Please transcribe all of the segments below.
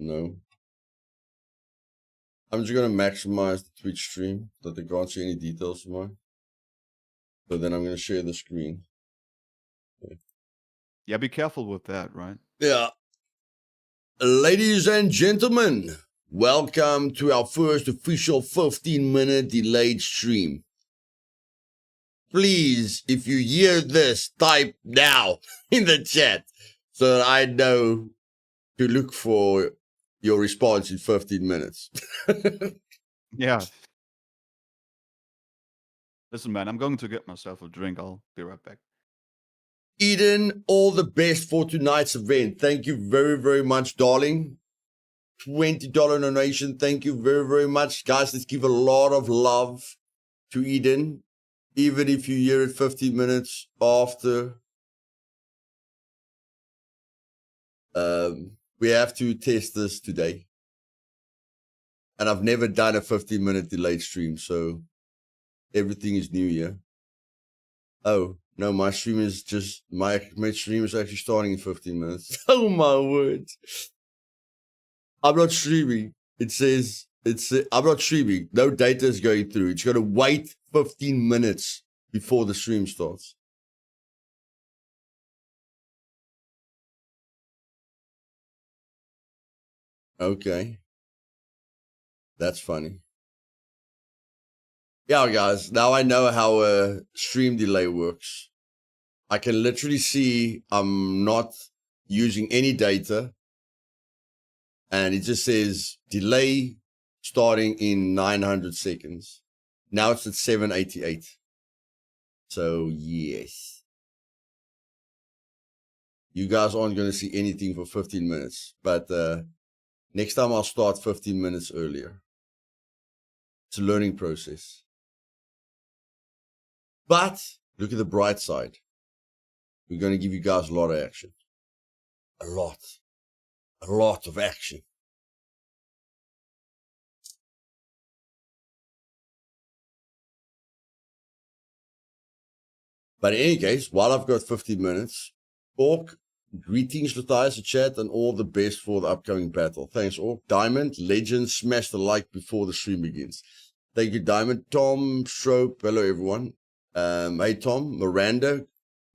No. I'm just going to maximize the Twitch stream so that they can't see any details of mine. So then I'm going to share the screen. Yeah, be careful with that, right? Yeah. Ladies and gentlemen, welcome to our first official 15-minute delayed stream. Please, if you hear this, type now in the chat so that I know to look for your response in 15 minutes. Yeah. Listen, man, I'm going to get myself a drink. I'll be right back. Eden, all the best for tonight's event. Thank you very, very much, darling. $20 donation. Thank you very, very much. Guys, let's give a lot of love to Eden, even if you hear it 15 minutes after. We have to test this today. And I've never done a 15-minute delayed stream, so everything is new here. Oh, no, my stream is just, my stream is actually starting in 15 minutes. Oh, my word. I'm not streaming. It says, I'm not streaming. No data is going through. It's going to wait 15 minutes before the stream starts. Okay. That's funny. Yeah, guys, now I know how a stream delay works. I can literally see I'm not using any data. And it just says delay starting in 900 seconds. Now it's at 788. So, yes. You guys aren't going to see anything for 15 minutes. But next time I'll start 15 minutes earlier. It's a learning process. But look at the bright side. We're going to give you guys a lot of action. A lot of action. But in any case, while I've got 15 minutes, Orc, greetings, Luthais, the chat, and all the best for the upcoming battle. Thanks, Orc. Diamond, Legend, smash the like before the stream begins. Thank you, Diamond. Tom, Strope, hello, everyone. Hey, Tom, Miranda,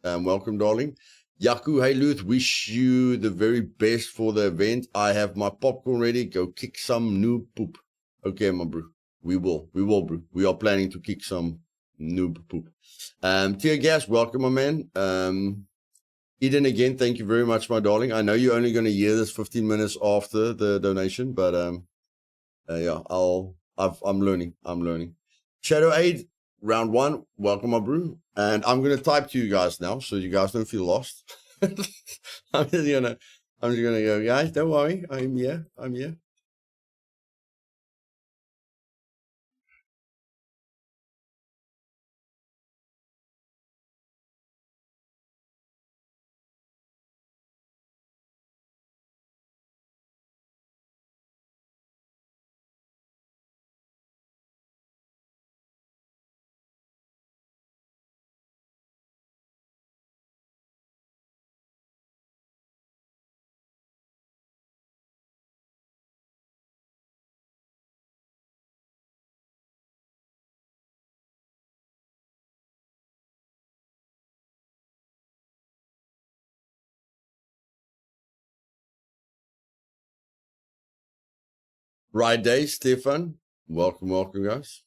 welcome, darling. Yaku, hey, Luth, wish you the very best for the event. I have my popcorn ready. Go kick some noob poop. Okay, my bro. We will, bro. We are planning to kick some noob poop. Tear Gas, welcome, my man. Eden, again, thank you very much, my darling. I know you're only going to hear this 15 minutes after the donation, but yeah, I'm learning. Shadow Aid, round 1, welcome, my brew. And I'm going to type to you guys now, so you guys don't feel lost. I'm just gonna go, guys, don't worry, I'm here. Right day, Stefan. Welcome, guys.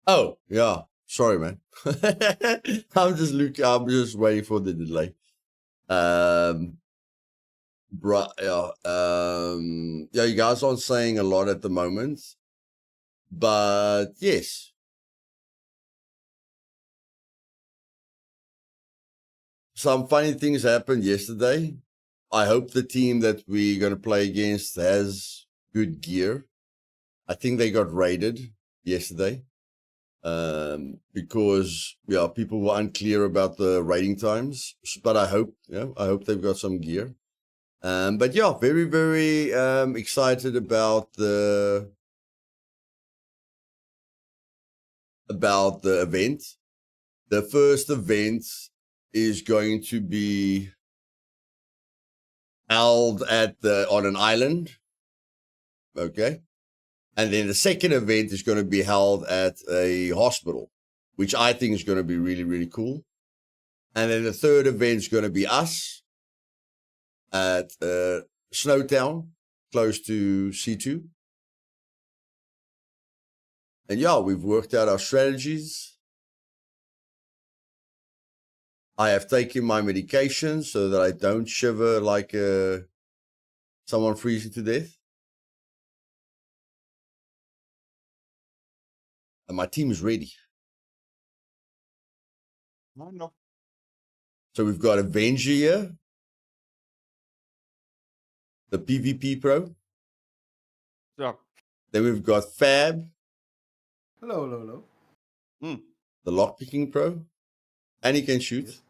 Oh, yeah. Sorry, man. I'm just waiting for the delay. Yeah, you guys aren't saying a lot at the moment, but yes. Some funny things happened yesterday. I hope the team that we're going to play against has good gear. I think they got raided yesterday because people were unclear about the raiding times. But I hope they've got some gear. But yeah, very, very excited about the event. The first event is going to be held on an island. Okay. And then the second event is going to be held at a hospital, which I think is going to be really, really cool. And then the third event is going to be us at Showdown, close to C2. And yeah, we've worked out our strategies. I have taken my medication so that I don't shiver like someone freezing to death. And my team is ready. No. So we've got Avenger here, the PVP Pro. Yeah. Then we've got Fab. Hello. The Lockpicking Pro. And he can shoot.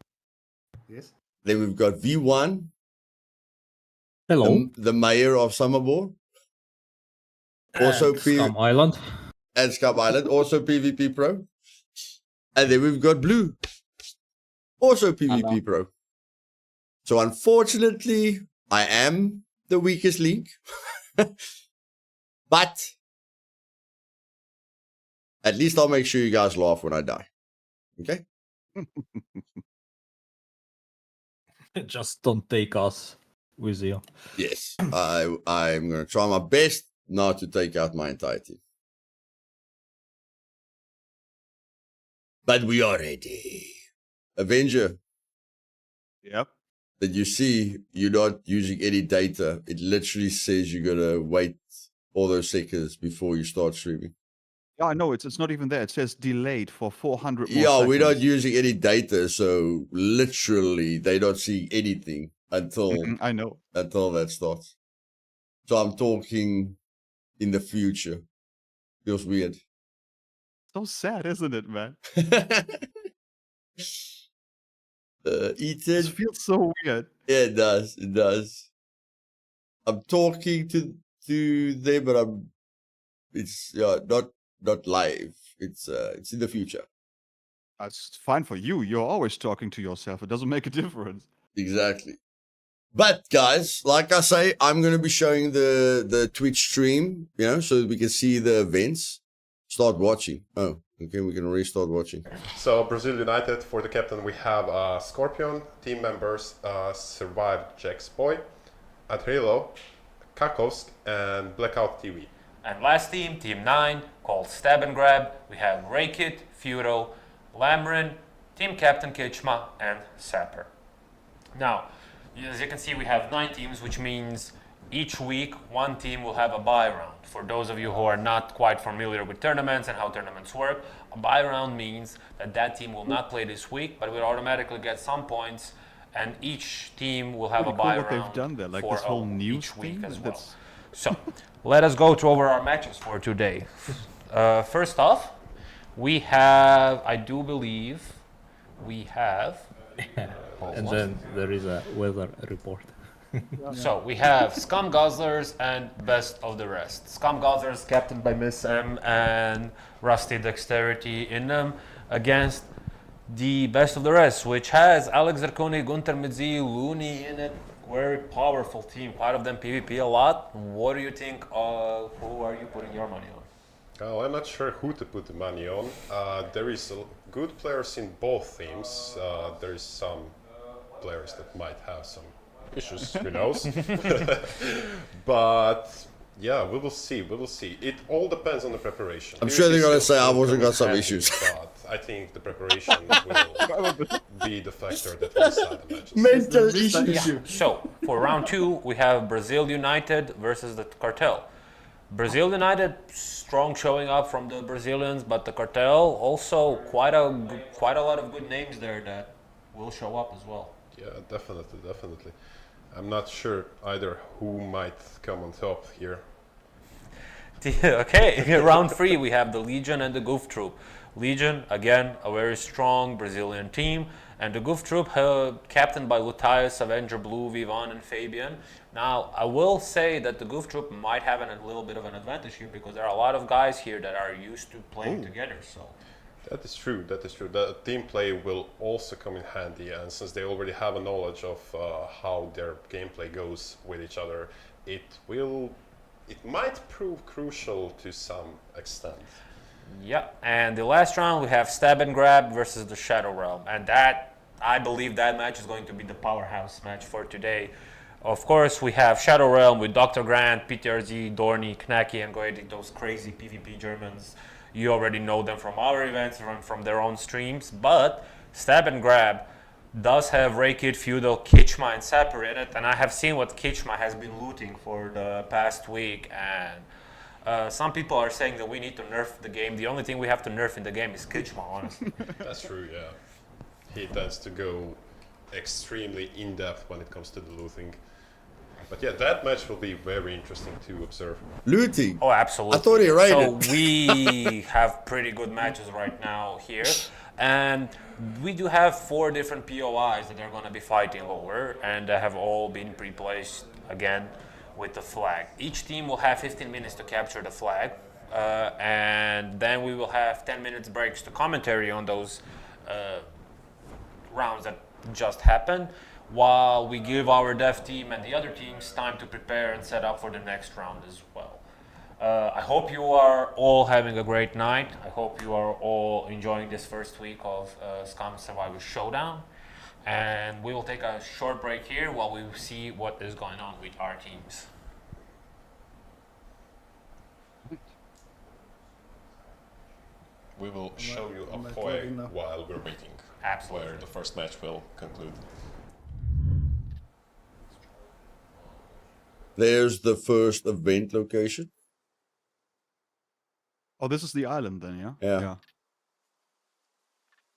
Yes. Then we've got V1. Hello. The mayor of Summerboard. Also Scum Island. And Scum Island. Also PvP Pro. And then we've got Blue. Also PvP Pro. So unfortunately, I am the weakest link. But at least I'll make sure you guys laugh when I die. Okay? Just don't take us with you. Yes. I'm going to try my best not to take out my entire team. But we are ready. Avenger. Yep. That you see, you're not using any data. It literally says you're going to wait all those seconds before you start streaming. Yeah, I know. It's not even there. It says delayed for 400 more Yeah, seconds. we're not using any data, so literally they don't see anything until I know. until that starts. So I'm talking in the future. Feels weird. So sad, isn't it, man? Ethan. It feels so weird. Yeah, it does. It does. I'm talking to them, but it's not live. It's in the future. It's fine for you. You're always talking to yourself. It doesn't make a difference. Exactly. But guys, like I say, I'm going to be showing the Twitch stream, so that we can see the events. Start watching. Oh, okay, we can already start watching. So Brazil United, for the captain, we have Scorpion. Team members Survived Jack's Boy, Adrilo, Kakos, and Blackout TV. And last team, Team 9, called Stab and Grab. We have Rakit, Furo, Lamrin, Team Captain Kichma, and Sapper. Now, as you can see, we have 9 teams, which means each week one team will have a bye round. For those of you who are not quite familiar with tournaments and how tournaments work, a bye round means that team will not play this week, but will automatically get some points, and each team will have a bye what round they've done there, like for this whole news each week thing. as well. That's- So, let us go over our matches for today. First off, we have, I do believe, we have... And then there is a weather report. So we have Scum Guzzlers and Best of the Rest. Scum Guzzlers, captained by Miss M and Rusty Dexterity in them, against the Best of the Rest, which has Alex Zarconi, Gunter Midzi, Looney in it. Very powerful team. Quite of them PvP a lot. What do you think? Who are you putting your money on? Oh, I'm not sure who to put the money on. There is good players in both teams. There is some players that might have some issues, who knows. But Yeah, we will see. We will see. It all depends on the preparation. I'm sure they're gonna say I wasn't got some Happy, issues. But I think the preparation will be the factor that will decide the matches. Mental issue. So, for round 2, we have Brazil United versus the Cartel. Brazil United, strong showing up from the Brazilians, but the Cartel also quite a lot of good names there that will show up as well. Yeah, definitely, definitely. I'm not sure either who might come on top here. Okay, round 3 we have the Legion and the Goof Troop. Legion, again, a very strong Brazilian team, and the Goof Troop captained by Luthais, Avenger Blue, Vivan and Fabian. Now, I will say that the Goof Troop might have a little bit of an advantage here because there are a lot of guys here that are used to playing together. So That is true, that is true. The team play will also come in handy, and since they already have a knowledge of how their gameplay goes with each other, it might prove crucial to some extent. yeah, and the last round we have Stab and Grab versus the Shadow Realm, and that, I believe that match is going to be the powerhouse match for today. Of course, we have Shadow Realm with Dr. Grant, PTRZ, Dorney, Knacky, and Goetic, those crazy PvP Germans. You already know them from our events, from their own streams, but Stab and Grab does have Raykit, Feudal, Kitchma, and Sapper in it, and I have seen what Kitchma has been looting for the past week, and some people are saying that we need to nerf the game. The only thing we have to nerf in the game is Kitchma, honestly. That's true, yeah. He tends to go extremely in-depth when it comes to the looting. But yeah, that match will be very interesting to observe. Looting. Oh, absolutely. I thought he raided. So we have pretty good matches right now here. And we do have 4 different POIs that they're going to be fighting over. And they have all been pre-placed again with the flag. Each team will have 15 minutes to capture the flag. And then we will have 10 minutes breaks to commentary on those rounds that just happened, while we give our dev team and the other teams time to prepare and set up for the next round as well. I hope you are all having a great night. I hope you are all enjoying this first week of Scum Survivor Showdown. And we will take a short break here while we see what is going on with our teams. We will show you a am I play talking now? while we're waiting, Absolutely. where the first match will conclude. There's the first event location. Oh, this is the island then, yeah? Yeah.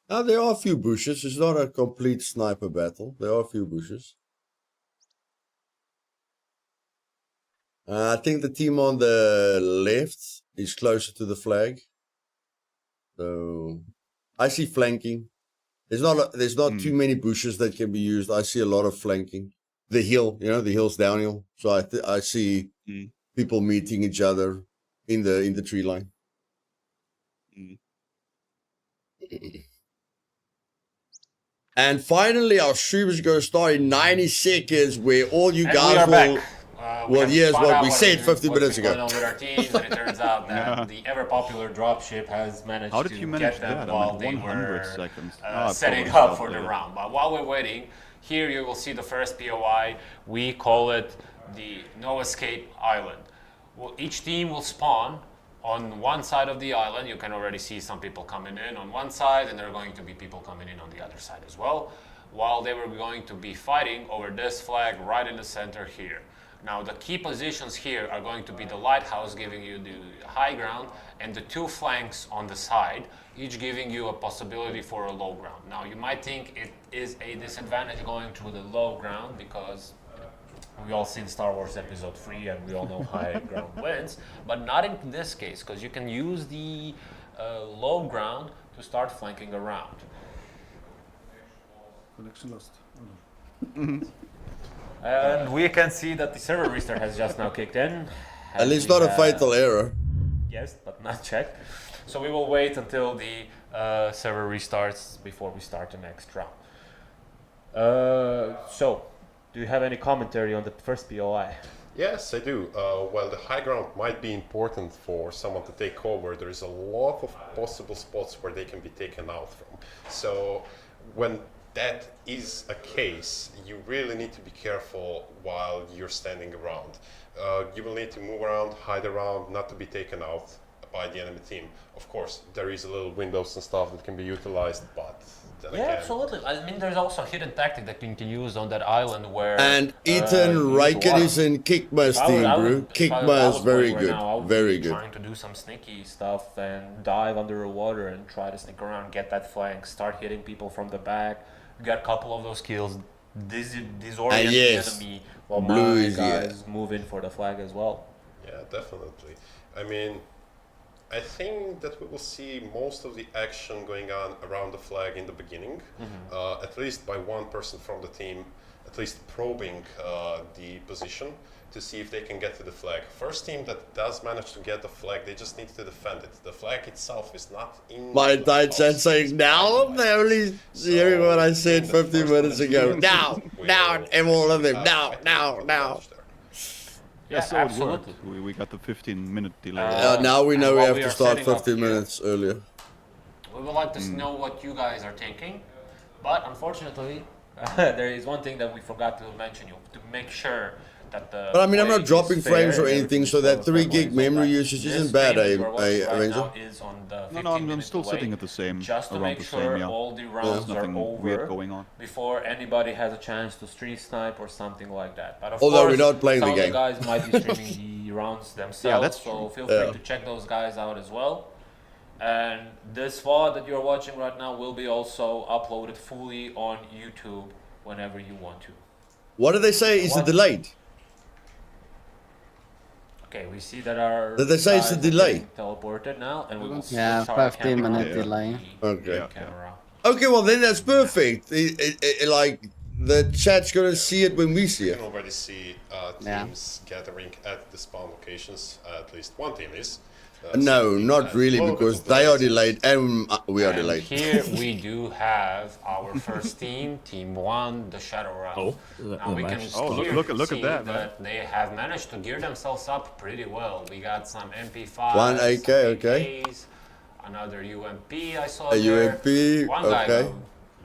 Now, there are a few bushes. It's not a complete sniper battle. There are a few bushes. I think the team on the left is closer to the flag. So I see flanking. There's not too many bushes that can be used. I see a lot of flanking. The hill, the hill's downhill. So I see people meeting each other in the tree line. And finally, our stream is going to start in 90 seconds, where all you And guys we are will. back. Well, have yes, found what out we said 50 what's minutes been ago. going on with our teams, and it turns out that the ever-popular dropship has managed How did to you manage get them that? while I'm they like 100 were seconds. setting up for the round. But while we're waiting, here you will see the first POI. We call it the No Escape Island. Well, each team will spawn on one side of the island. You can already see some people coming in on one side, and there are going to be people coming in on the other side as well, while they were going to be fighting over this flag right in the center here. Now, the key positions here are going to be the lighthouse, giving you the high ground, and the 2 flanks on the side, each giving you a possibility for a low ground. Now, you might think it is a disadvantage going to the low ground because we all seen Star Wars Episode 3 and we all know high ground wins, but not in this case, because you can use the low ground to start flanking around. Connection lost. Oh, no. And we can see that the server restart has just now kicked in. At least not a fatal error. Yes, but not checked. So we will wait until the server restarts before we start the next round. So, do you have any commentary on the first POI? Yes, I do. While the high ground might be important for someone to take over, there is a lot of possible spots where they can be taken out from. So when that is a case, you really need to be careful while you're standing around. You will need to move around, hide around, not to be taken out by the enemy team. Of course, there is a little windows and stuff that can be utilized, but then Yeah, again, absolutely. I mean, there's also a hidden tactic that you can use on that island where. And Ethan you Riken want- is in Kikma's If I team, would- I bro. would- if I Kikma is was very playing right good. now, I would Very be good. Trying to do some sneaky stuff and dive under the water and try to sneak around, get that flank, start hitting people from the back. Get a couple of those kills, disorient yes, the enemy while blue my is, yeah. guys move in for the flag as well. yeah, definitely. I mean, I think that we will see most of the action going on around the flag in the beginning, at least by one person from the team, at least probing the position to see if they can get to the flag. First team that does manage to get the flag, they just need to defend it. The flag itself is not in. My the entire chat house. saying, now I'm only hearing what I said in the 15 first minutes ago. minute, Now, we'll now, and all of them. have, Now, I think, now, an now. advantage there. Yeah, Yeah, so absolutely. it worked. We got the 15-minute delay. Now we and know we while have we to are start setting up 15 here- minutes earlier. We would like to know what you guys are thinking, but unfortunately, there is one thing that we forgot to mention you to make sure that the. But I mean, I'm play not dropping is fair frames or and anything, everything so that goes 3 that gig way. memory So usage this isn't bad, game that we're watching right Avenger. now is on the No, I'm 15-minute still delay, sitting at the same, just to around make the sure same, yeah. all the rounds There's are nothing weird over going on. before anybody has a chance to street snipe or something like that. But of Although course, we're not playing the some game. of the guys might be streaming the rounds themselves, that's so true. feel free Yeah. to check those guys out as well. And this VOD that you're watching right now will be also uploaded fully on YouTube whenever you want to. What did they say? Is it What? delayed? Okay, we see that our Did they say it's a guys are delay? getting teleported now, and we will Yeah, switch our 15-minute camera delay. to Okay. the camera. Okay, well then that's perfect. Like, the chat's gonna see it when we see You it. can already see Yeah. teams gathering at the spawn locations. At least one team is. No, some not teams really, have because loaded they are the delayed and we are And delayed. here we do have our first team, Team 1, the Shadow Round. Oh, Now we can nice. Oh, clearly look at see that, man. they have managed to gear themselves up pretty well. We got some MP5s, One AK, some okay. AKs, another UMP I saw A there. UMP, One guy okay.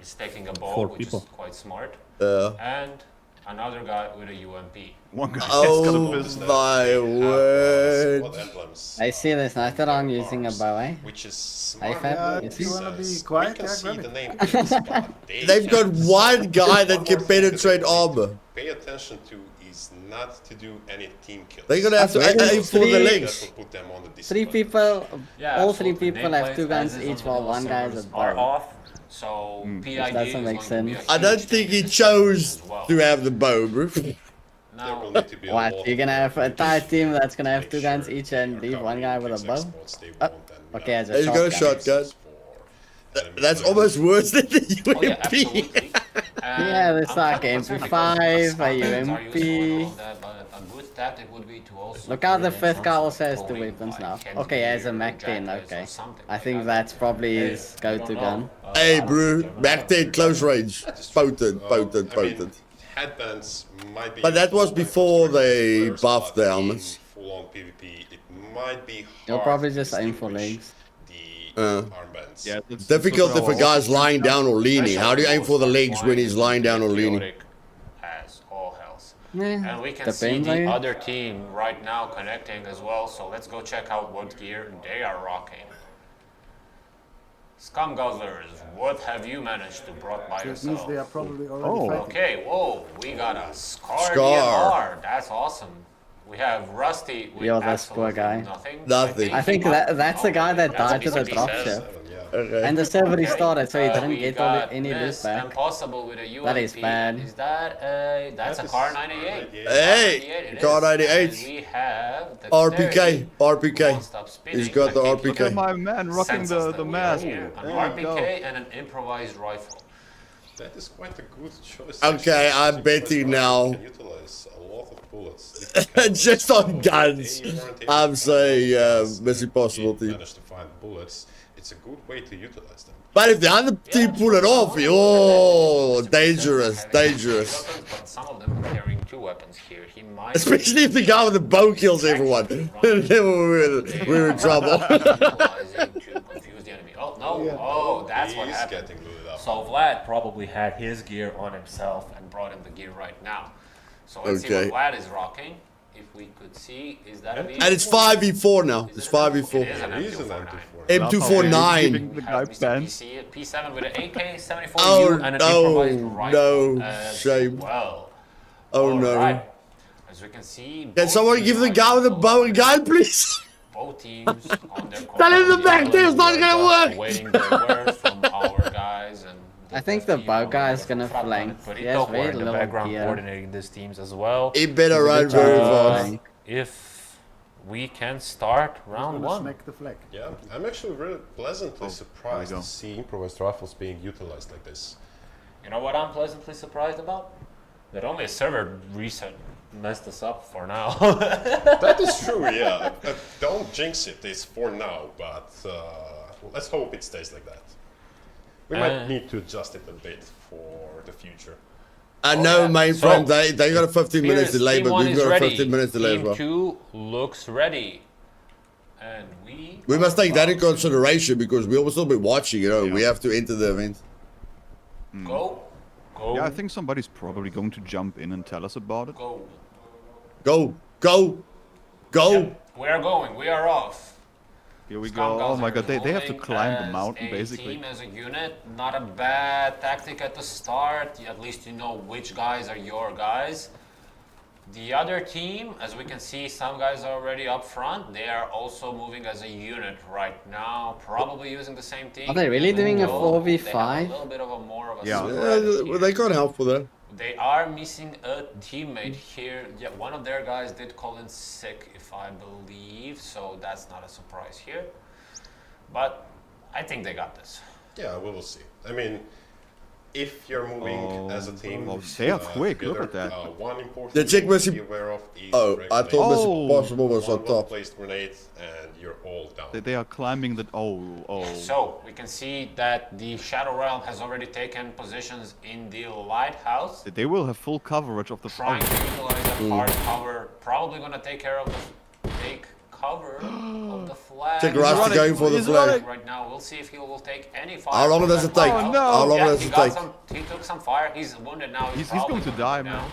is taking a bow, 4 which people. is quite smart. Uh, And another guy with a UMP. One guy has got a oh pistol. my They have, word. squad emblems, I see this Natarang using a arms, bow, eh? which is I smart. fab- in if this you wanna sense. be We quiet, can yeah, see grab the it. name kills, but they They've got can one see. guy that One can more thing that penetrate they need to armor. Pay attention to is not to do any team kills. They're gonna have to That's aim for the three- legs. That will put them on the 3 discipline. people, Yeah, all 3 absolutely. people have 2 Nameplates, guns as is on each, the while middle 1 guy has a servers are bow. off. So PID doesn't is make going to be a sense. I don't huge think he thing chose as well. to have the bow, bro. There Now, will need to be a lot What? You're of gonna have an entire team that's gonna have make 2 guns sure each and they are leave 1 guy with a covering bow? spots they Oh, want and okay, as a He's got a shotgun. shotgun. That's almost worse than the oh yeah, UMP. absolutely. Yeah, And there's I'm like kind of concerned MP5, because a Scum pens are UMP. useful and all that, but a good tactic would be to also Look how the bring in 5th guy some also has 2 throwing, weapons like now. heavy Okay, as a gear, Mac 10, jackets or okay. something I like think that. that's probably Hey, his you go-to don't gun. know. Hey, I don't bro, think back then, close range. Potent, potent, I mean, potent. headbands might be But that was useful when it before comes to they players, buffed but the in helmets. Full-on PvP, it might be You'll hard probably to just aim for distinguish legs. The Uh. armbands. Yeah, it's Difficult if a also- guy's lying down or leaning. How do you aim for the legs when he's lying down or leaning? Chaotic as all hells. Yeah, And we can see depends, the I guess. other team right now connecting as well, so let's go check out what gear they are rocking. Scum Guzzlers, what have you managed to brought by So it means yourself? they are probably already Oh. fighting. Okay, whoa, we got a Scar Scar. DMR. That's awesome. We have Rusty with Yo, that's poor absolutely guy. nothing. Nothing. I think that's the guy that That's died to the PC dropship. 7, yeah. Okay. And the server restarted, so he didn't we get got any loot Miss back. Impossible with a UMP. That is bad. Is that that's a That is car 98? Hey, it car is. 98. And we have the RPK, RPK. Won't stop spinning. He's got the That keeps Look RPK. at my man rocking sends us the that we are mask. here. An There you RPK go. and an improvised rifle. That is quite a good choice. Okay, actually. I'm betting now. You can utilize a lot of bullets. different kinds. Just on guns. They weren't able I'm to saying utilize Mission Possible if you team. manage to find bullets. It's a good way to utilize them. But if the other team pull it off, oh, dangerous, dangerous. Weapons, but some of them are carrying 2 weapons here. He might. Especially if the guy with the bow kills everyone. Then we're in trouble. Utilizing to confuse the enemy. Oh no! Oh, that's what He's happened. getting looted So Vlad probably had his gear on himself and brought in the gear right now. So let's see Okay. what Vlad is rocking. If we could see, is that a V4? And it's 5v4 now. Is It's it an M2? 5v4. It is an It is an M249. M249. M249. Giving the We guy have Mr. pants. P7 with an AK-74U Oh, and an no, improvised rifle no, as shame. well. Oh no. Alright. As we can see, Can both someone teams give the are guy with the bow and gun, please? both teams on their Tell him the back there is not We are gonna just work. Waiting their word from our guys and I think the team bow on guy is the gonna front line. flank. But He has we're very in the little background gear. coordinating these teams as well. He better He's a run good very job. fast. If we can start round one. Smack the flag. Yeah, I'm actually really pleasantly Oh, surprised there we to go. see improvised rifles being utilized like this. You know what I'm pleasantly surprised about? That only a server reset messed us up for now. That is true, yeah. Don't jinx it, it's for now, but let's hope it stays like that. We might need to adjust it a bit for the future. I know, yeah. main So, front, they got a 15 minutes Here's delay, team but one we've is got a ready. 15 minutes delay as Team well. 2 looks ready. And We must take that in consideration because we'll still be watching, you know. Yeah. We have to enter the event. Go. Go. Yeah, I think somebody's probably going to jump in and tell us about it. Go. Go, go, go. Yep, we are going. We are off. Here we Scum go. Oh guys my are god, they have to moving climb the as mountain a basically. Team as a unit, not a bad tactic at the start. At least you know which guys are your guys. The other team, as we can see, some guys are already up front. They are also moving as a unit right now, probably using the same team. Are they really even doing a though they have 4v5? A little bit of a more of a Yeah. spread Well, here. they can't help for that. They are missing a teammate here. Yeah, one of their guys did call in sick, if I believe, so that's not a surprise here. But I think they got this. Yeah, we will see. I mean, if you're moving as a team, oh, they are quick, look together, at that. One important The chick thing was- to be aware of is Oh, I regulate. thought Mission Oh. Impossible was on One top. placed grenade and you're all down. They are climbing the. Oh. So we can see that the Shadow Realm has already taken positions in the lighthouse, They will have full coverage of the. trying to utilize that Hmm. hard cover. Probably gonna take care of the cover of the flag. Check Rusty running. going for the He's flag. running. Right now, we'll see if he will take any fire. How long from does that it take? lighthouse. no. How long Yeah, does he it got take? some. He took some fire. He's wounded now. He's probably going to gonna die, go man. down.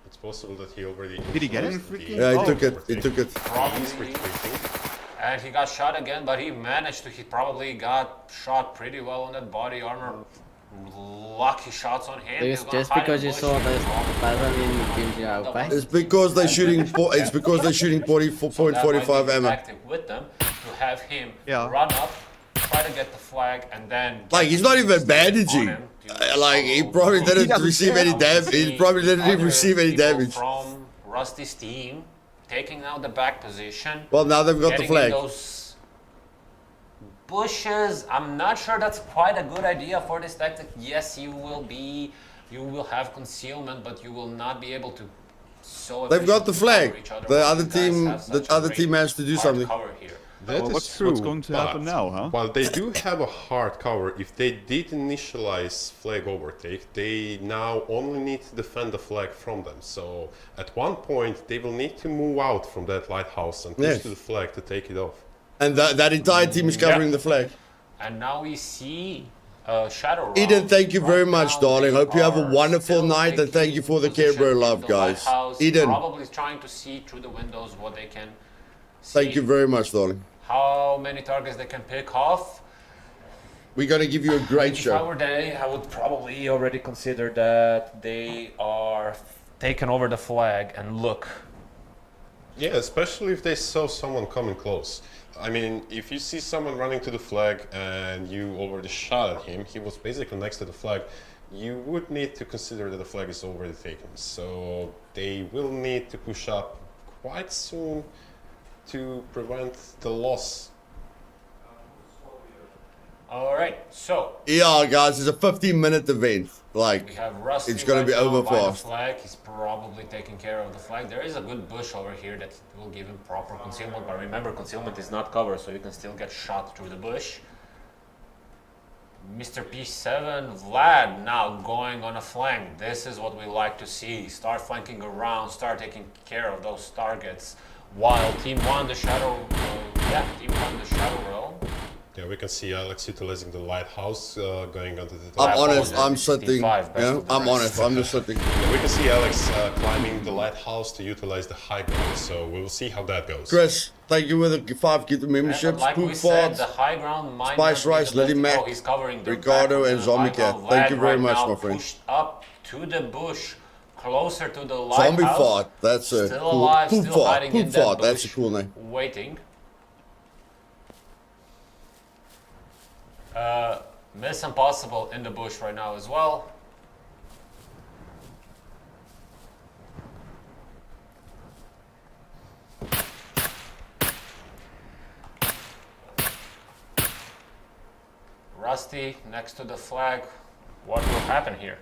It's possible that he already. Did he get it? Yeah, he Oh. took it. He took it. He's Probably. retreating. And he got shot again, but he managed to. He probably got shot pretty well on that body armor. Lucky shots on him. He's gonna Just hide in because the you bush saw here. this Brazilian gives you out back. It's because they're shooting. It's because they're shooting So that might 40.45 be ammo. tactic with them to have him Yeah. run up, try to get the flag, and then Like he's not even bandaging. Like he probably didn't doesn't receive care. any damage. He probably didn't even Other receive any people damage. from Rusty's team taking out the back position. Well, now they've got the getting in flag. those bushes. I'm not sure that's quite a good idea for this tactic. Yes, you will have concealment, but you will not be able to. So They've got the efficiently cover flag. each other The when other you guys team, have the such a other great team has to do hard something. cover here. That Well, is what's true, going to happen but now, huh? While they do have a hard cover, if they did initialize flag overtake, they now only need to defend the flag from them. So at one point, they will need to move out from that lighthouse and push Yes. to the flag to take it off. And that entire team is covering the flag. And now we see Shadow Realm. Eden, thank you very Right much, now darling. they Hope you have a are wonderful still night, and thank you for the taking Care Bear position love, in the guys. lighthouse, Eden, probably trying to see through the windows what they can see. thank you very much, darling. How many targets they can pick off. We're gonna give you a great If I show. were they, I would probably already consider that they are taking over the flag and look. Yeah, especially if they saw someone coming close. I mean, if you see someone running to the flag and you already shot at him, he was basically next to the flag, you would need to consider that the flag is already taken. So they will need to push up quite soon to prevent the loss. All right, so Yeah, guys, it's a 15-minute event. Like, we have Rusty. It's gonna right be now over by the fast. flag. He's probably taking care of the flag. There is a good bush over here that will give him proper concealment. But remember, concealment is not cover, so you can still get shot through the bush. Mr. P7, Vlad now going on a flank. This is what we like to see. Start flanking around, start taking care of those targets. While Team 1, the Shadow, Team 1, the Shadow Realm, Yeah, we can see Alex utilizing the lighthouse, going onto the I'm top. honest, I'm apologize, sitting. 65, best Yeah, of the I'm rest. honest, I'm just sitting. Yeah, we can see Alex climbing the lighthouse to utilize the high ground, so we will see how that goes. Chris, thank you with the 5 gift Yeah, memberships. but like we Poop said, the Fart, high ground might Spice not be Rice, the Lily best- Mac, oh, he's covering the Ricardo, back and of the Zombie high Cat. ground. Thank you Vlad very right much, now my friend. pushed up to the bush, closer to the Zombie lighthouse. Fart, that's a Still cool. alive, Poop still Fart, hiding in Poop that Fart, that's a bush, cool name. waiting. Miss Impossible in the bush right now as well. Rusty next to the flag. What will happen here?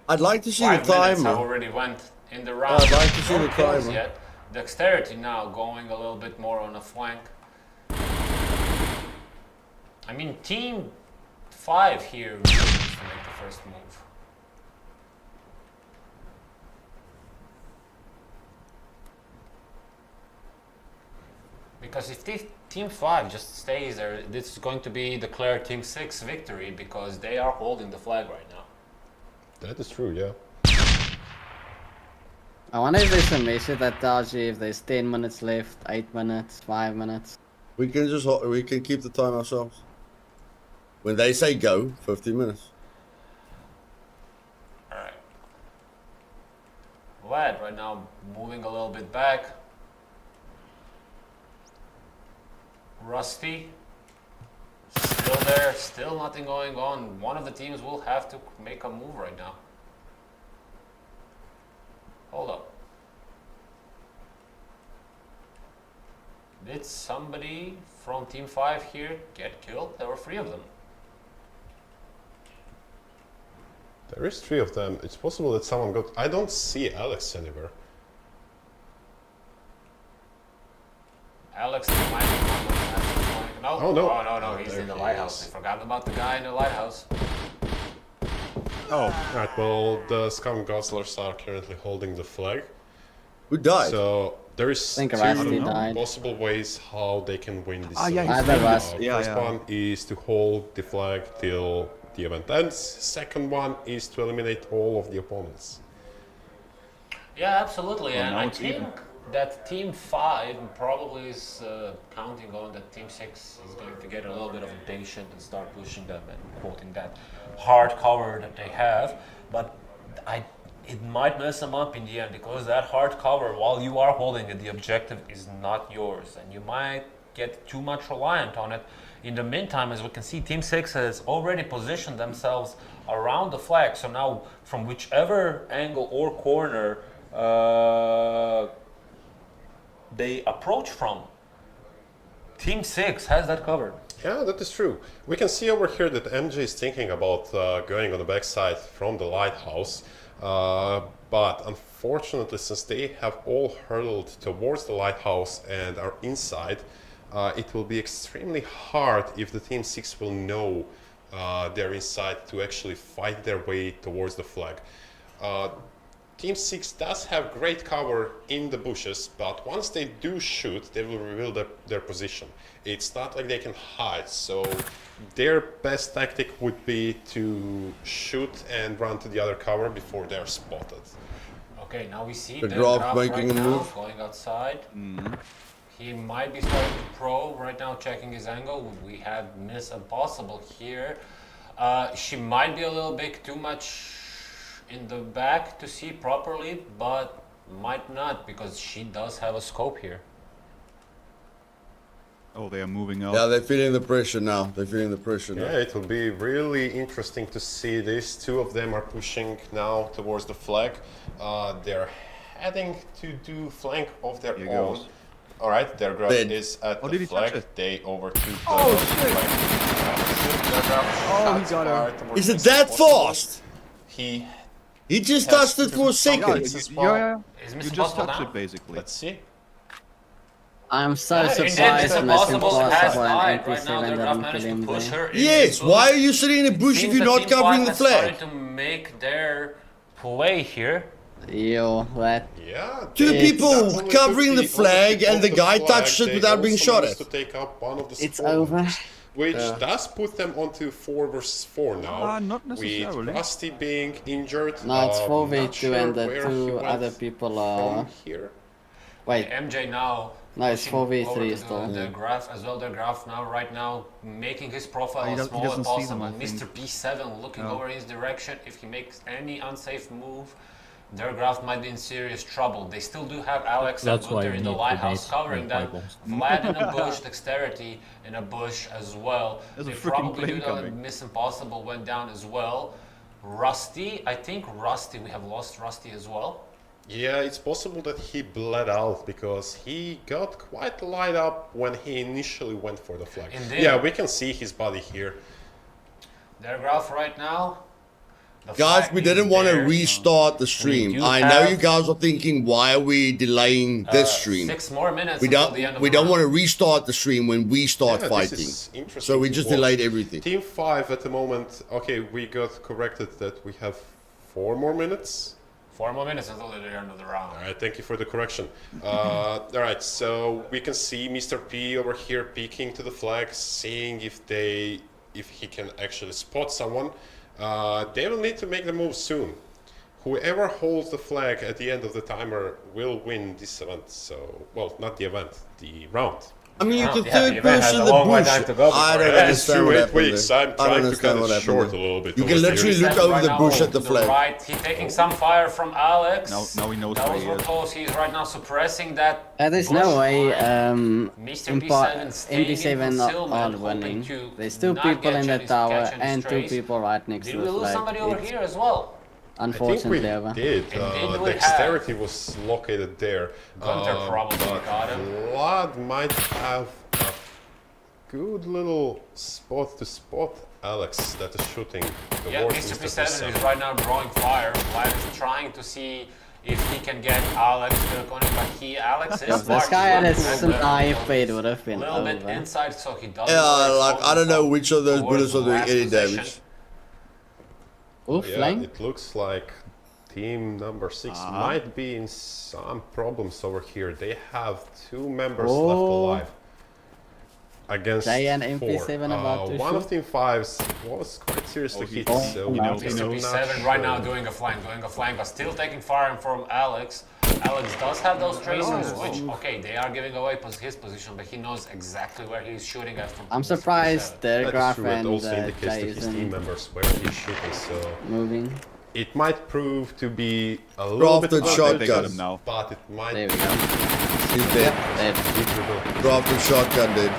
I'd like to see 5 the minutes have timer. already went in the round. I'd like to see No the kills timer. yet. Dexterity now going a little bit more on the flank. I mean, team 5 here really needs to make the first move. Because if team 5 just stays there, this is going to be declared team 6 victory because they are holding the flag right now. That is true, yeah. I wonder if there's a message that tells you if there's 10 minutes left, 8 minutes, 5 minutes. We can just we can keep the time ourselves. When they say go, 15 minutes. Alright. Vlad right now moving a little bit back. Rusty still there, still nothing going on. One of the teams will have to make a move right now. Hold up. Did somebody from team 5 here get killed? There were 3 of them. There is 3 of them. It's possible that someone got... I don't see Alex anywhere. Alex might be one. No, Oh, no. no, he's There in the he lighthouse. is. I forgot about the guy in the lighthouse. Oh, Alright, well, the Scum Guzzlers are currently holding the flag. Who died? So there is I think 2 Rusty died. possible ways how they can win this. Ah, yeah, event. he's Either dead. Rusty. Yeah, First yeah. one is to hold the flag till the event ends. Second one is to eliminate all of the opponents. Yeah, absolutely. Well, And now I it's think even. that team 5 probably is counting on that team 6 is going to get a little bit of impatient and start pushing them and quoting that hard cover that they have. But it might mess them up in the end because that hard cover, while you are holding it, the objective is not yours. And you might get too much reliant on it. In the meantime, as we can see, Team 6 has already positioned themselves around the flag. So now, from whichever angle or corner they approach from, Team 6 has that covered. Yeah, that is true. We can see over here that MJ is thinking about going on the backside from the lighthouse. But unfortunately, since they have all hurtled towards the lighthouse and are inside, it will be extremely hard if the Team 6 will know they're inside to actually fight their way towards the flag. Team 6 does have great cover in the bushes, but once they do shoot, they will reveal their position. It's not like they can hide, so their best tactic would be to shoot and run to the other cover before they're spotted. Okay, now we see The the Graf Graf making right a now, move. going outside. He might be starting to pro right now, checking his angle. We have Miss Impossible here. She might be a little bit too much in the back to see properly, but might not because she does have a scope here. Oh, they are moving out. Yeah, they're feeling the pressure now. They're feeling the pressure now. Yeah, it will be really interesting to see this. 2 of them are pushing now towards the flag. They're heading to do flank of their Here own. goes. All right, their grab Dead. is at Oh, the did he touch flag. it? They overtook the Oh, flag. Oh, he got her. Is it that fast? He. He just Yes, touched it for a yeah, second. it's- Yeah. Is You Miss just Impossible touched down? it, basically. Let's see. I'm so Yeah, indeed, surprised Miss Miss Impossible has Impossible and died. Right now, 87 the Graf didn't managed kill to him push there. her. in Yes, the why bush. are you sitting in a bush if Seems you're that not Team covering 5 the has flag? started to make their play here. Yo, that. Yeah. Two they people not only covering took the flag ownership and of the guy flag, touched it they without being also shot managed at. to take out one of the It's support over. members, which Yeah. does put them onto 4 versus 4 now. Not With necessarily. Rusty being injured. No, it's not 4v2 sure and the where he two went other people are. from here. Wait, MJ now. no, it's pushing over 4v3 to still. The graph as well. The graph now, right now, making his profile He as does- he small as doesn't see them, possible. I think. Mr. P7 looking No. over his direction. If he makes any unsafe move, their graph might be in serious trouble. They still do have Alex and That's why Luther you in the need lighthouse grenades covering and them. fireballs. Vlad in a bush, Dexterity in a bush as well. There's a They freaking probably plane do know that coming. Miss Impossible went down as well. Rusty, I think Rusty, we have lost Rusty as well. Yeah, it's possible that he bled out because he got quite light up when he initially went for the flag. Indeed. Yeah, we can see his body here. Their graph right now. the Guys, flag we is didn't want to there. restart the stream. do I know you have, guys are thinking, why are we delaying this stream? 6 more minutes We until the end don't. of We the don't round. want to restart the stream when we start Yeah, this fighting. is interesting So we to just watch. delayed everything. Team 5 at the moment. Okay, we got corrected that we have 4 more minutes. 4 more minutes until the end of the round. All right, thank you for the correction. All right, so we can see Mr. P over here peeking to the flag, seeing if he can actually spot someone. They will need to make the move soon. Whoever holds the flag at the end of the timer will win this event. So, well, not the event, the round. I mean, you Yeah, can the third event has person a the long way bush. time to go before I it don't ends. That's understand true, what 8 happened weeks. there. I'm I don't trying to understand cut what it happened short a there. little bit. You can over here. literally look Seven over right the now bush at to the flag. Right, he's taking some fire from Alex. Now he knows That where was he what is. close. He's right now suppressing that. There's bush no way fire. Mr. P7 staying in MP7 concealment, are hoping winning. to There's two not people catch in the any- tower catch any and two strays. people right next Did to we the lose flag. somebody over It's here as well? I think we unfortunately over. did. Indeed we Dexterity was located there. Gunter probably but got him. Vlad might have a good little spot to spot Alex that is shooting Yeah, towards Mr. Mr. P7 is right now drawing fire. Vlad is trying to see if he can get Alex to the corner, but Alex is If this guy had a snipe, it would have a been little bit over. inside, so he doesn't. Yeah, want to like expose I don't know himself which of those towards bullets are the doing last any position. damage. Ooh, Yeah, flame? it looks like team number 6 might be in some problems over here. They have 2 members left Oh. alive against Jay and 4. MP7 about to One of shoot. team 5's was quite seriously hit, oh, so he I'm knows, he Mr. knows. P7 right now doing a flank, but still taking fire from Alex. Alex does have those tracers, which, okay, they are giving away his position, but he knows exactly where he's shooting at from. I'm Mr. surprised P7. their That is graph true. It and also indicates Jay to his team isn't members where he's shooting, so moving. it might prove to be a little bit Crafted advantageous, They got him now. but it might There we go. He's dead. Dead. Drafted shotgun dead.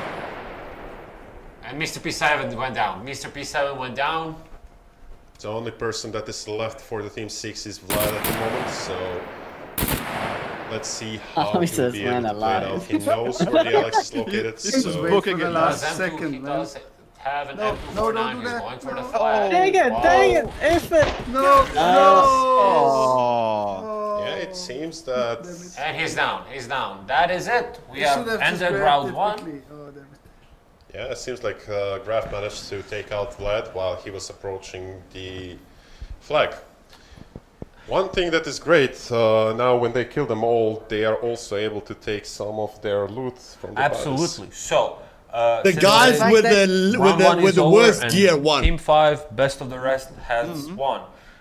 And Mr. P7 went down. Mr. P7 went down. The only person that is left for the team 6 is Vlad at the moment, so let's see how How he is will this be able man to play it alive? out. He knows where the Alex is located, He's so booking for the it. last Does M2, he second, man. does have an No, M249. no, don't do He's that. going for the No. flag. Dang it, Wow. dang it, F it! No, Oh. yeah, it seems that And he's down. He's down. That is it. We You have should have just ended grabbed round it 1. quickly. Oh, damn it. yeah, it seems like Graf managed to take out Vlad while he was approaching the flag. One thing that is great, now when they kill them all, they are also able to take some of their loot from the bodies. Absolutely. So, The since guys the- with round one the is over worst and gear won. Team 5, best of the rest, has won.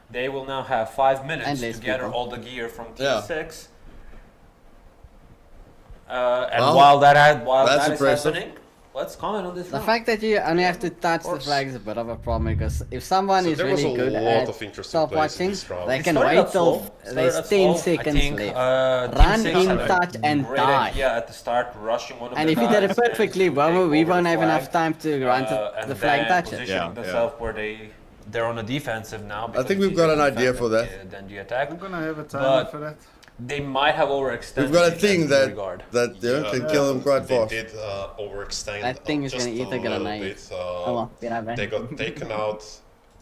They will now have 5 minutes And to less gather people. all the gear from Team Yeah. 6. And Well, while that that's is impressive. happening, let's comment on this The round. fact that you only have to touch the course. flag is a bit of a problem because if someone So is there was really a good lot at of interesting stop plays in watching, this round. they It can started wait out till slow. there's Started 10 out slow. I seconds think, left. Team Run 6 in, had a touch, and great die. idea at the start, rushing one of And the if you did it guys and perfectly to well, take we over won't the have enough flag, time to run to and the flag then touch it. positioning Yeah, themselves where they're on the defensive now. because think we've it's got easier an to idea defend for than that. than the attack. I'm gonna have a timer But- for that. They might have overextended. We've got a it thing in that that regard. can kill them quite They fast. did overextend That thing is just gonna eat a little grenade. bit. Oh well, be right back. They got taken out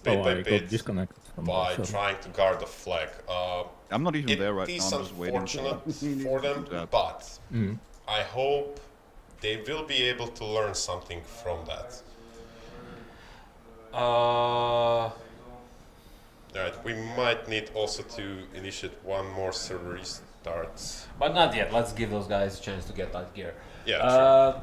bit Oh, by I got bit disconnected from by the server. trying to guard the flag. I'm not even there right It now. is I'm just waiting. unfortunate for them, Yeah. but Mm. I hope they will be able to learn something from that. Alright, we might need also to initiate one more server restart. But not yet. Let's give those guys a chance to get that gear. Yeah,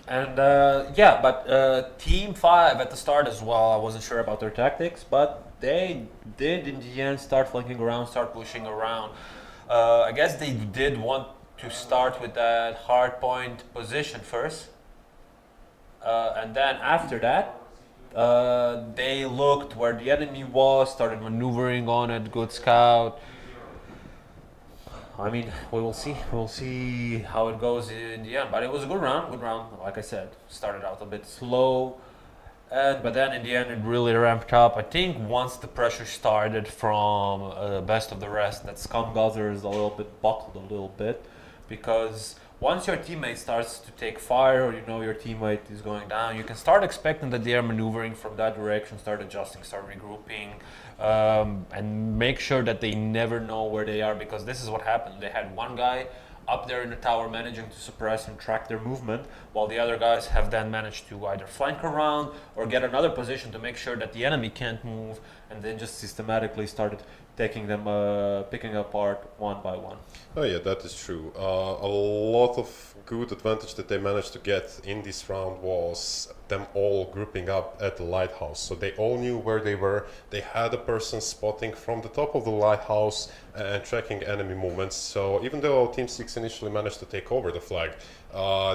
Yeah, but Team 5 at the start as well, I wasn't sure about their tactics, but they did in the end start flanking around, start pushing around. I guess they did want to start with that hard point position first. And then after that, they looked where the enemy was, started maneuvering on it, good scout. I mean, we will see. We'll see how it goes in the end. But it was a good round. Good round. Like I said, started out a bit slow, but then in the end it really ramped up. I think once the pressure started from best of the rest, that Scum Guzzers a little bit buckled a little bit, because once your teammate starts to take fire, or you know your teammate is going down, you can start expecting that they are maneuvering from that direction, start adjusting, start regrouping, and make sure that they never know where they are, because this is what happened. They had one guy up there in the tower managing to suppress and track their movement, while the other guys have then managed to either flank around or get another position to make sure that the enemy can't move, and then just systematically started taking them, picking apart one by one. Oh yeah, that is true. A lot of good advantage that they managed to get in this round was them all grouping up at the lighthouse. So they all knew where they were. They had a person spotting from the top of the lighthouse and tracking enemy movements. So even though Team 6 initially managed to take over the flag,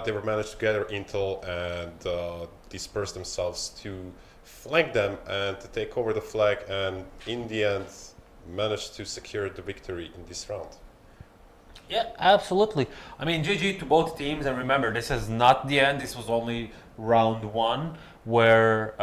they were managed to gather intel and disperse themselves to flank them and to take over the flag, and in the end managed to secure the victory in this round. Yeah, absolutely. I mean, GG to both teams, and remember, this is not the end. This was only round one, where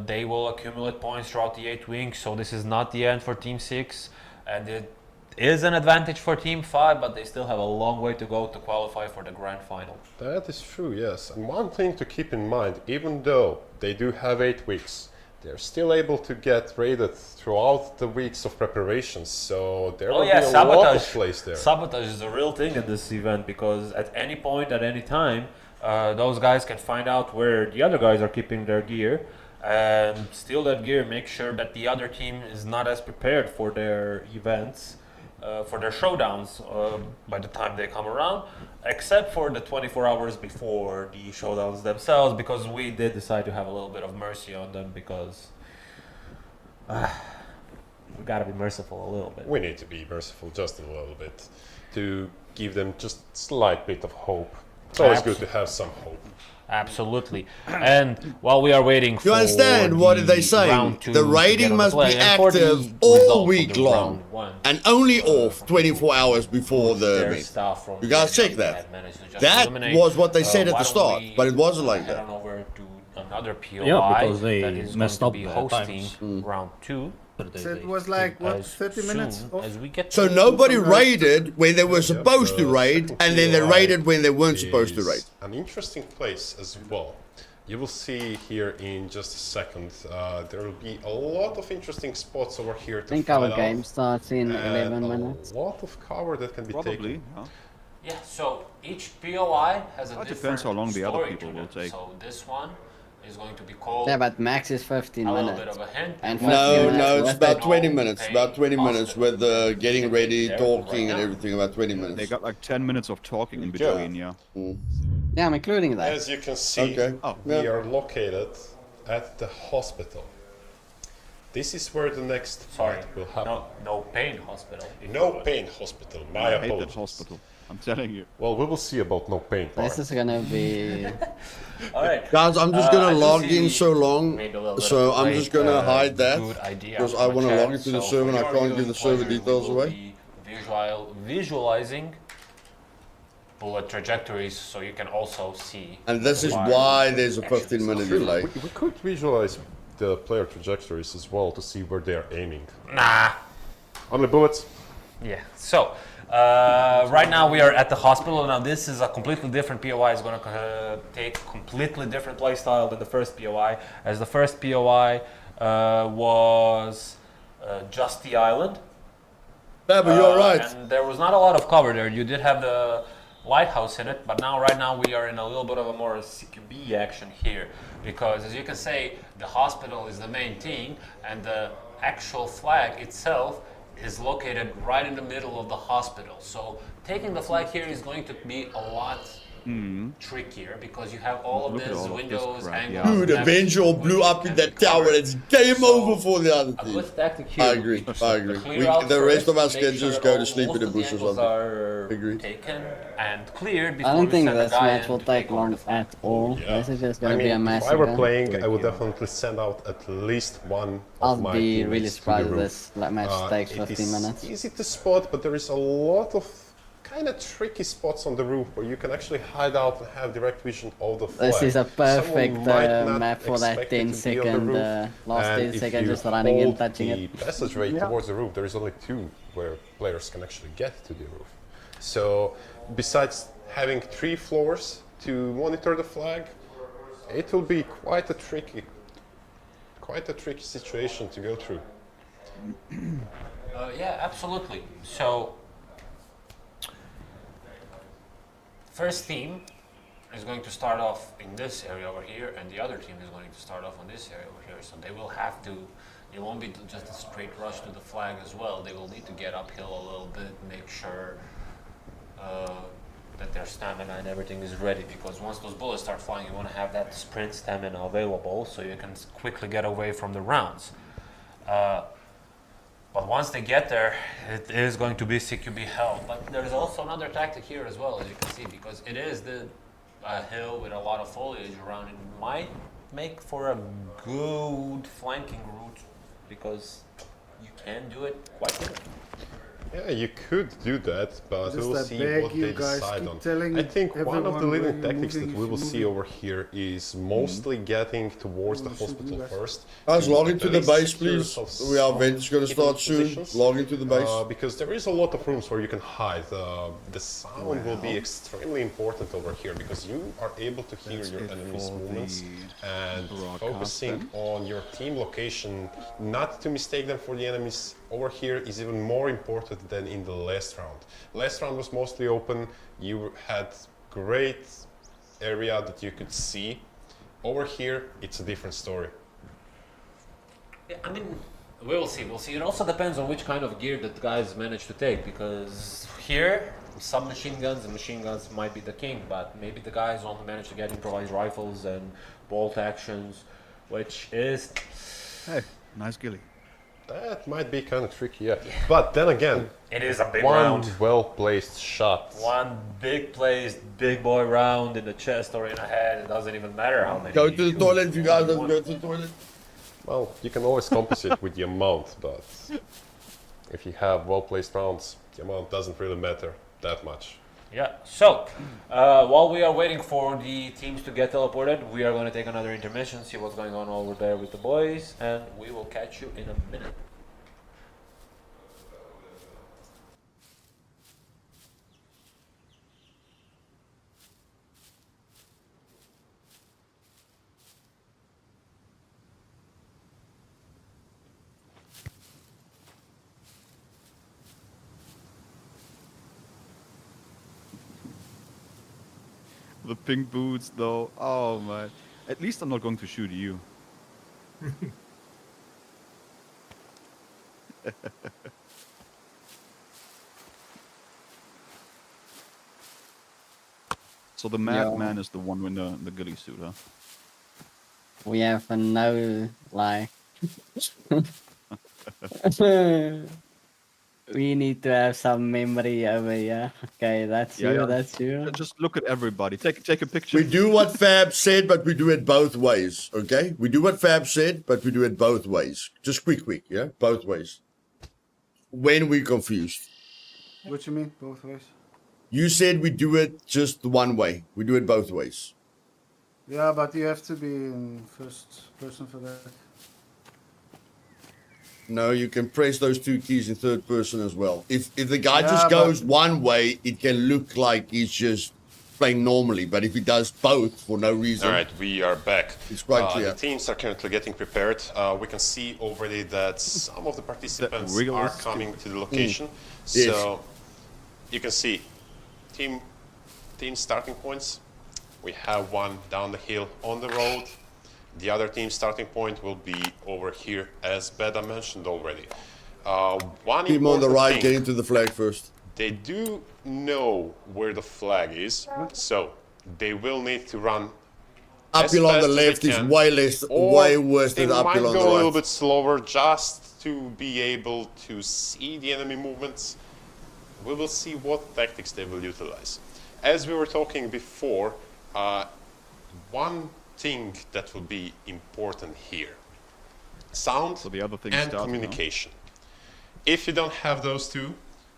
they will accumulate points throughout the 8 weeks. So this is not the end for Team 6, and it is an advantage for Team 5, but they still have a long way to go to qualify for the grand final. That is true, yes. And one thing to keep in mind, even though they do have 8 weeks, they're still able to get raided throughout the weeks of preparations, so there will be a lot of plays there. Sabotage is a real thing at this event, because at any point, at any time, those guys can find out where the other guys are keeping their gear and steal that gear, make sure that the other team is not as prepared for their events, for their showdowns by the time they come around, except for the 24 hours before the showdowns themselves, because we did decide to have a little bit of mercy on them, because we gotta be merciful a little bit. We need to be merciful just a little bit to give them just a slight bit of hope. It's always good to have some hope. Absolutely. And while we are waiting for You understand what they say? The raiding must be active all week long and only off 24 hours before the event. You guys check that. That was what they said at the start, but it wasn't like that. Head on over to another POI because they that is messed going up to be the hosting times. round 2. So it was like, what, as 30 minutes soon off? as we get So nobody raided when they were supposed to raid, and then they raided when they weren't supposed to raid. An interesting place as well. You will see here in just a second. There will be a lot of interesting spots over here to I think find our out, game starts in and 11 minutes. a lot of cover that can be Probably, taken. yeah. Yeah, so each POI has a That different depends how long the other story people to will them. take. So this one is going to be called Yeah, but max is 15 a little bit minutes. of a hint. And No, 15 minutes no, it's with about the- 20 minutes. About 20 minutes with the getting ready, talking, and everything. About 20 They minutes. got like 10 minutes of talking in between, yeah. Yeah, I'm including that. As you can see, Okay. Oh, we yeah. are located at the hospital. This is where the next Sorry, fight will happen. no pain hospital. No pain hospital. My I hate that apologies. hospital. I'm telling you. Well, we will see about no pain part. This is gonna be. Alright. Guys, I'm just I gonna do log see in so long, made a little bit so of I'm great, just gonna hide that good idea because from I the want to chat. log into the So server and I for can't your give the server pleasure, we details will away. be visualizing bullet trajectories, so you can also see. And this is why why there's a actions 15-minute True. delay. We could visualize the player trajectories as well to see where they are aiming. Nah. Only bullets. Yeah. So right now we are at the hospital. Now this is a completely different POI. It's going to take completely different playstyle than the first POI, as the first POI was just the island. Yeah, but you're right. And there was not a lot of cover there. You did have the lighthouse in it, but now right now we are in a little bit of a more CQB action here, because as you can say, the hospital is the main thing, and the actual flag itself is located right in the middle of the hospital. So taking the flag here is going to be a lot trickier because you have all of Look at these all of this windows, crap, angles. yeah. Dude, and Avenger everything blew which up can in be that tower. covered. It's game So, over for the other A team. good tactic here I would agree. be to I agree. clear out The rest first, of us make can sure just that go to sleep in most the of bush or angles something. are Agreed. taken and cleared before I don't we think send the this guy match in will to take take over long the flag. at all. Yeah. This is just I gonna be a mean, if I were massacre. playing, I would definitely send out at least one I'll of my be really teammates to the surprised if roof. this match takes It 15 is minutes. easy to spot, but there is a lot of kind of tricky spots on the roof where you can actually hide out and have direct vision of the flag. This is a perfect Someone might not map for that expect you 10 to be on the second, roof, last and 10 if seconds you just running in, hold touching the it. passageway towards the roof, there is only 2 where players can actually get to the roof. So besides having 3 floors to monitor the flag, it will be quite a tricky situation to go through. Yeah, absolutely. So, first team is going to start off in this area over here, and the other team is going to start off on this area over here. So they will have to. It won't be just a straight rush to the flag as well. They will need to get uphill a little bit, make sure that their stamina and everything is ready. Because once those bullets start flying, you want to have that sprint stamina available so you can quickly get away from the rounds. But once they get there, it is going to be CQB hell. But there's also another tactic here as well, as you can see, because it is the hill with a lot of foliage around. It might make for a good flanking route because you can do it quite good. Yeah, you could do that, but Just we'll I see beg what you they guys, decide keep on. telling I think one of the everyone where leading you're tactics that moving, we if will you're see moving. over here is mostly getting towards the You should hospital do that. first. Guys, to log at into the least base, secure please. yourself We are some event's gonna hidden start soon. positions, Log into the base. because there is a lot of rooms where you can hide. The sound will be extremely important over here because you are able to hear That's your it enemy's for movements the and broadcast focusing then. on your team location, not to mistake them for the enemies over here, is even more important than in the last round. Last round was mostly open. You had great area that you could see. Over here, it's a different story. Yeah, I mean, we will see. We'll see. It also depends on which kind of gear that guys manage to take, because here, submachine guns and machine guns might be the king, but maybe the guys only manage to get improvised rifles and bolt actions, which is... Hey, nice ghillie. That might be kind of tricky, yeah. But then again, It is a big one round. well-placed shot. One big placed, big boy round in the chest or in the head. It doesn't even matter how many. Go to the you toilet if you guys don't want. go to the toilet. Well, you can always compensate with the amount, but if you have well-placed rounds, the amount doesn't really matter that much. Yeah, so while we are waiting for the teams to get teleported, we are going to take another intermission, see what's going on over there with the boys, and we will catch you in a minute. The pink boots, though. Oh man. At least I'm not going to shoot you. So the madman is the one with the ghillie suit, huh? We have no like. We need to have some memory over here. Okay, that's Yeah, you. yeah. That's you. Just look at everybody. Take a picture. We do what Fab said, but we do it both ways, okay? We do what Fab said, but we do it both ways. Just quick, yeah? Both ways. When we're confused. What you mean, both ways? You said we do it just one way. We do it both ways. Yeah, but you have to be in first person for that. No, you can press those 2 keys in third person as well. If the guy Yeah, just but- goes one way, it can look like he's just playing normally. But if he does both for no reason, All right, we are back. It's quite clear. The teams are currently getting prepared. We can see already that some of the participants are realistic. coming to the location. Yes. So you can see team starting points. We have one down the hill on the road. The other team's starting point will be over here, as Beda mentioned already. One Team on the important right thing, getting to the flag first. they do know where the flag is, so they will need to run Uphill on fast the as they left is can, way worse they than might uphill on go the a little right. bit slower just to be able to see the enemy movements. We will see what tactics they will utilize. As we were talking before, one thing that will be important here: sound So the other thing and starts now. communication. If you don't have those two,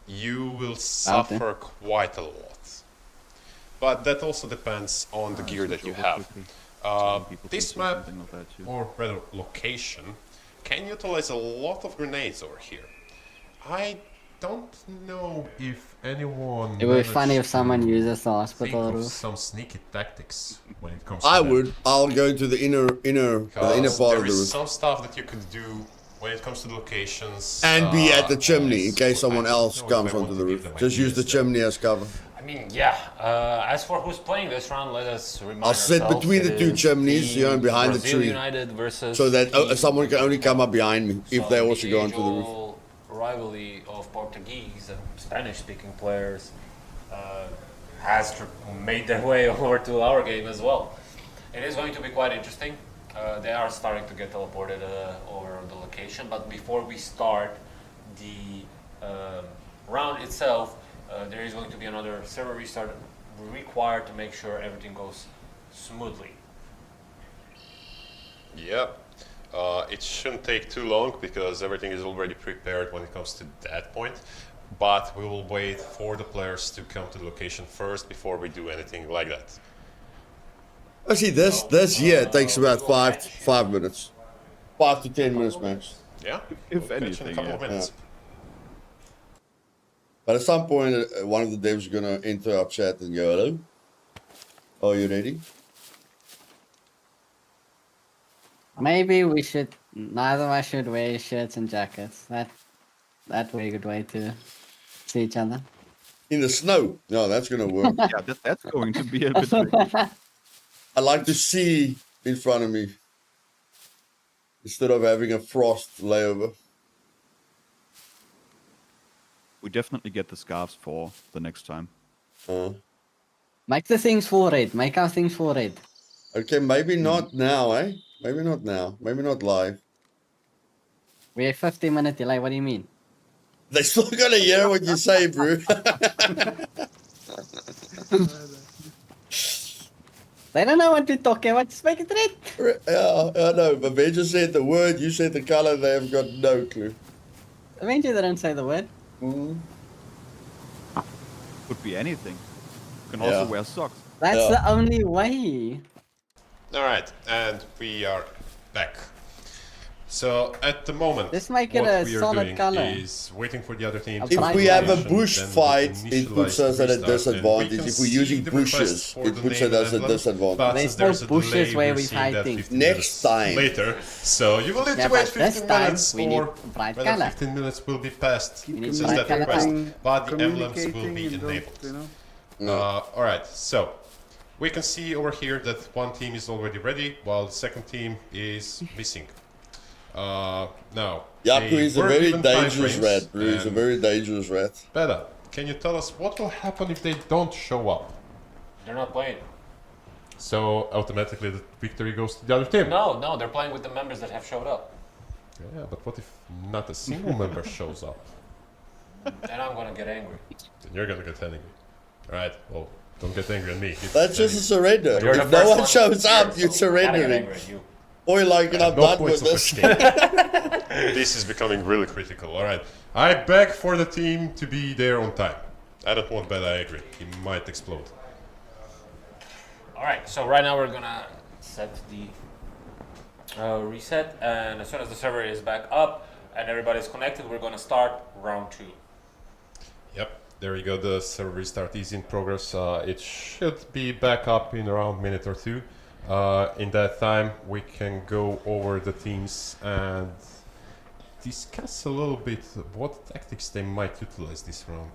you will suffer quite a lot. But that also depends on the gear that you have. This map, or rather location, can utilize a lot of grenades over here. I don't know if anyone It would be funny if managed someone to uses the think hospital of roof. some sneaky tactics when it comes to I that. would. I'll go into the inner part of There the is roof. some stuff that you could do when it comes to the locations. And be at the chimney in as- case someone I don't else know if comes I onto want the to give roof. them Just use the ideas there. chimney as cover. I mean, yeah. As for who's playing this round, let us remind I'll sit ourselves between the it two is chimneys, you know, Team behind the Brazil tree. United versus So that Team someone can only come up behind me if So they also the go onto the roof. age-old rivalry of Portuguese and Spanish-speaking players has made their way over to our game as well. It is going to be quite interesting. They are starting to get teleported over the location, but before we start the round itself, there is going to be another server restart required to make sure everything goes smoothly. Yep. It shouldn't take too long because everything is already prepared when it comes to that point. But we will wait for the players to come to the location first before we do anything like that. Actually, this here takes about 5 minutes. 5 to 10 minutes max. Yeah? If We'll catch in a anything, couple yeah. of minutes. But at some point, one of the devs is gonna enter our chat and go, "Hello, are you ready?" Maybe we should. Neither of us should wear shirts and jackets. That would be a good way to see each other. In the snow. No, that's gonna work. Yeah, that's going to be a bit tricky. I like to see in front of me instead of having a frost layover. We definitely get the scarves for the next time. Make the things full red. Make our things full red. Okay, maybe not now, eh? Maybe not now. Maybe not live. We're 50-minute delay. What do you mean? They're still gonna hear what you say, bro. They don't know what we're talking about. Just make it red. Yeah, I know, but Ben just said the word, you said the color, they have got no clue. Eventually, they don't say the word. Could be anything. You can Yeah. also wear socks. That's Yeah. the only way. Alright, and we are back. So at the moment, Let's make it what a we are solid doing color. is waiting for the other team. If to If we have a information, bush then we fight, it puts initialize us at a restart, and we disadvantage. can If we're see using the request bushes, for it the puts name us at a emblem, disadvantage. but There's since no there's a bushes delay, where we're we seeing that fighting. 15 Next minutes time. later. So you will need Yeah, to wait but this 15 time minutes, we need or bright rather color. 15 minutes will be passed We need since bright that request. color. But the emblems will Communicating be and don't, enabled. you know? Alright, so we can see over here that one team is already ready while the second team is missing. Now, Yaku they is a were very given time dangerous frames, rat, bro. He's a and very dangerous rat. Beda, can you tell us what will happen if they don't show up? They're not playing. So automatically the victory goes to the other team. No, they're playing with the members that have showed up. Yeah, but what if not a single member shows up? Then I'm gonna get angry. Then you're gonna get angry. Alright, well, don't get angry at me. That's just a surrender. You're the If no first one one shows here, up, you're so I gotta get surrendering. angry at you. Or you're like, I'm No done points with of this. exchange. This is becoming really critical. Alright, I beg for the team to be there on time. I don't want Beda angry. He might explode. Alright, so right now we're gonna set the reset, and as soon as the server is back up and everybody's connected, we're gonna start round 2. Yep, there you go. The server restart is in progress. It should be back up in around a minute or two. In that time, we can go over the teams and discuss a little bit what tactics they might utilize this round.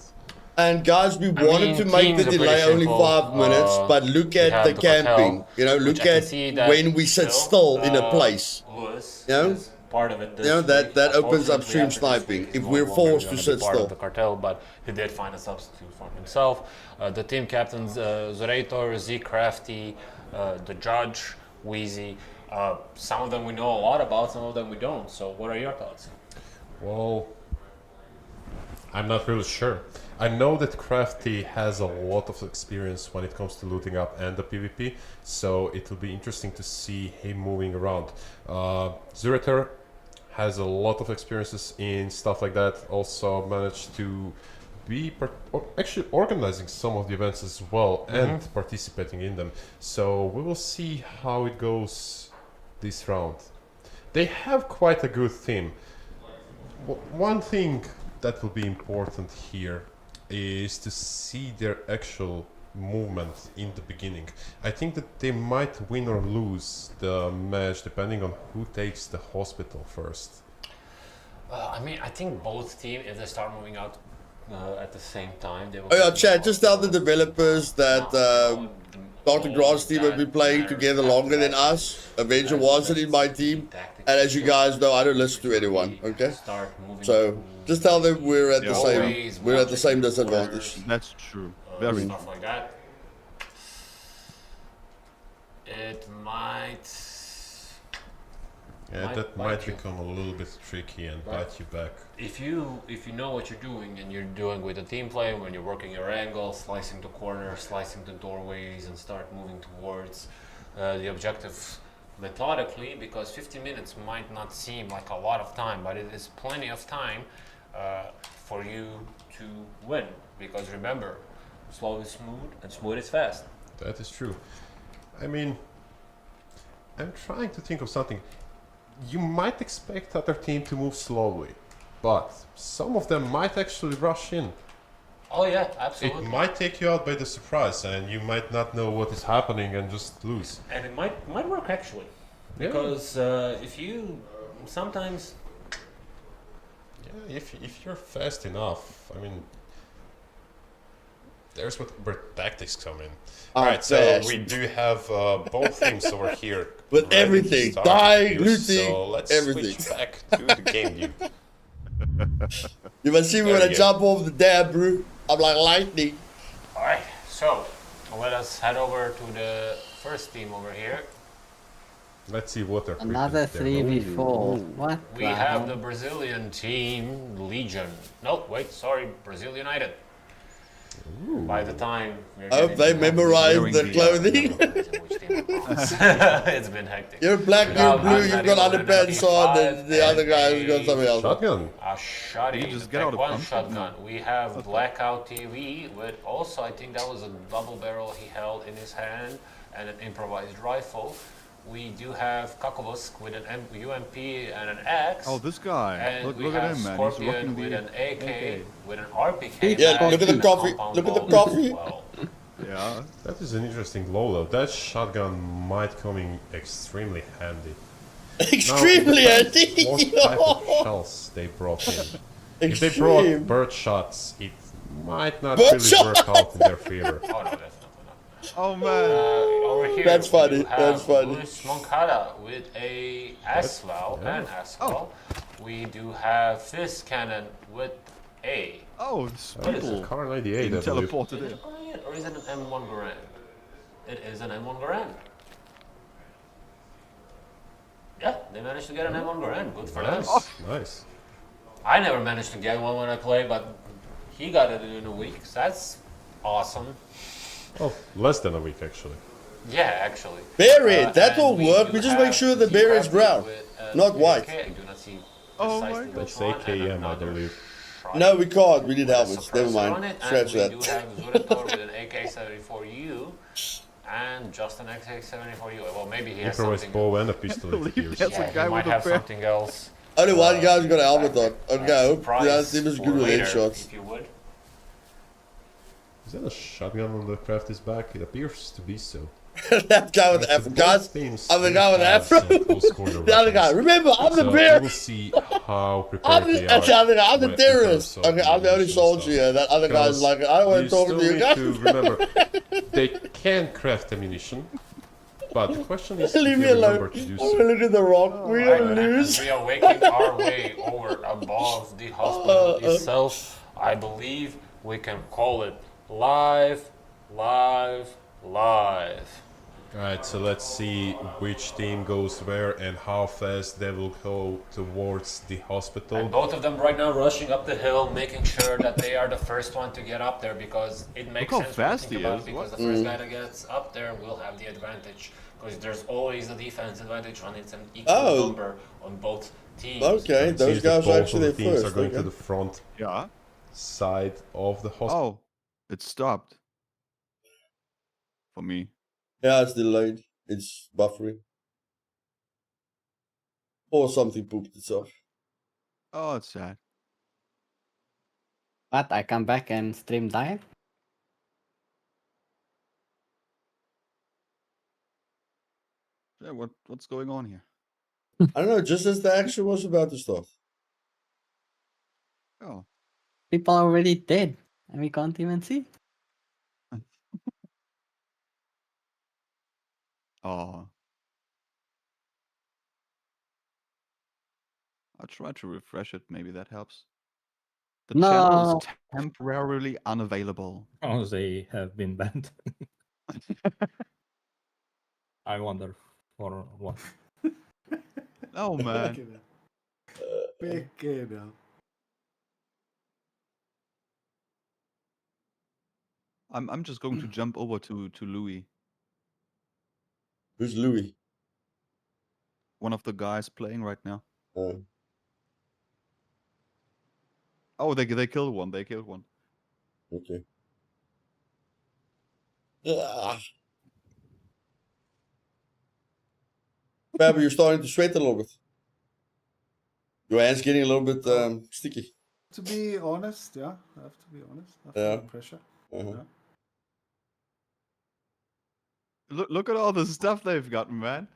And guys, we I wanted mean, to make the teams are delay pretty only simple. 5 minutes, but look We at have the cartel, camping. You know, which look I can at see that when we sit still in a place. Lewis You know? is part of it. This You know, week. that opens up Unfortunately, stream after this sniping week, he's if no we're longer forced to gonna be sit part still. of the cartel, but he did find a substitute for himself. The team captains, Zorator, Z Crafty, the judge, Wheezy. Some of them we know a lot about, some of them we don't. So, what are your thoughts? Well, I'm not really sure. I know that Crafty has a lot of experience when it comes to looting up and the PvP, so it will be interesting to see him moving around. Zurater has a lot of experiences in stuff like that, also managed to be actually organizing some of the events as well and participating in them. So we will see how it goes this round. They have quite a good team. One thing that will be important here is to see their actual movement in the beginning. I think that they might win or lose the match depending on who takes the hospital first. I mean, I think both teams, if they start moving out at the same time, they will. Oh yeah, Chad, just tell the developers that Dr. Grant's team have been playing together longer than us. Avenger wasn't in my team. And as you guys know, I don't listen to anyone, okay? So just tell them we're at the same disadvantage. That's true. Very. Stuff like that. It might. Yeah, Might that bite might you. become a little bit tricky and bite you back. If you know what you're doing and you're doing with a team play, when you're working your angle, slicing the corners, slicing the doorways, and start moving towards the objective methodically, because 50 minutes might not seem like a lot of time, but it is plenty of time for you to win. Because remember, slow is smooth and smooth is fast. That is true. I mean, I'm trying to think of something. You might expect other team to move slowly, but some of them might actually rush in. Oh yeah, absolutely. It might take you out by the surprise, and you might not know what is happening and just lose. And it might work actually, Yeah. because if you sometimes. Yeah, if you're fast enough, I mean, there's where tactics come in. Alright, so fast. we do have both teams over here. With ready to everything, start dying, reviews, looting, so let's everything. switch back to the game view. You must see me There when I you go. jump off the dam, bro. I'm like lightning. Alright, so let us head over to the first team over here. Let's see what they're Another prepared there. 3v4. What? We have the Brazilian team, Legion. No, wait, sorry, Brazil United. By the time we're I hope they memorize Wearing the the, clothing. It's been hectic. You're black, We you're have blue, you've got Mathematical underpants on, and the other guy's got a something else. Shotgun. A shotty, You just the get out Tech a one pump? shotgun. We have Blackout TV with also, I think that was a double barrel he held in his hand, and an improvised rifle. We do have Kakovosk with an UMP and an axe. Oh, this guy. And Look, we look have at him, man. He's Scorpion rocking with the an AK, AK. with an RPK. Yeah, mag look at the and a coffee, compound look at the bolt coffee. as well. Yeah. That is an interesting loadout. That shotgun might come in extremely handy. Extremely Now, handy. what type of shells they brought in? If they brought Extreme. bird shots, it might not Bird really work out in their favor. Oh, no, definitely not. Oh, man. Over here, That's funny, we have that's funny. Luis Moncada with a Asval yeah. and Asval. We do have Fist Cannon with a. Oh, it's What is people Car 98, being I believe. teleported Is in. it a Grenade or is it an M1 Garand? It is an M1 Garand. Yeah, they managed to get an M1 Garand. Good for them. Nice, nice. I never managed to get one when I played, but he got it in a week. So that's awesome. Oh, less than a week actually. Yeah, actually. Bury it, that and will work. do We just make have sure the Team berry is Crafty brown, with, not white. AK. I do not see Oh my precisely God. which That's one, and AKM, I another believe. shot No, we can't. We need with a helmets. Never suppressor on mind. it, Scratch and we that. do have Zurator with an AK-74U and just an AK-74U. Well, maybe he has Improvised something. bow and a pistol, it believe appears. that's Yeah, a guy he might with a have bear. something else. Only one guy's got a helmet on. Okay, I hope Surprise the team is for good with later, headshots. if you would. Is that a shotgun on the Crafty's back? It appears to be so. That guy with the afro. Guys, I'm the guy with the afro. The other guy. Remember, I'm the bear. We'll see how I'm prepared the, they that's are. the other guy. I'm the in terrorist. terms of Okay, I'm the only ammunition soldier stuff. here. That other guy's Because like, I don't want to talk still to you need guys. to remember, they can craft ammunition, but the question is, Leave if me they alone. remember to do I'm so. gonna look at the rock. We're gonna And lose. we are making our way over above the hospital itself. I believe we can call it live. Alright, so let's see which team goes where and how fast they will go towards the hospital. And both of them right now rushing up the hill, making sure that they are the first one to get up there, because it makes Look how sense when you fast think he about is. it, because What? the first guy that gets up there will have the advantage, because there's always a defense advantage when it's an equal number on both teams. Okay, It those seems that guys are both of actually the there teams first. are going Okay. to the front Yeah. side of the hospital. Oh, it stopped. For me. Yeah, it's delayed. It's buffering. Or something pooped itself. Oh, it's sad. What? I come back and stream died? Yeah, what's going on here? I don't know, just as the action was about to start. Oh. People are already dead, and we can't even see. Oh. I'll try to refresh it, maybe that helps. The channel No. is temporarily unavailable. Oh, they have been banned. I wonder for what. Oh man. Pequeno. I'm just going to jump over to Louis, Who's Louis? one of the guys playing right now. Uh, Oh, they killed one. They killed one. okay. Ah. Fabio, you're starting to sweat a little bit. Your hand's getting a little bit sticky. To be honest, yeah, I have to be honest. I feel Yeah. the pressure. Uh-huh. Look at all the stuff they've gotten, man.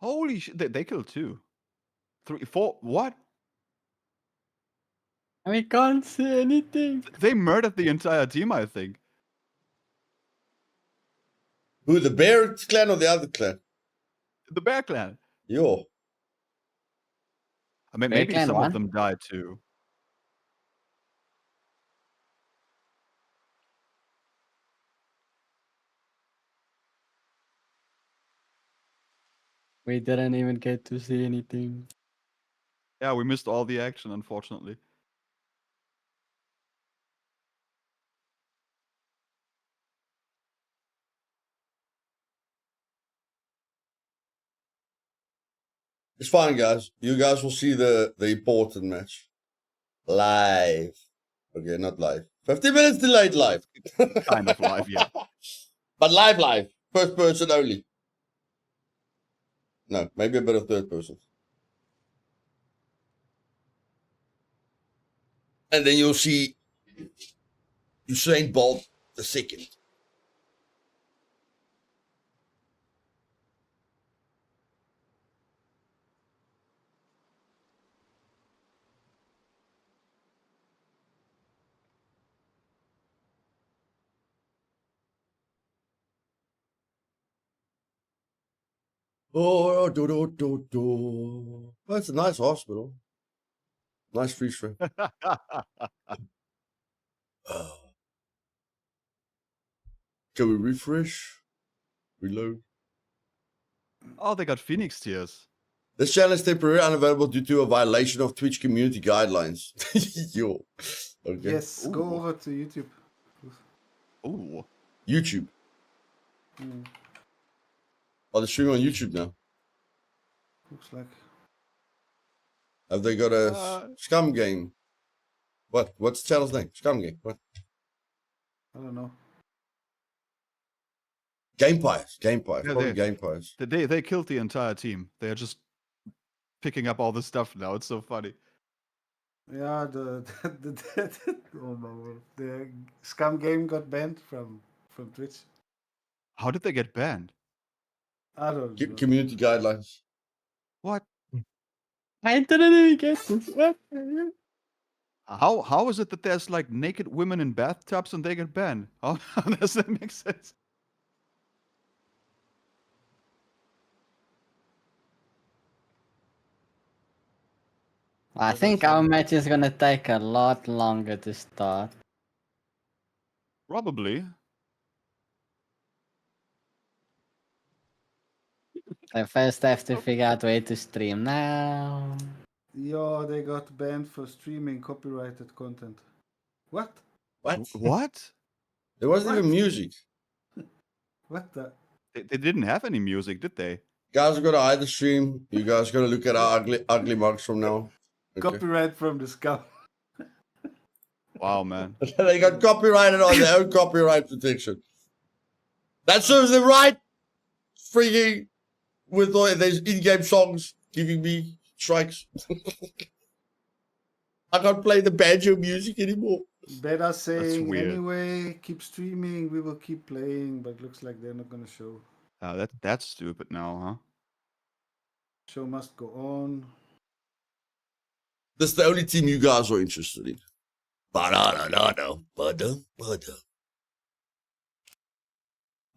Holy shit! They killed 2, 3, 4. What? And we can't see anything. They murdered the entire team, I think. Who, the bear clan or the other clan? The Bear Clan. Yo. I mean, Bear maybe Clan some won? of them died too. We didn't even get to see anything. Yeah, we missed all the action, unfortunately. It's fine, guys. You guys will see the important match. Live. Okay, not live. 50 minutes delayed live. Kind of live, yeah. But live. First person only. No, maybe a bit of third person. And then you'll see Usain Bolt the second. Oh, do. Well, it's a nice hospital. Nice free stream. Can we refresh? Reload. Oh, they got Phoenix tears. This channel is temporarily unavailable due to a violation of Twitch community guidelines. Yo. Okay. Yes, go Ooh. over to YouTube. Ooh. YouTube. Mm, Oh, they're streaming on YouTube now. looks like. Have they got a Uh. Scum game? What? What's the channel's name? Scum game. What? I don't know. Game Pies. Yeah, Probably they- Game Pies. They killed the entire team. They are just picking up all the stuff now. It's so funny. Yeah, oh my word. The Scum game got banned from Twitch. How did they get banned? I don't know. Community guidelines. What? I didn't even get this. What? How is it that there's like naked women in bathtubs and they get banned? How does that make sense? I think our match is gonna take a lot longer to start. Probably. I first have to figure out where to stream now. Yo, they got banned for streaming copyrighted content. What? What? What? There wasn't even music. What the? They didn't have any music, did they? Guys are gonna hide the stream. You guys are gonna look at our ugly mugs from now. Okay. Copyright from the Scum. Wow, man. They got copyrighted on their own copyright protection. That serves them right. Freaking with all these in-game songs giving me strikes. I can't play the banjo music anymore. Beta saying weird. anyway, keep streaming, we will keep playing, but looks like they're not gonna show. That's stupid now, huh? Show must go on. That's the only team you guys are interested in. Ba-da-da-da-da. Ba-da-ba-da.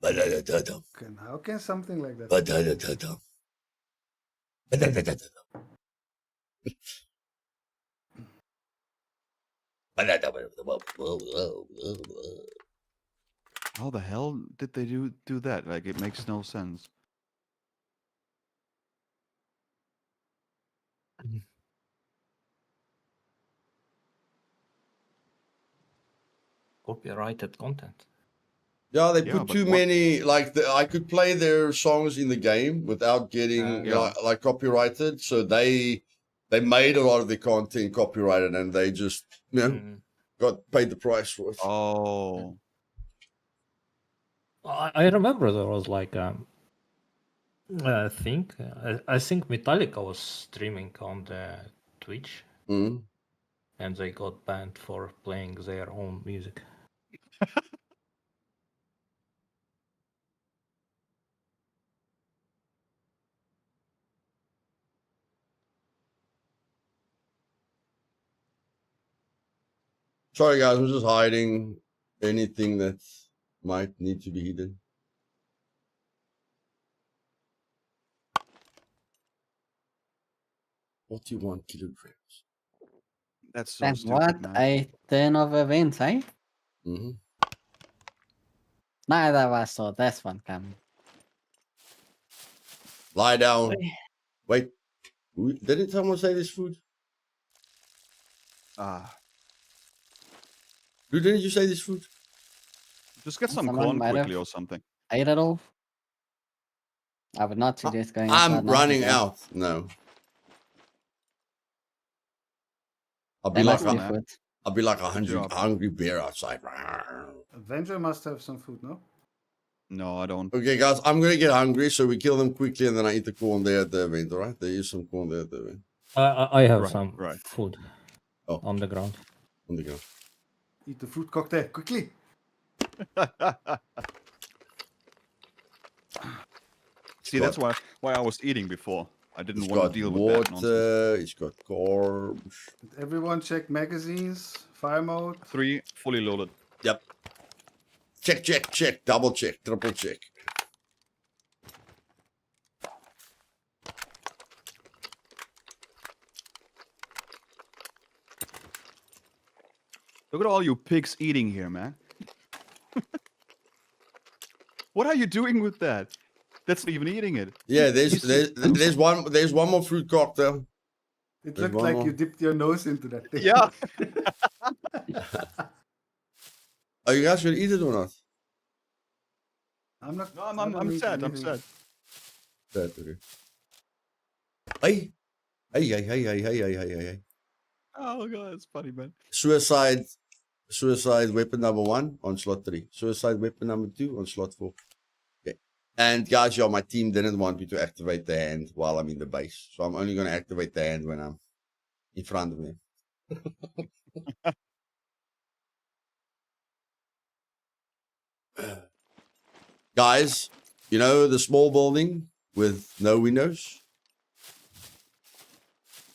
Ba-da-da-da-da. How can something like that? Ba-da-da-da-da. Ba-da-da-da-da. How the hell did they do that? Like, it makes no sense. Copyrighted content. Yeah, they Yeah, put but too what- many. Like I could play their songs in the game without getting Yeah. like copyrighted. So they made a lot of the content copyrighted, and they just got paid the price for it. Oh. I remember there was like I think Metallica was streaming on the Twitch Mhm. and they got banned for playing their own music. Sorry, guys, I'm just hiding anything that might need to be hidden. What do you want, kilograms? That's so And stupid, what man. a turn of events, eh? Mm-hmm. Neither of us saw this one coming. Lie down. Wait. Didn't someone say this food? Ah, Dude, didn't you say this food? just get some Someone corn might quickly have- or something. Ate it all. I would not suggest going. outside I'm now running because out. No. I'll be There like must be man. food. I'll be like a Good job. hungry bear outside. Avenger must have some food, no? No, I don't. Okay, guys, I'm gonna get hungry, so we kill them quickly, and then I eat the corn there at the event. All right, there is some corn there at the event. I have Right, some right. food Oh. on the ground. On the go. Eat the fruit cocktail, quickly! See, that's why I was eating before. I didn't He's want got to deal with that nonsense. water. He's got carbs. Everyone check magazines, fire mode. 3 fully loaded. Yep. Check. Double check. Triple check. Look at all you pigs eating here, man. What are you doing with that? That's not even eating it. Yeah, there's one more fruit cocktail. It There's looked one like more. you dipped your nose into that thing. Yeah. Are you guys gonna eat it or not? I'm not. No, I'm I'm not sad. eating I'm anything. sad. That, okay. Hey. Oh god, it's funny, man. Suicide weapon number 1 on slot 3. Suicide weapon number 2 on slot 4. Okay. And guys, my team didn't want me to activate the hand while I'm in the base. So I'm only going to activate the hand when I'm in front of them. Guys, you know the small building with no windows?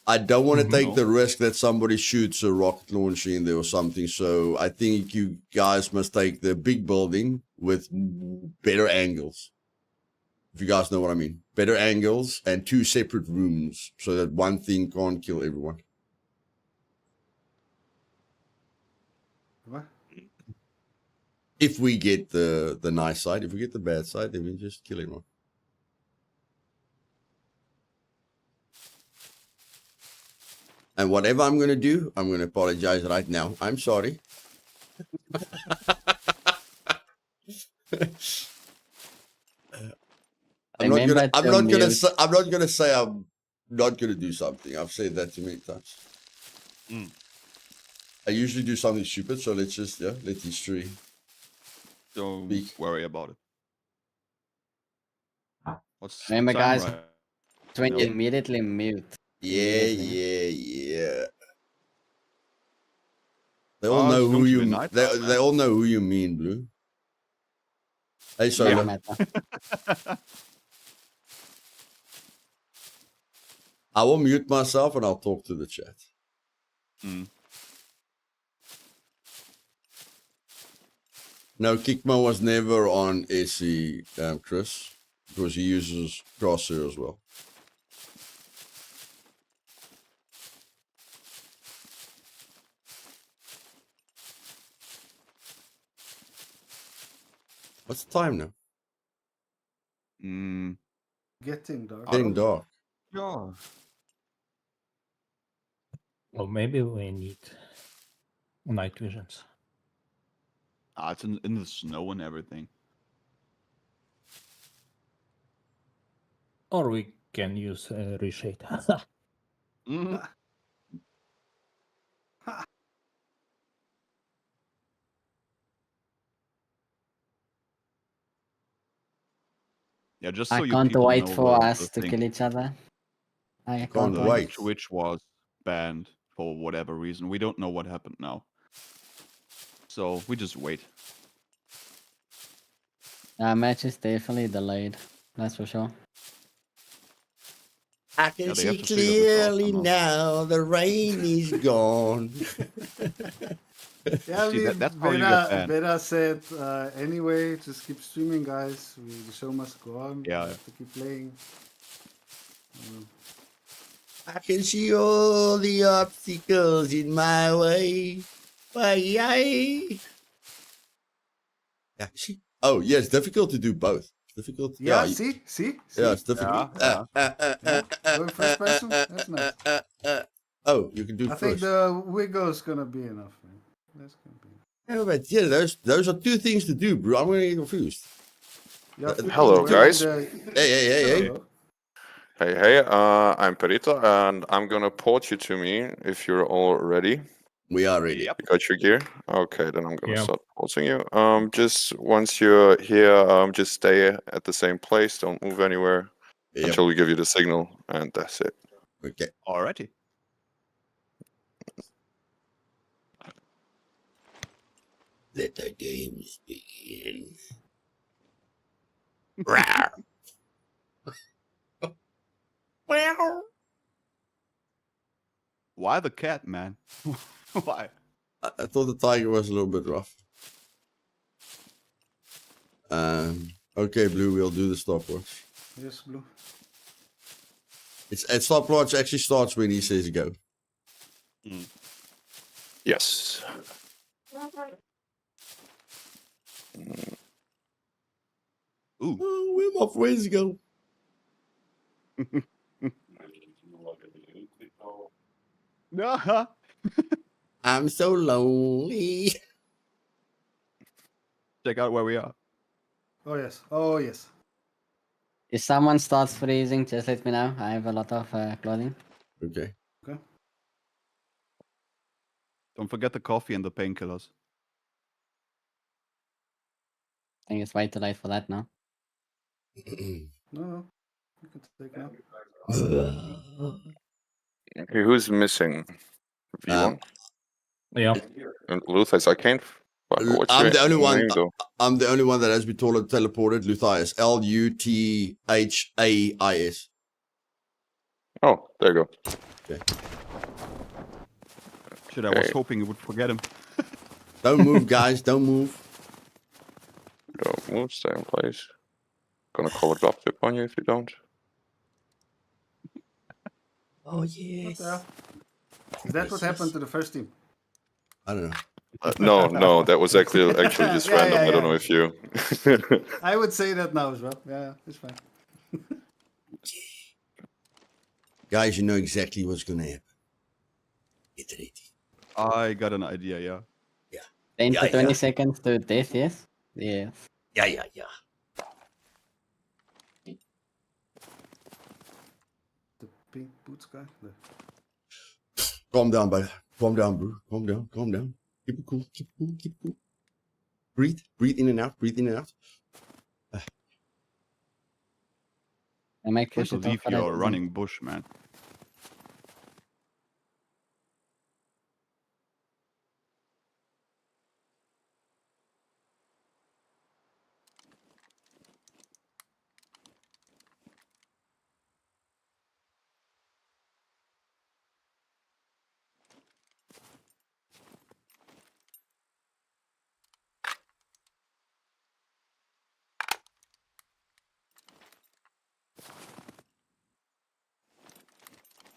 I don't want to take the risk that somebody shoots a rocket launcher in there or something. So I think you guys must take the big building with better angles. If you guys know what I mean. Better angles and 2 separate rooms so that one thing can't kill everyone. What? If we get the nice side, if we get the bad side, then we just kill everyone. And whatever I'm going to do, I'm going to apologize right now. I'm sorry. I'm not gonna say I'm not gonna do something. I've said that too many times. I usually do something stupid, so let's just let history. Don't worry about it. What's the Remember, time, guys, right? when you No. immediately mute. Yeah. They all Oh, know it's who going to you. be night They time, man. all know who you mean, Blue. Hey, Doesn't Solo. matter. I will mute myself and I'll talk to the chat. No, Kickmo was never on SE, Chris, because he uses Crosshair as well. What's the time now? Getting dark. Getting dark. Yeah. Well, maybe we need night visions. Ah, it's in the snow and everything. Or we can use reshade. Yeah, just I so you can't people wait know for the us to thing. kill each other. I Can't can't wait. wait. Twitch was banned for whatever reason. We don't know what happened now. So we just wait. Match is definitely delayed. That's for sure. I can Yeah, they see have to figure this out clearly somehow. now the rain is gone. Yeah, See, that's how you get banned. Beta said, anyway, just keep streaming, guys. The show must go on. Yeah. We have to keep playing. I can see all the obstacles in my way. Yeah, see? Oh, yeah, it's difficult to do both. It's difficult. Yeah, you- see? Yeah, it's difficult. Yeah. Going first person? That's nice. Oh, you can do I think first. the Wiggle's gonna be enough, man. That's gonna be Yeah, but yeah, those are 2 things to do, bro. I'm gonna get confused. Yeah, Hello, when guys. Hey. Hello. Hey, I'm Perito, and I'm gonna port you to me if you're all ready. We are ready. Yep. You got your gear? Okay, then I'm gonna Yeah. start porting you. Just once you're here, just stay at the same place. Don't move anywhere Yep. until we give you the signal, and that's it. Okay. Alrighty. Let the games begin. Rawr. Well, Why the cat, man? Why? I thought the tiger was a little bit rough. Okay, Blue, we'll do the stopwatch. Yes, Blue. It's stopwatch actually starts when he says go. Yes. Ooh. Oh, where my friends go? No. I'm so lonely. Check out where we are. Oh yes. Oh yes. If someone starts freezing, just let me know. I have a lot of clothing. Okay. Don't forget the coffee and the painkillers. I think it's way too late for that now. No. You can take now. Okay, who's missing? V1. Yeah. And Luthais, I can't. What's I'm your the only one. name, though? I'm the only one that has been teleported. Luthais. Luthais. Oh, there you go. Shit, I was Okay. hoping you would forget him. Don't move, guys. Don't move. Don't move, stay in place. Gonna call a drop tip on you if you don't. Oh What yes. the hell? Is that what happened to the first team? I don't know. No, that was actually just Yeah, random. yeah, I don't yeah. know if you. I would say that now as well. Yeah, it's fine. Guys, you know exactly what's going to happen. Get ready. I got an idea, yeah. 10 Yeah, to 20 yeah. seconds to death, yes? Yes. Yeah. The pink boots guy. Calm down, buddy. Calm down, bro. Calm down. Keep it cool. Breathe in and out. I make Can't push it believe off, but I you're didn't. running bush, man.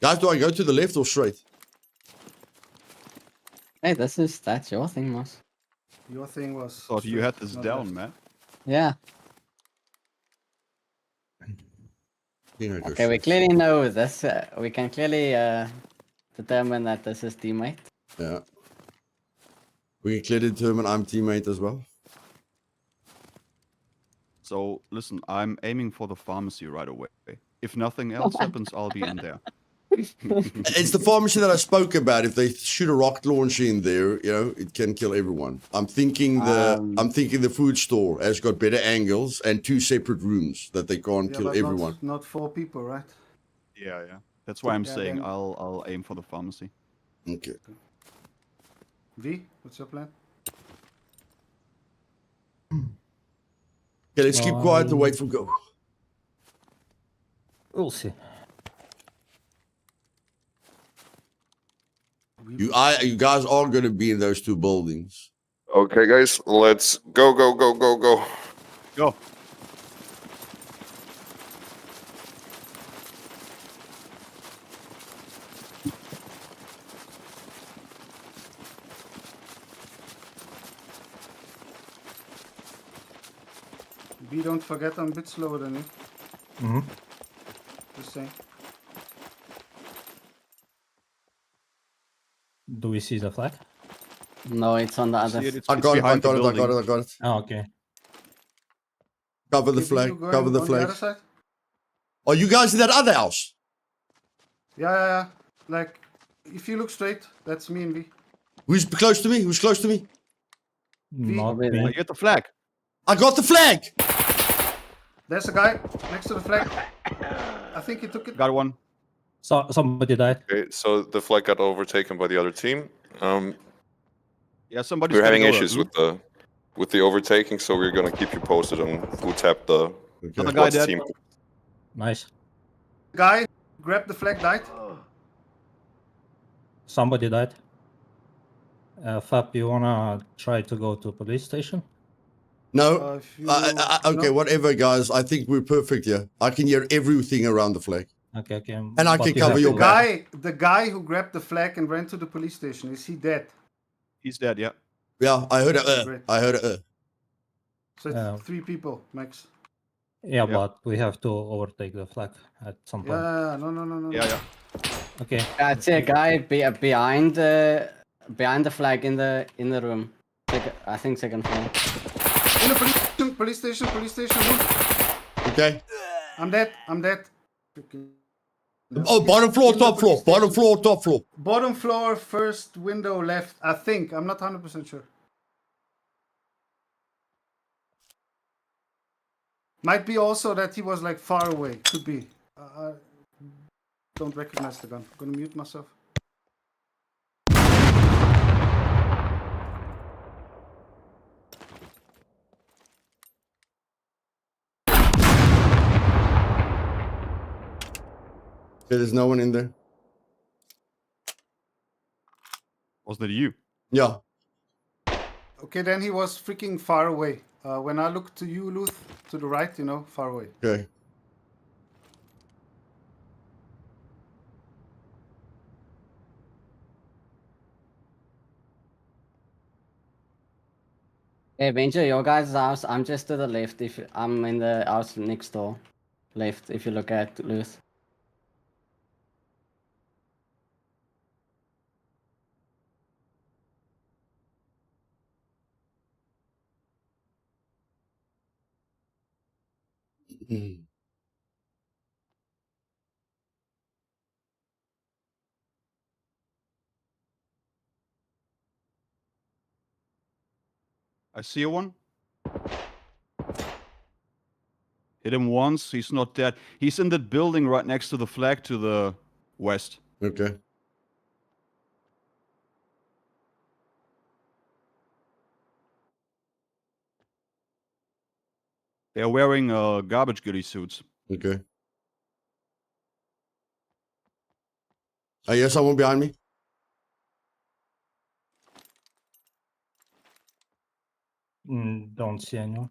Guys, do I go to the left or straight? Hey, that's your thing, Moss. Your thing was. Thought you had straight, this not down, left. man. Yeah. You know, Okay, we clearly know this. We can clearly determine that this is teammate. Yeah. We can clearly determine I'm teammate as well. So, listen, I'm aiming for the pharmacy right away. If nothing else happens, I'll be in there. It's the pharmacy that I spoke about. If they shoot a rocket launcher in there, it can kill everyone. I'm thinking the food store has got better angles and 2 separate rooms that they can't Yeah, kill but everyone. Not 4 people, right? Yeah. That's why I'm Yeah, saying then- I'll aim for the pharmacy. Okay. V, what's your plan? Okay, let's keep quiet and wait for go. We'll see. You guys are going to be in those 2 buildings. Okay, guys, let's go. Go. V, don't forget I'm a bit slower than you. Mm-hmm. Just saying. Do we see the flag? No, it's on the other. See it? It's I got it. behind the building. Oh, okay. Cover the Okay, flag. you going Cover the on flag. other side? Are you guys in that other house? Yeah. Like, if you look straight, that's me and V. Who's close to me? Not Maybe. I me. get the flag. I got the flag. There's a guy next to the flag. I think he took it. Got one. So somebody died. Okay, so the flag got overtaken by the other team. Yeah, somebody's We're gotta having go issues there. with the overtaking, so we're gonna keep you posted on who tapped the Another guy what dead. team. Nice. Guy grabbed the flag, died. Somebody died. Fab, you wanna try to go to police station? No. If you, Okay, no. whatever, guys. I think we're perfect here. I can hear everything around the flag. Okay. And I but can you cover have your to- back. The guy who grabbed the flag and ran to the police station, is he dead? He's dead, yeah. Yeah, I heard it. Great. I heard it. So it's 3 people, max. Yeah, Yeah. but we have to overtake the flag at some point. Yeah, no. Yeah. Okay. I see a guy behind the flag in the room. I think second floor. In the police station. Okay. I'm dead. Okay. Oh, bottom floor, top floor. Bottom floor, top floor. Bottom floor, first window left, I think. I'm not 100% sure. Might be also that he was like far away. Could be. I don't recognize the gun. I'm gonna mute myself. there's no one in there. Wasn't it you? Yeah. Okay, then he was freaking far away. When I look to you, Luth, to the right, you know, far away. Okay. Hey, Benja, your guys' house. I'm just to the left. If I'm in the house next door, left. If you look at Luth. Mm. I see one. Hit him once. He's not dead. He's in that building right next to the flag to the west. Okay. They're wearing garbage goodie suits. Okay. I hear someone behind me. Don't see anyone.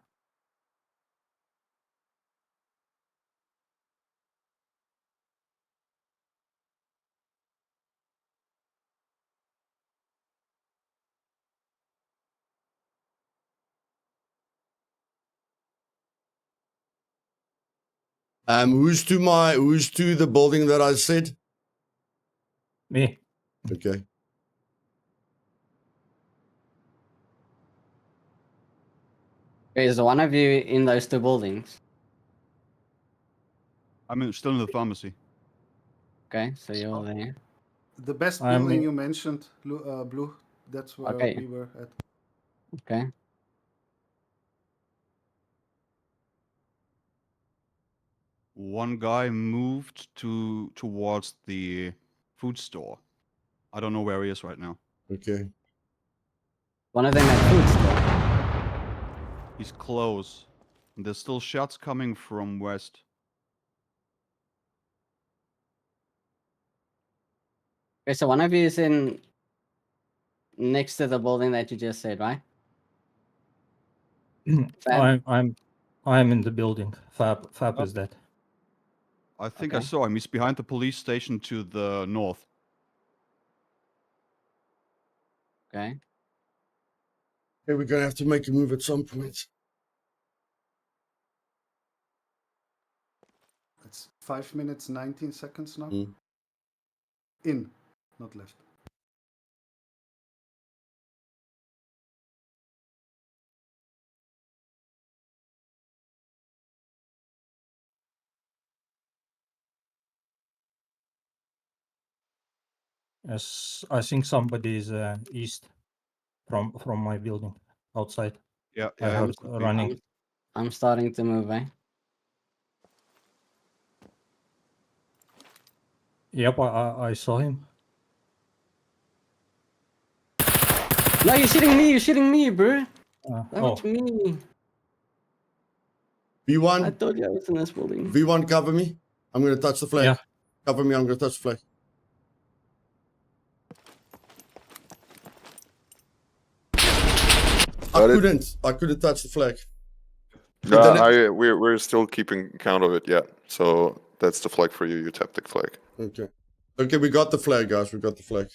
Who's to the building that I said? Me. Okay. Okay, is one of you in those two buildings? I'm still in the pharmacy. Okay, so you're there. The best I'm building in- you mentioned, Blue, that's where Okay. we were at. Okay. One guy moved towards the food store. I don't know where he is right now. Okay. One of them at food store. He's close. And there's still shots coming from west. Okay, so one of you is in next to the building that you just said, right? Fab? I'm in the building. Fab Oh. is dead. I think I Okay. saw him. He's behind the police station to the north. Okay. Okay, we're gonna have to make a move at some point. It's 5 minutes, 19 seconds now. Mm. In, not left. Yes, I think somebody is east from my building outside. Yeah, I yeah, heard could be. running. I'm starting to move, eh? Yep, I saw him. No, you're shooting me, bro. That Oh, was me. I V1, told you I was in this building. V1, cover me. I'm gonna touch the flag. Yeah. Cover me. I'm gonna touch the flag. Got it. I couldn't touch the flag. No, then we're still keeping count of it. Yeah. So that's the flag for you. You tapped the flag. Okay. Okay, we got the flag, guys. We got the flag.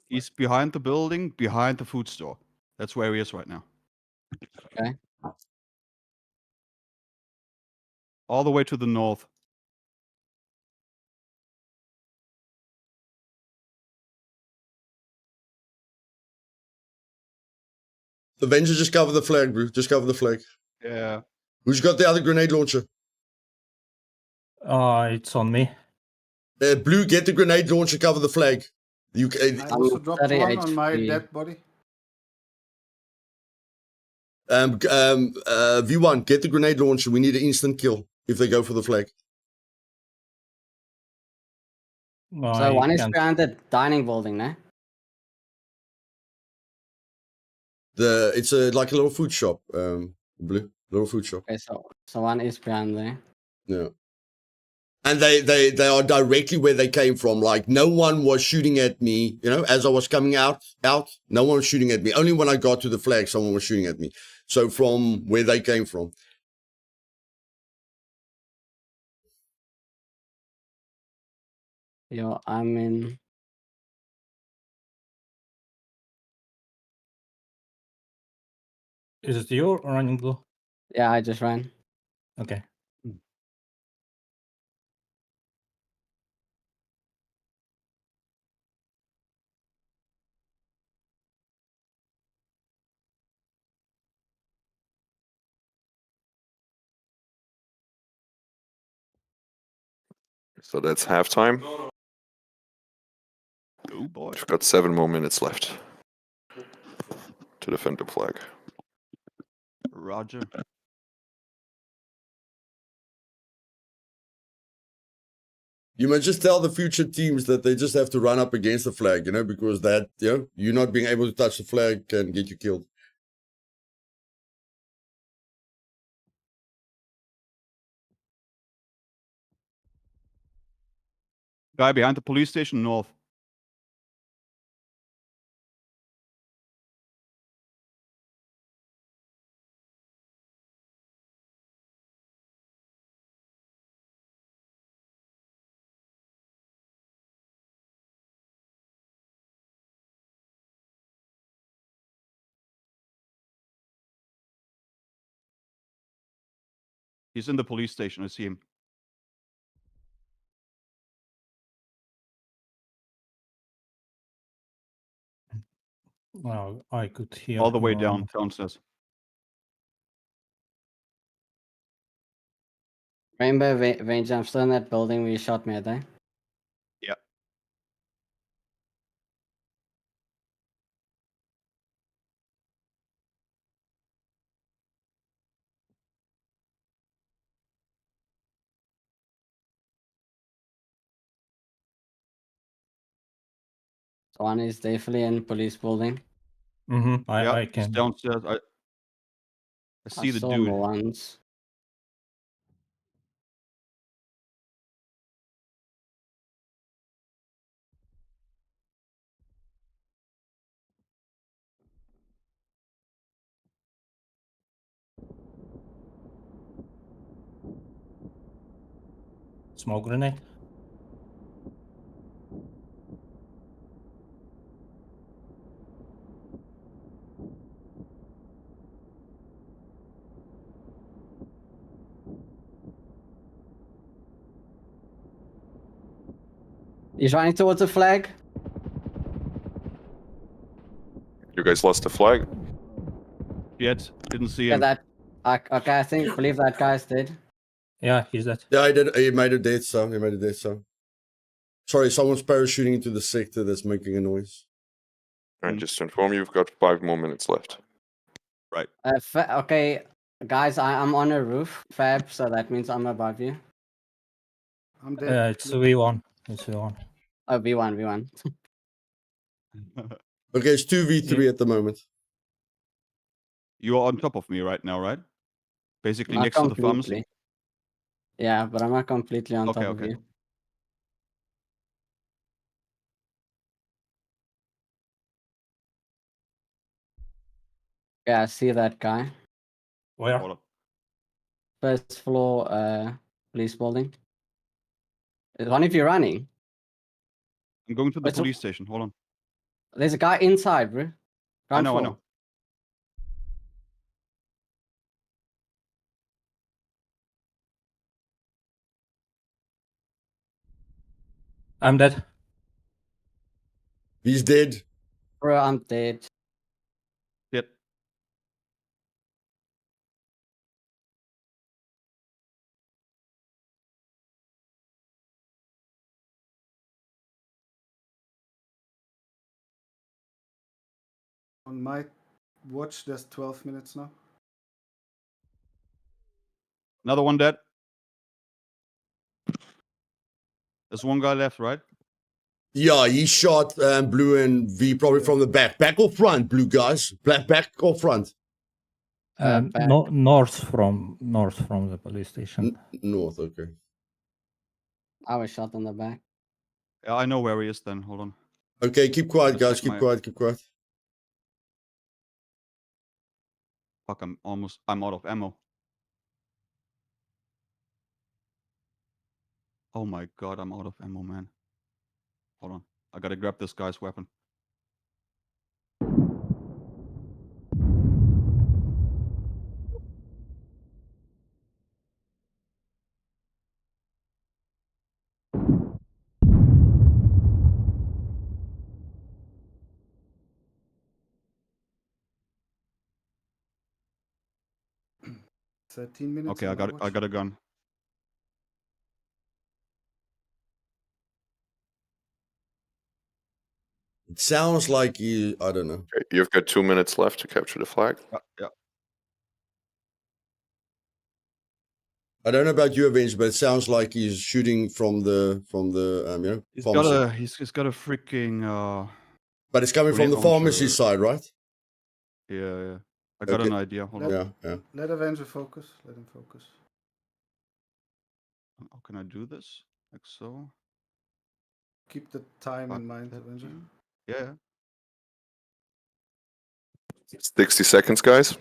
He's behind the building, behind the food store. That's where he is right now. Okay. All the way to the north. Avenger, just cover the flag, bro. Just cover the flag. Yeah. Who's got the other grenade launcher? it's on me. Blue, get the grenade launcher, cover the flag. You I also dropped 30 one on my HP. dead body. V1, get the grenade launcher. We need an instant kill if they go for the flag. No, So I one is can't. behind the dining building, no? It's like a little food shop. Blue, little food shop. Okay, so one is behind there. Yeah. And they are directly where they came from. Like, no one was shooting at me, you know, as I was coming out, no one was shooting at me. Only when I got to the flag, someone was shooting at me. So from where they came from. Yo, I'm in. Is it you running blue? Yeah, I just ran. Okay. So that's halftime. Oh boy. We've got 7 more minutes left to defend the flag. Roger. You must just tell the future teams that they just have to run up against the flag, you know, because that, you know, you not being able to touch the flag can get you killed. Guy behind the police station north. He's in the police station. I see him. Well, I could hear All the way him, down, downstairs. Rainbow Range, I'm still in that building where you shot me at, eh? Yeah. So one is definitely in police building. Mm-hmm. Yeah, I he's can. downstairs. I see the saw dude. more ones. Smoke grenade. He's running towards the flag. You guys lost the flag? Yet didn't see Yeah, him. that. Okay, I believe that guy's dead. Yeah, he's dead. Yeah, I did. He made a dead sound. He made a dead sound. Sorry, someone's parachuting into the sector that's making a noise. And just to inform you, you've got 5 more minutes left. Okay, guys, I'm on a roof, Fab, so that means I'm above you. I'm dead. It's V1. It's V1. Oh, V1. Okay, it's 2v3 at the moment. You are on top of me right now, right? Basically Not next to the pharmacy. completely. Yeah, but I'm not completely on top of Okay. you. Yeah, I see that guy. Where? Hold up. First floor, police building. Is one of you running? I'm going to the Wait, so- police station. Hold on. There's a guy inside, bro. I Ground know. floor. I'm dead. He's dead. Bro, I'm dead. Yep. On my watch, there's 12 minutes now. Another one dead. There's one guy left, right? Yeah, he shot Blue and V probably from the back. Back or front, Blue guys? Back or front? Back. North from the police station. North, okay. I was shot in the back. Yeah, I know where he is then. Hold on. Okay, keep quiet, Just guys. check Keep my- quiet. Keep quiet. Fuck, I'm out of ammo. Oh my god, I'm out of ammo, man. Hold on. I gotta grab this guy's weapon. Thirteen minutes. Okay, on I my watch. got a gun. It sounds like you. I don't know. Okay, you've got 2 minutes left to capture the flag. Yeah. I don't know about you, Avenge, but it sounds like he's shooting from the He's pharmacy. he's got a freaking But it's coming from the grenade pharmacy launcher. side, right? yeah. I got Okay. an idea. Hold on. Yeah. Let Avenger focus. Let him focus. How can I do this? Like so. Keep the time Fuck in mind, that Avenger. thing. Yeah. 60 seconds, guys.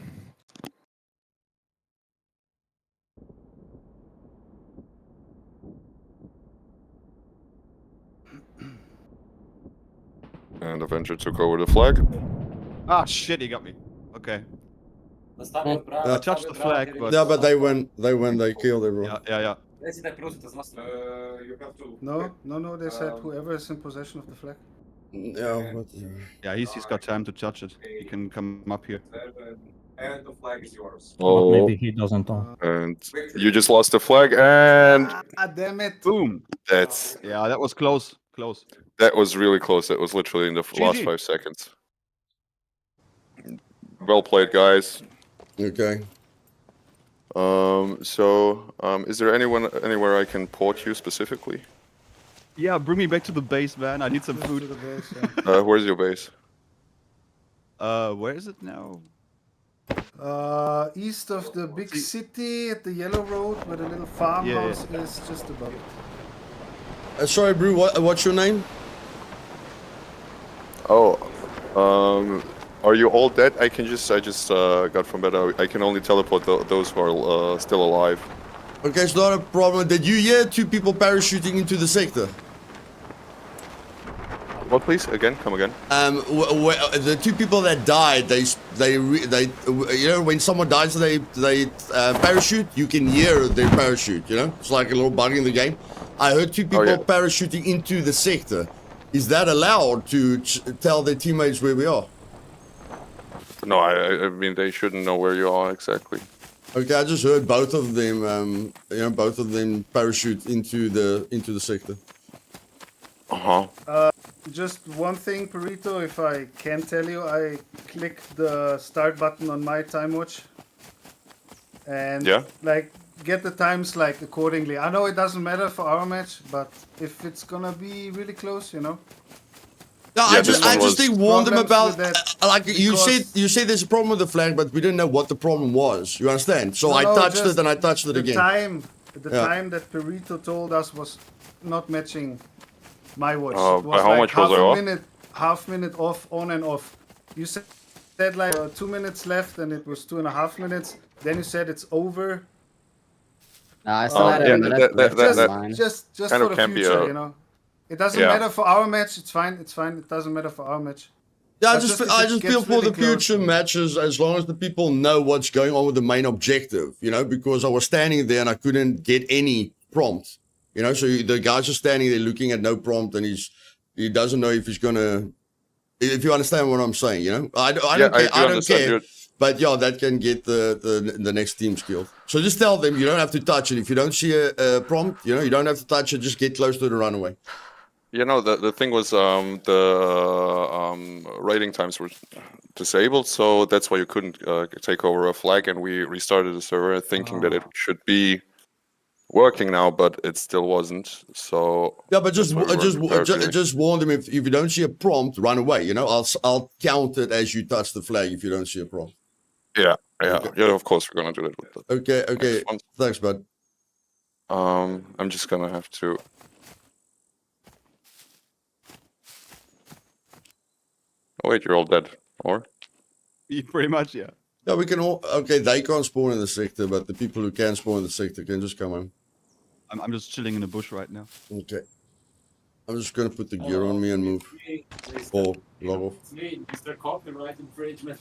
And Avenger took over the flag. Ah shit, he got me. Okay. I touched the flag, but Yeah, but they killed everyone. yeah. No. They said whoever is in possession of the flag. Yeah, but, Yeah, he's got time to touch it. He can come up here. But Oh, maybe he doesn't know. and you just lost the flag, and Ah, damn it! Boom. that's Yeah, that was close. Close. that was really close. That was literally in the last GG. 5 seconds. Well played, guys. okay. Is there anywhere I can port you specifically? Yeah, bring me back to the base, man. I need some Just to food. the base, yeah. Where's your base? Where is it now? East of the big city at the yellow road where the little farmhouse is, just above it. Sorry, Brew. What's your name? Oh, are you all dead? I just got from bed. I can only teleport those who are still alive. Okay, it's not a problem. Did you hear 2 people parachuting into the sector? What, please? Again? Come again? The 2 people that died, they you know, when someone dies, they parachute. You can hear their parachute. You know, it's like a little bug in the game. I heard 2 people yeah. parachuting into the sector. Is that allowed to tell their teammates where we are? No, I mean they shouldn't know where you are exactly. Okay, I just heard both of them. Both of them parachute into the sector. Just one thing, Perito, if I can tell you, I clicked the start button on my time watch. And get the times accordingly. I know it doesn't matter for our match, but if it's gonna be really close, you know. No, I just think warn them about you said there's a problem with the flag, but we didn't know what the problem was. You understand? So I touched it and I touched it again. The time that Perito told us was not matching my watch. It By how much was I off? Half minute off, on and off. You said 2 minutes left, and it was 2.5 minutes. Then you said it's over. No, I still had a minute left in mine. Just kind for of the can be future, a- you know. It doesn't matter for our match. It's fine. It doesn't matter for our match. Yeah, But I just if it feel gets for really the future close, matches, as long as the people know what's going on with the main objective, you know, because I was standing there and I couldn't get any prompt, you know, so the guy's just standing there looking at no prompt and he doesn't know if he's gonna, if you understand what I'm saying, you know, I don't care, but yeah, that can get the next team killed. So just tell them you don't have to touch it. If you don't see a prompt, you know, you don't have to touch it. Just get close to the runaway. You know, the thing was rating times were disabled, so that's why you couldn't take over a flag, and we restarted the server thinking that it should be working now, but it still wasn't. So yeah, but just warn them if you don't see a prompt, run away. You know, I'll count it as you touch the flag if you don't see a prompt. Yeah. Of course we're gonna do that with the Okay. Thanks, bud. I'm just gonna have to Oh wait, you're all dead. Or? Pretty much, yeah. Yeah, we can all. Okay, they can't spawn in the sector, but the people who can spawn in the sector can just come on. I'm just chilling in the bush right now. Okay. I'm just gonna put the gear on me and move. Or log off. It's me, Mr. Copyright Infringement.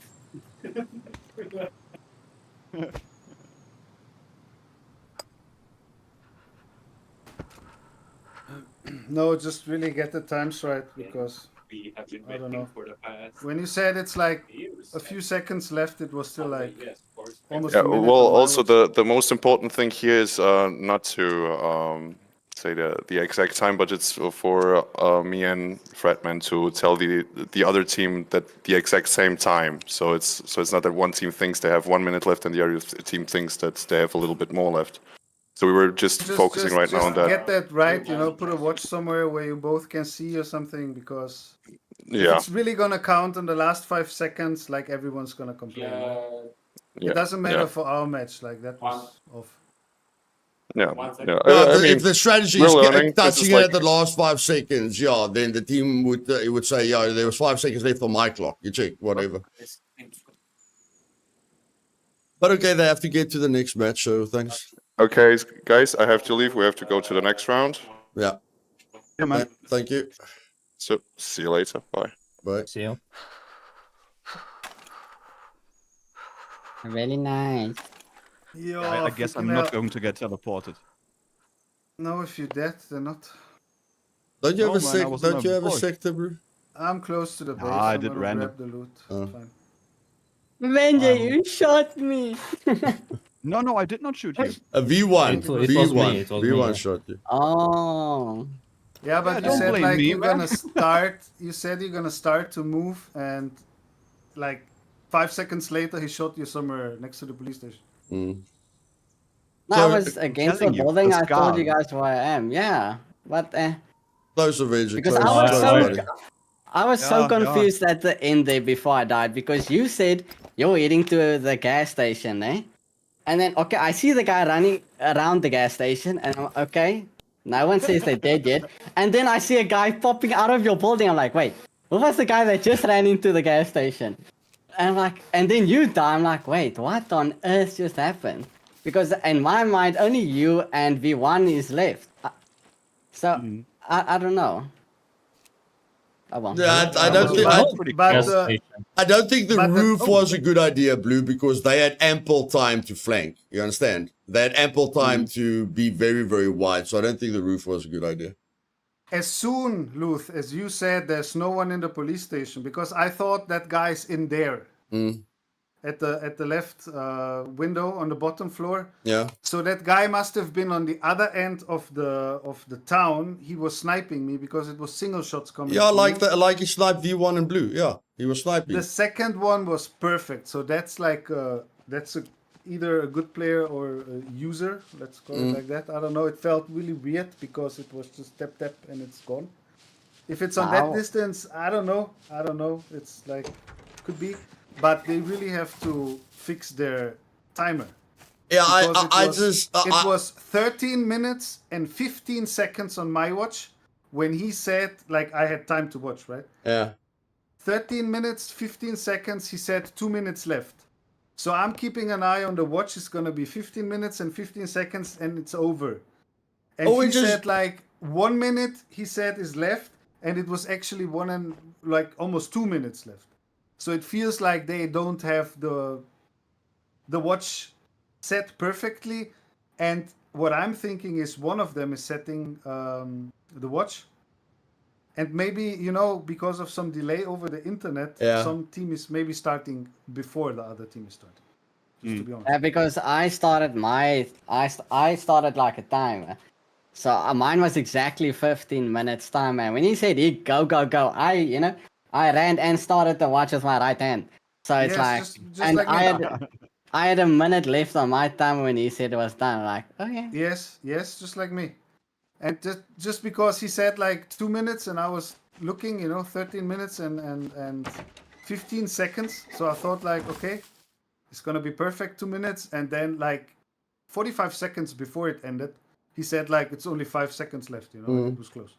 No, just really get the times right because We have been I don't waiting know. for the past when you said it's like years. a few seconds left, it was still like Yes, of course. almost Yeah. a minute. Well, on my also watch. the most important thing here is not to say the exact time, but it's for me and Fredman to tell the other team that the exact same time. So it's not that one team thinks they have 1 minute left and the other team thinks that they have a little bit more left. So we were just focusing right now on that. Get that right, you know, put a watch somewhere where you both can see or something because if Yeah. it's really gonna count in the last 5 seconds, like everyone's gonna complain. Right? Yeah. It doesn't matter Yeah. for our match, like that was off. Yeah. Yeah. Well, I mean, if the strategy we're is learning. This touching is it like- at the last 5 seconds, yeah, then the team would say, yeah, there was 5 seconds left on my clock. You check, whatever. But okay, they have to get to the next match, so thanks. Okay, guys, I have to leave. We have to go to the next round. Yeah. Yeah, man. Thank you. So see you later. Bye. Bye. See you. Really nice. Yo, I guess I'm freaking not hell. going to get teleported. No, if you're dead, they're not. Don't you No, have a man, I was in don't a you have a bush. sector, bro? I'm close to the base. I I'm did gonna random. grab the loot. Oh. Fine. Benja, you shot me. No, I did not shoot you. A V1. It was V1. me, it was V1 me. shot you. Oh. Yeah, but Yeah, you don't said blame like me, you're man. gonna start. You said you're gonna start to move, and like 5 seconds later, he shot you somewhere next to the police station. Mm. No, So, I was against the telling you, building. the I told you Scum. guys where I am. Yeah, but Close Avenger. because Close, I was close, so buddy. I was so Yeah, confused at the end there before I died because you said you're heading to the gas station, eh? And then okay, I see the guy running around the gas station, and I'm okay. No one says they're dead yet. And then I see a guy popping out of your building. I'm like, wait, who was the guy that just ran into the gas station? And I'm like, and then you die. I'm like, wait, what on earth just happened? Because in my mind, only you and V1 is left. So I don't know. Oh, well. Yeah, I don't think Gas But station. I don't think the But the- roof was a good idea, Blue, because they had ample time to flank. You understand? They had ample time to be very, very wide. So I don't think the roof was a good idea. as soon, Luth, as you said, there's no one in the police station because I thought that guy's in there Mm. at the left window on the bottom floor. Yeah. So that guy must have been on the other end of the town. He was sniping me because it was single shots coming. Yeah, from like him. that, like he sniped V1 and Blue. Yeah, he was sniping. The second one was perfect. So that's like either a good player or a user. Let's call it like that. I don't know. It felt really weird because it was just tap tap and it's gone. If it's on that Wow. distance, I don't know. It's like could be, but they really have to fix their timer. Yeah, Because it I was 13 minutes and 15 seconds on my watch when he said like I had time to watch, right? yeah. 13 minutes, 15 seconds, he said 2 minutes left. So I'm keeping an eye on the watch. It's going to be 15 minutes and 15 seconds and it's over. And Oh, he it just- said like 1 minute, he said, is left. And it was actually almost 2 minutes left. So it feels like they don't have the watch set perfectly. And what I'm thinking is one of them is setting the watch. And maybe, because of some delay over the internet, Yeah. some team is maybe starting before the other team is starting. Just to be honest. Because I started I started like a timer. So mine was exactly 15 minutes time, and when he said he go, I ran and started the watch with my right hand. So it's Yes, like, just and like me. I had a minute left on my time when he said it was done. Like, okay. Yes, just like me. And just because he said like 2 minutes and I was looking, 13 minutes and 15 seconds. So I thought like, okay, it's going to be perfect 2 minutes. And then like 45 seconds before it ended, he said like, it's only 5 seconds left, and it was close.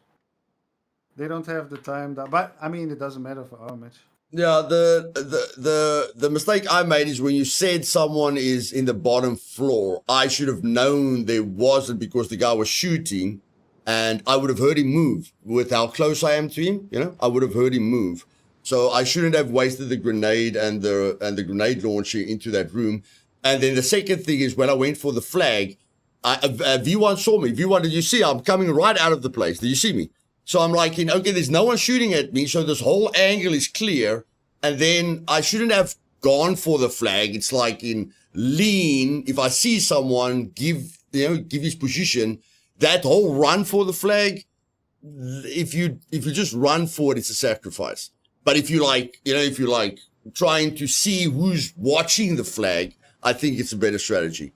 They don't have the time, but I mean, it doesn't matter for our match. Yeah, the mistake I made is when you said someone is in the bottom floor, I should have known there wasn't because the guy was shooting and I would have heard him move with how close I am to him, you know, I would have heard him move. So I shouldn't have wasted the grenade and the grenade launcher into that room. And then the second thing is when I went for the flag, V1 saw me. V1, did you see? I'm coming right out of the place. Did you see me? So I'm like, okay, there's no one shooting at me, so this whole angle is clear. And then I shouldn't have gone for the flag. It's like in lean, if I see someone give his position, that whole run for the flag, if you just run for it, it's a sacrifice. But if you like trying to see who's watching the flag, I think it's a better strategy.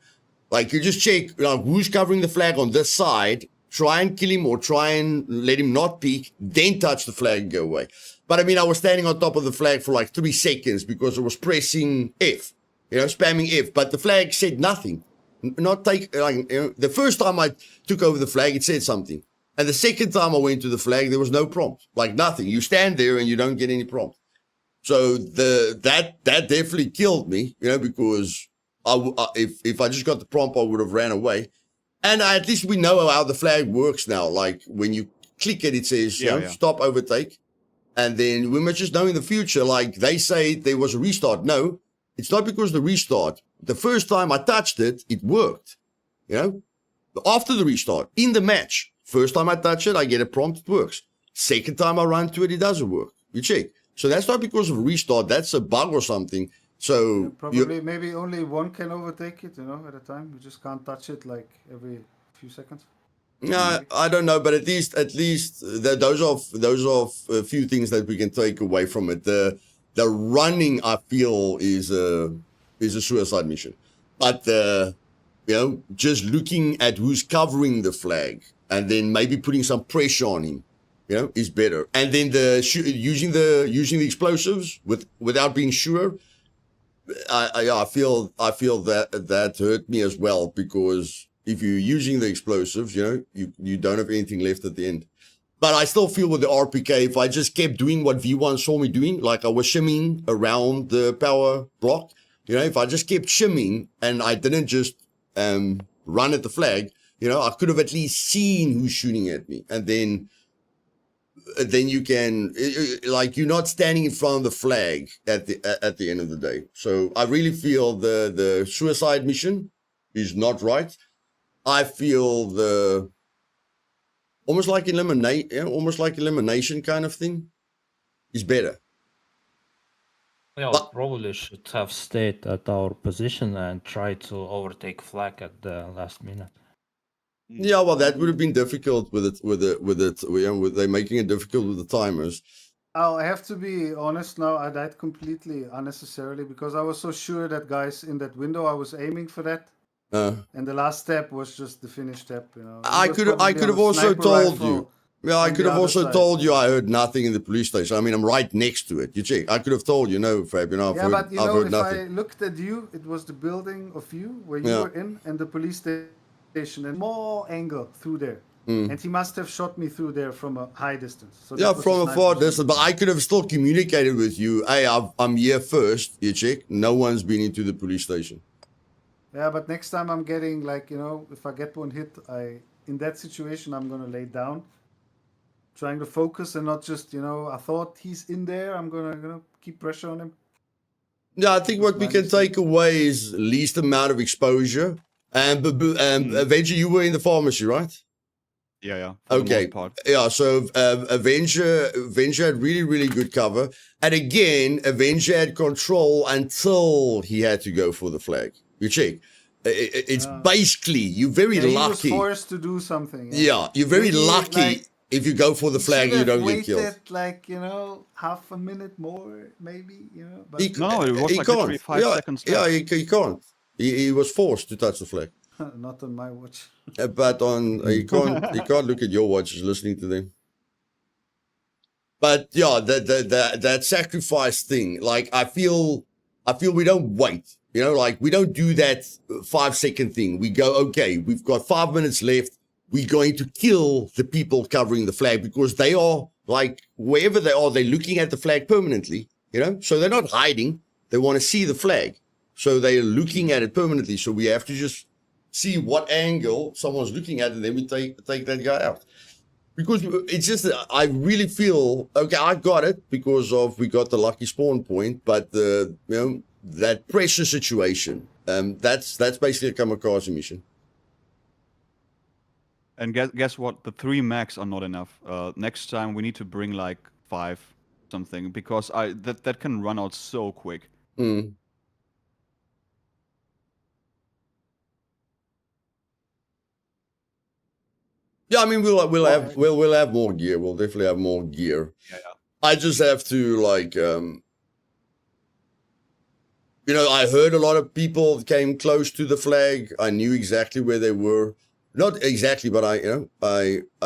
Like you just check who's covering the flag on this side, try and kill him or try and let him not peek, then touch the flag and go away. But I mean, I was standing on top of the flag for like 3 seconds because I was pressing F, spamming F, but the flag said nothing. The first time I took over the flag, it said something. And the second time I went to the flag, there was no prompt, like nothing. You stand there and you don't get any prompt. So that definitely killed me, because if I just got the prompt, I would have ran away. And at least we know how the flag works now. Like when you click it, it says stop overtake. And then we must just know in the future, like they say there was a restart. No, it's not because of the restart. The first time I touched it, it worked. After the restart, in the match, first time I touch it, I get a prompt, it works. Second time I run to it, it doesn't work. You check. So that's not because of a restart. That's a bug or something. So probably maybe only one can overtake it, at a time. You just can't touch it like every few seconds. No, I don't know, but at least those are a few things that we can take away from it. The running, I feel, is a suicide mission. But just looking at who's covering the flag and then maybe putting some pressure on him, is better. And then using the explosives without being sure. I feel that hurt me as well, because if you're using the explosives, you don't have anything left at the end. But I still feel with the RPK, if I just kept doing what V1 saw me doing, like I was shimmying around the power block, if I just kept shimmying and I didn't just run at the flag, I could have at least seen who's shooting at me. And then you can, like, you're not standing in front of the flag at the end of the day. So I really feel the suicide mission is not right. I feel almost like elimination kind of thing is better. Well, probably should have stayed at our position and tried to overtake flag at the last minute. Yeah, well, that would have been difficult with they're making it difficult with the timers. I have to be honest now, I died completely unnecessarily because I was so sure that guys in that window, I was aiming for that. And the last step was just the finish step, I could have also told you. Yeah, I could have also told you I heard nothing in the police station. I mean, I'm right next to it. You check. I could have told you, no, Fab, I've heard if nothing. I looked at you, it was the building of you where you were in and the police station and more angle through there. And he must have shot me through there from a high distance. So from a far distance. But I could have still communicated with you. Hey, I'm here first. You check. No one's been into the police station. Yeah, but next time I'm getting if I get one hit, in that situation I'm gonna lay down, trying to focus and not just I thought he's in there. I'm gonna keep pressure on him. Yeah, I think what we can take away is least amount of exposure. And Avenger, you were in the pharmacy, right? Yeah. Okay. Yeah, so Avenger had really, really good cover. And again, Avenger had control until he had to go for the flag. You check. It's basically, you're very lucky. He was forced to do something. Yeah, you're very lucky if you go for the flag and you don't get killed. Half a minute more, maybe, But it was like literally 5 seconds left. Yeah, he can't. He was forced to touch the flag. Not on my watch. But he can't look at your watch. He's listening to them. But yeah, that sacrifice thing. Like I feel we don't wait. We don't do that 5-second thing. We go, okay, we've got 5 minutes left. We're going to kill the people covering the flag because they are wherever they are, they're looking at the flag permanently. you know? So they're not hiding. They want to see the flag. So they're looking at it permanently. So we have to just see what angle someone's looking at, and then we take that guy out. Because it's just, I really feel, okay, I got it because of, we got the lucky spawn point, but you know, that pressure situation, that's basically a kamikaze mission. And guess what? The 3 max are not enough. Next time we need to bring like 5 something, because that can run out so quick. Mm. Yeah, I mean we'll have more gear. We'll definitely have more gear. Yeah. I just have to like you know, I heard a lot of people came close to the flag. I knew exactly where they were. Not exactly, but I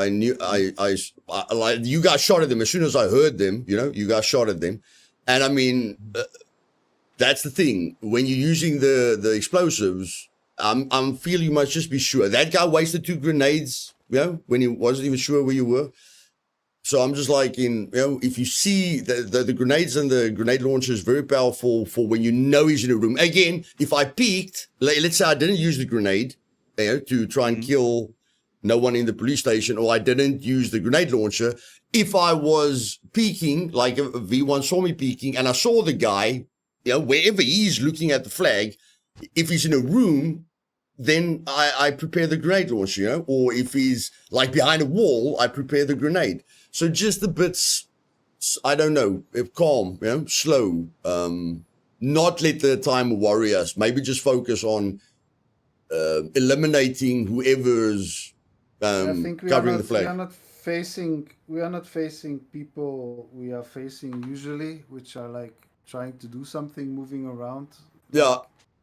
knew like you guys shot at them as soon as I heard them. You know, you guys shot at them, and I mean that's the thing when you're using the explosives. I'm feeling you must just be sure. That guy wasted 2 grenades. You know, when he wasn't even sure where you were. So I'm just like, you know, if you see the grenades and the grenade launcher is very powerful for when you know he's in a room. Again, if I peeked, let's say I didn't use the grenade, you know, to try and kill no one in the police station, or I didn't use the grenade launcher. If I was peeking, like if V1 saw me peeking and I saw the guy, you know, wherever he's looking at the flag, if he's in a room, then I prepare the grenade launcher, you know, or if he's like behind a wall, I prepare the grenade. So just a bit, I don't know, calm, you know, slow, not let the time worry us. Maybe just focus on eliminating whoever's I think covering the flag. We are not facing people we are facing usually, which are like trying to do something, moving around. Yeah.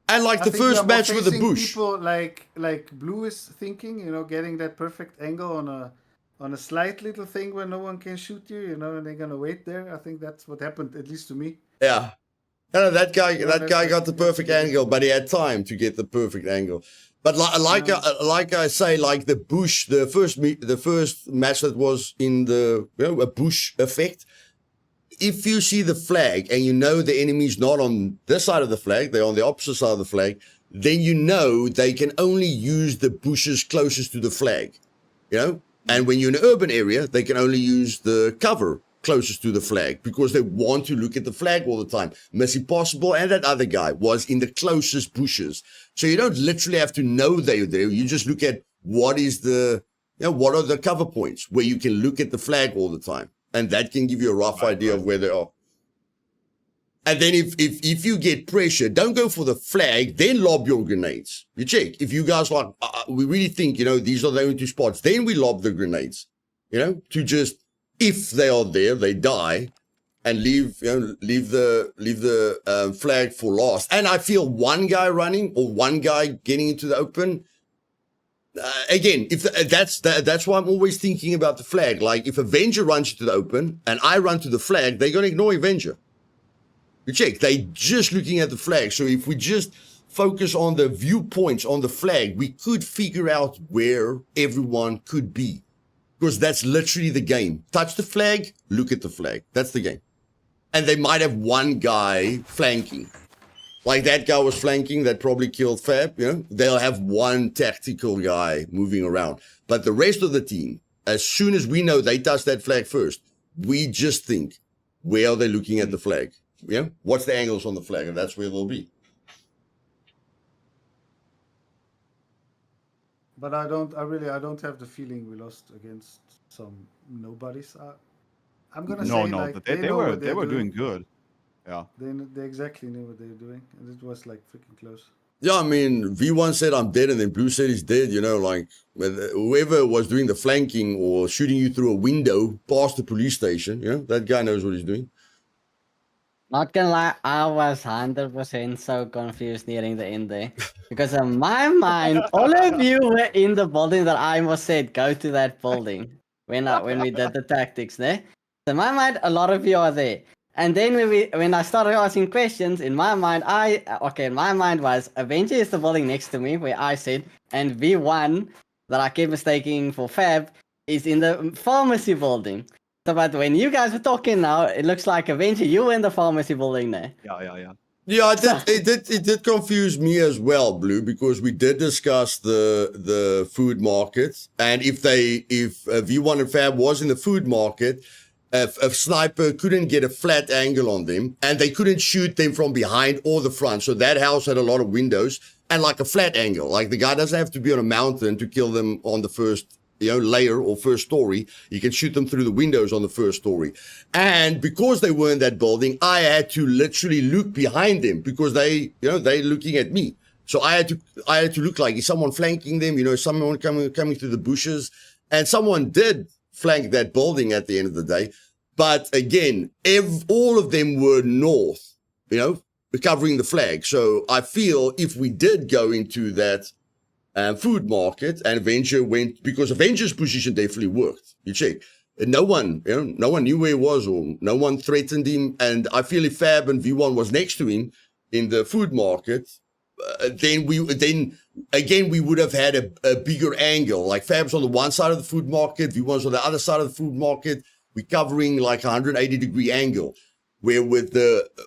And like the first match with the bush. People like Blue is thinking, you know, getting that perfect angle on a slight little thing where no one can shoot you, you know, and they're gonna wait there. I think that's what happened, at least to me. Yeah. No, that guy got the perfect angle, but he had time to get the perfect angle. But like I say, like the bush, the first match that was in the, you know, a bush effect. If you see the flag and you know the enemy's not on this side of the flag, they're on the opposite side of the flag, then you know they can only use the bushes closest to the flag, you know? And when you're in an urban area, they can only use the cover closest to the flag because they want to look at the flag all the time. Missy Possible and that other guy was in the closest bushes. So you don't literally have to know they're there. You just look at what is the, you know, what are the cover points where you can look at the flag all the time. And that can give you a rough idea of where they are. And then if you get pressure, don't go for the flag, then lob your grenades. You check. If you guys like, we really think, you know, these are the only 2 spots, then we lob the grenades, you know, to just, if they are there, they die and leave the flag for last. And I feel one guy running or one guy getting into the open. Again, if that's why I'm always thinking about the flag. Like if Avenger runs to the open and I run to the flag, they're going to ignore Avenger. You check, they're just looking at the flag. So if we just focus on the viewpoints on the flag, we could figure out where everyone could be. Because that's literally the game. Touch the flag, look at the flag. That's the game. And they might have one guy flanking. Like that guy was flanking, that probably killed Fab, you know. They'll have one tactical guy moving around. But the rest of the team, as soon as we know they touch that flag first, we just think, where are they looking at the flag? You know, what's the angles on the flag? And that's where they'll be. But I don't have the feeling we lost against some nobodies. I'm gonna say like they were doing good. Yeah. They exactly knew what they were doing, and it was like freaking close. Yeah, I mean, V1 said I'm dead, and then Blue said he's dead. You know, like whoever was doing the flanking or shooting you through a window past the police station, you know, that guy knows what he's doing. Not gonna lie, I was 100% so confused nearing the end there. Because in my mind, all of you were in the building that I almost said, go to that building. When we did the tactics there. So in my mind, a lot of you are there. And then when I started asking questions, in my mind was Avenger is the building next to me where I said, and V1 that I kept mistaking for Fab is in the pharmacy building. But when you guys were talking now, it looks like Avenger, you were in the pharmacy building there. Yeah. Yeah, it did confuse me as well, Blue, because we did discuss the food market, and if V1 and Fab was in the food market, a sniper couldn't get a flat angle on them, and they couldn't shoot them from behind or the front. So that house had a lot of windows and like a flat angle. Like the guy doesn't have to be on a mountain to kill them on the first layer or first story. You can shoot them through the windows on the first story. And because they were in that building, I had to literally look behind them because they're looking at me. So I had to look like, is someone flanking them? Someone coming through the bushes, and someone did flank that building at the end of the day. But again, all of them were north, covering the flag. So I feel if we did go into that food market and Avenger went, because Avenger's position definitely worked. You check. And no one knew where he was, or no one threatened him. And I feel if Fab and V1 was next to him in the food market, then we would have had a bigger angle. Like Fab's on the one side of the food market, V1's on the other side of the food market. We're covering like a 180-degree angle. Where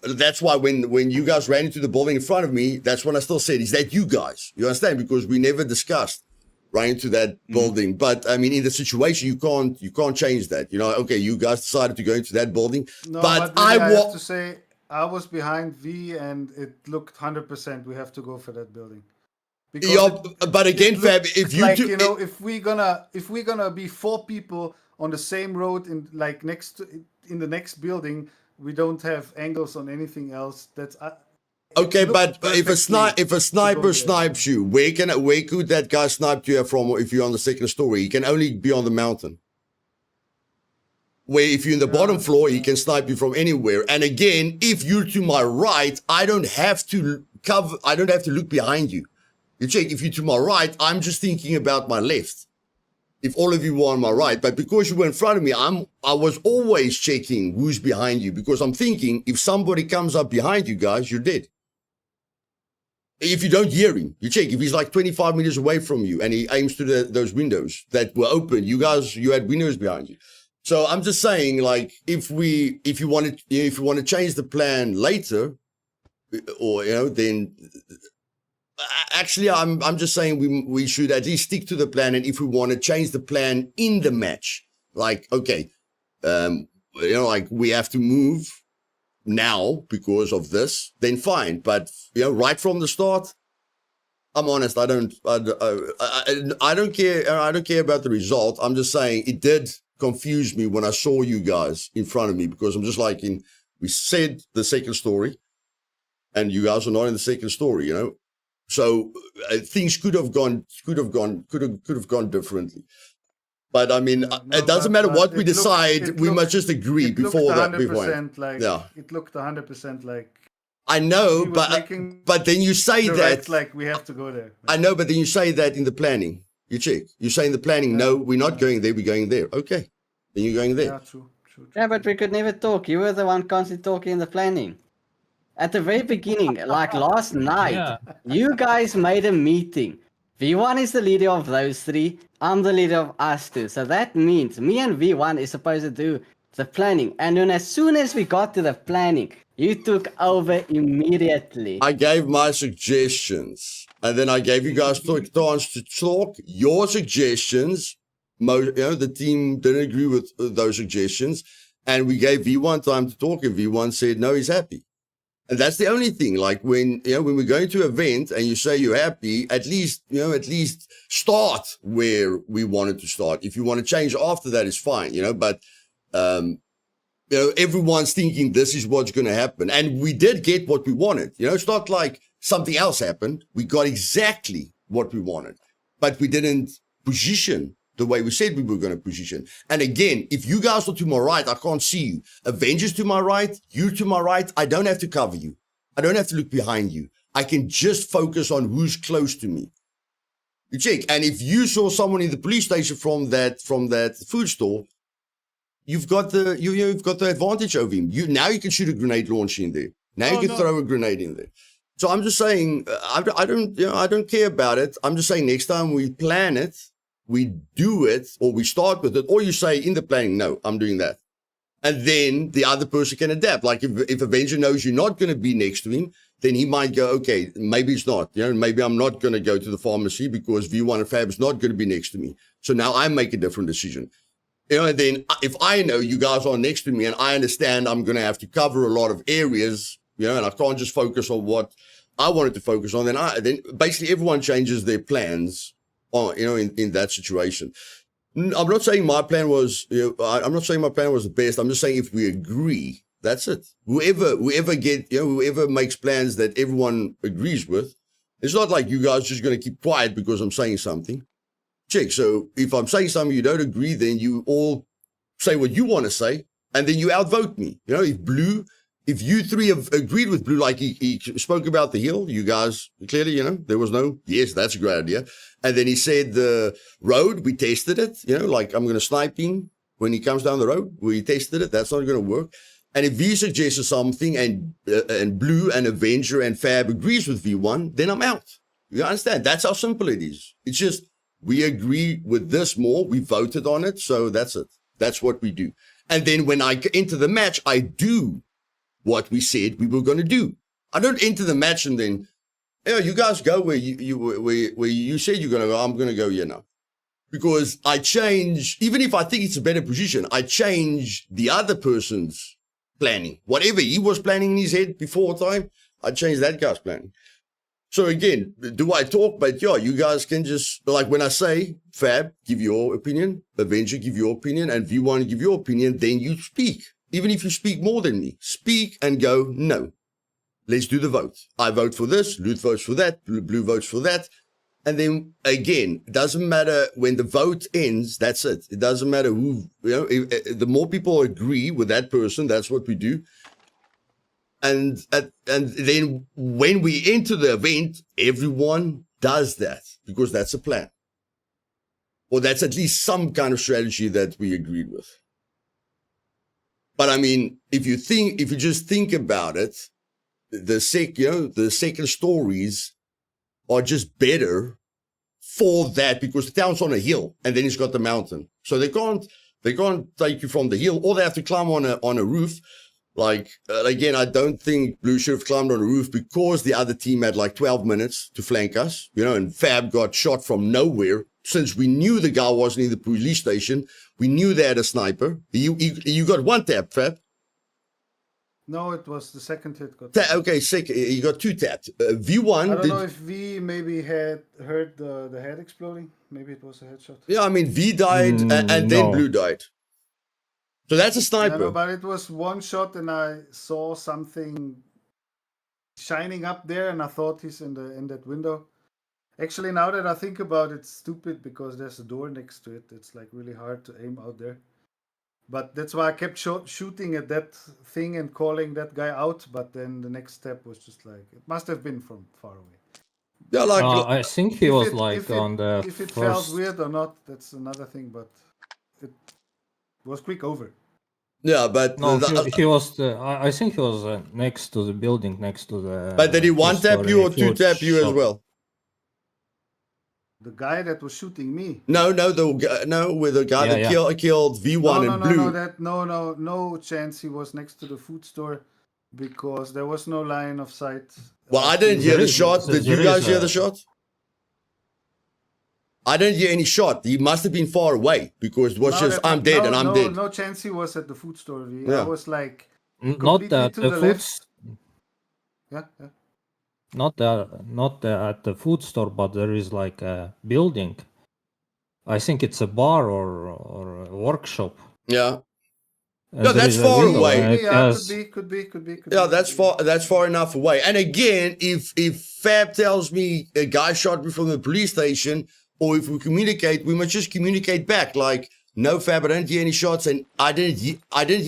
that's why when you guys ran into the building in front of me, that's when I still said, is that you guys? You understand? Because we never discussed right into that building. But I mean, in the situation, you can't change that. Okay, you guys decided to go into that building. No, but I have to say, I was behind V, and it looked 100%. We have to go for that building. But again, Fab, if you like, if we're gonna be 4 people on the same road in the next building, we don't have angles on anything else. That's okay. But if a sniper snipes you, where could that guy snipe you from? If you're on the second story, he can only be on the mountain. Where if you're in the bottom floor, he can snipe you from anywhere. And again, if you're to my right, I don't have to look behind you. You check. If you're to my right, I'm just thinking about my left. If all of you were on my right, but because you were in front of me, I was always checking who's behind you, because I'm thinking if somebody comes up behind you guys, you're dead. If you don't hear him, you check. If he's like 25 meters away from you and he aims through those windows that were open, you had windows behind you. So I'm just saying, like, if you want to change the plan later, or then. Actually, I'm just saying we should at least stick to the plan, and if we want to change the plan in the match, like, okay, like we have to move now because of this, then fine. But right from the start, I'm honest, I don't care. I don't care about the result. I'm just saying it did confuse me when I saw you guys in front of me, because I'm just like, we said the second story, and you guys are not in the second story, So things could have gone differently. But I mean, it doesn't matter what we decide. We must just agree before that. It looked 100% like. I know, but then you say that like we have to go there. I know, but then you say that in the planning. You check. You say in the planning, no, we're not going there. We're going there. Okay, then you're going there. Yeah, true. Yeah, but we could never talk. You were the one constantly talking in the planning. At the very beginning, like last night, you guys made a meeting. V1 is the leader of those 3. I'm the leader of us 2. So that means me and V1 is supposed to do the planning. And then as soon as we got to the planning, you took over immediately. I gave my suggestions. And then I gave you guys the chance to talk. Your suggestions, the team didn't agree with those suggestions. And we gave V1 time to talk. And V1 said, no, he's happy. And that's the only thing. Like when we're going to an event and you say you're happy, at least start where we wanted to start. If you want to change after that, it's fine, but, everyone's thinking this is what's going to happen. And we did get what we wanted. It's not like something else happened. We got exactly what we wanted, but we didn't position the way we said we were going to position. And again, if you guys are to my right, I can't see you. Avengers to my right, you to my right, I don't have to cover you. I don't have to look behind you. I can just focus on who's close to me. You check. And if you saw someone in the police station from that food store, you've got the advantage over him. Now you can shoot a grenade launcher in there. Now you can throw a grenade in there. So I'm just saying, I don't care about it. I'm just saying next time we plan it, we do it, or we start with it, or you say in the planning, no, I'm doing that. And then the other person can adapt. Like if Avenger knows you're not going to be next to him, then he might go, okay, maybe it's not. You know, maybe I'm not going to go to the pharmacy because V1 and Fab is not going to be next to me. So now I make a different decision. You know, and then if I know you guys are next to me and I understand I'm going to have to cover a lot of areas, you know, and I can't just focus on what I wanted to focus on, then basically everyone changes their plans on, you know, in that situation. I'm not saying my plan was, you know, I'm not saying my plan was the best. I'm just saying if we agree, that's it. Whoever makes plans that everyone agrees with, it's not like you guys just going to keep quiet because I'm saying something. Check. So if I'm saying something you don't agree, then you all say what you want to say, and then you outvote me. You know, if you three have agreed with Blue, like he spoke about the hill, you guys clearly, you know, there was no, yes, that's a great idea. And then he said the road, we tested it, you know, like I'm going to snipe him when he comes down the road. We tested it. That's not going to work. And if V suggests something and Blue and Avenger and Fab agrees with V1, then I'm out. You understand? That's how simple it is. It's just, we agree with this more. We voted on it. So that's it. That's what we do. And then when I enter the match, I do what we said we were going to do. I don't enter the match and then, you know, you guys go where you said you're going to go. I'm going to go here now. Because I change, even if I think it's a better position, I change the other person's planning. Whatever he was planning in his head before time, I change that guy's planning. So again, do I talk? But yeah, you guys can just, like when I say, Fab, give your opinion, Avenger, give your opinion, and V1, give your opinion, then you speak. Even if you speak more than me, speak and go, no, let's do the vote. I vote for this, Luth votes for that, Blue votes for that. And then again, it doesn't matter when the vote ends, that's it. It doesn't matter who, you know, the more people agree with that person, that's what we do. And then when we enter the event, everyone does that because that's a plan. Or that's at least some kind of strategy that we agreed with. But I mean, if you just think about it, the second stories are just better for that because the town's on a hill and then it's got the mountain. So they can't take you from the hill, or they have to climb on a roof. Like, again, I don't think Blue should have climbed on a roof because the other team had like 12 minutes to flank us, you know, and Fab got shot from nowhere. Since we knew the guy wasn't in the police station, we knew they had a sniper. You got one tap, Fab. No, it was the second hit. Okay, second. You got two tapped. V1. I don't know if V maybe had heard the head exploding. Maybe it was a headshot. Yeah, I mean, V died and then Blue died. So that's a sniper. No, but it was one shot and I saw something shining up there and I thought he's in that window. Actually, now that I think about it, it's stupid because there's a door next to it. It's like really hard to aim out there. But that's why I kept shooting at that thing and calling that guy out. But then the next step was just like, it must have been from far away. Yeah, like I think he was on the If it first... felt weird or not, that's another thing. But it was quick over. Yeah, but no, he was. I think he was next to the building, next to the. But did he one tap you or two tap you as well? The guy that was shooting me. No, with the guy that killed V1 and Blue. No chance. He was next to the food store because there was no line of sight. Well, I didn't hear the shot. Did you guys hear the shot? I didn't hear any shot. He must have been far away because it was just, I'm dead and I'm dead. No chance he was at the food store. Yeah. I was like, not at the food. Yeah. Not at the food store, but there is like a building. I think it's a bar or a workshop. Yeah. No, that's far away. Yeah, could be. Yeah, that's far enough away. And again, if Fab tells me a guy shot me from the police station, or if we communicate, we must just communicate back. Like, no, Fab, I didn't hear any shots, and I didn't hear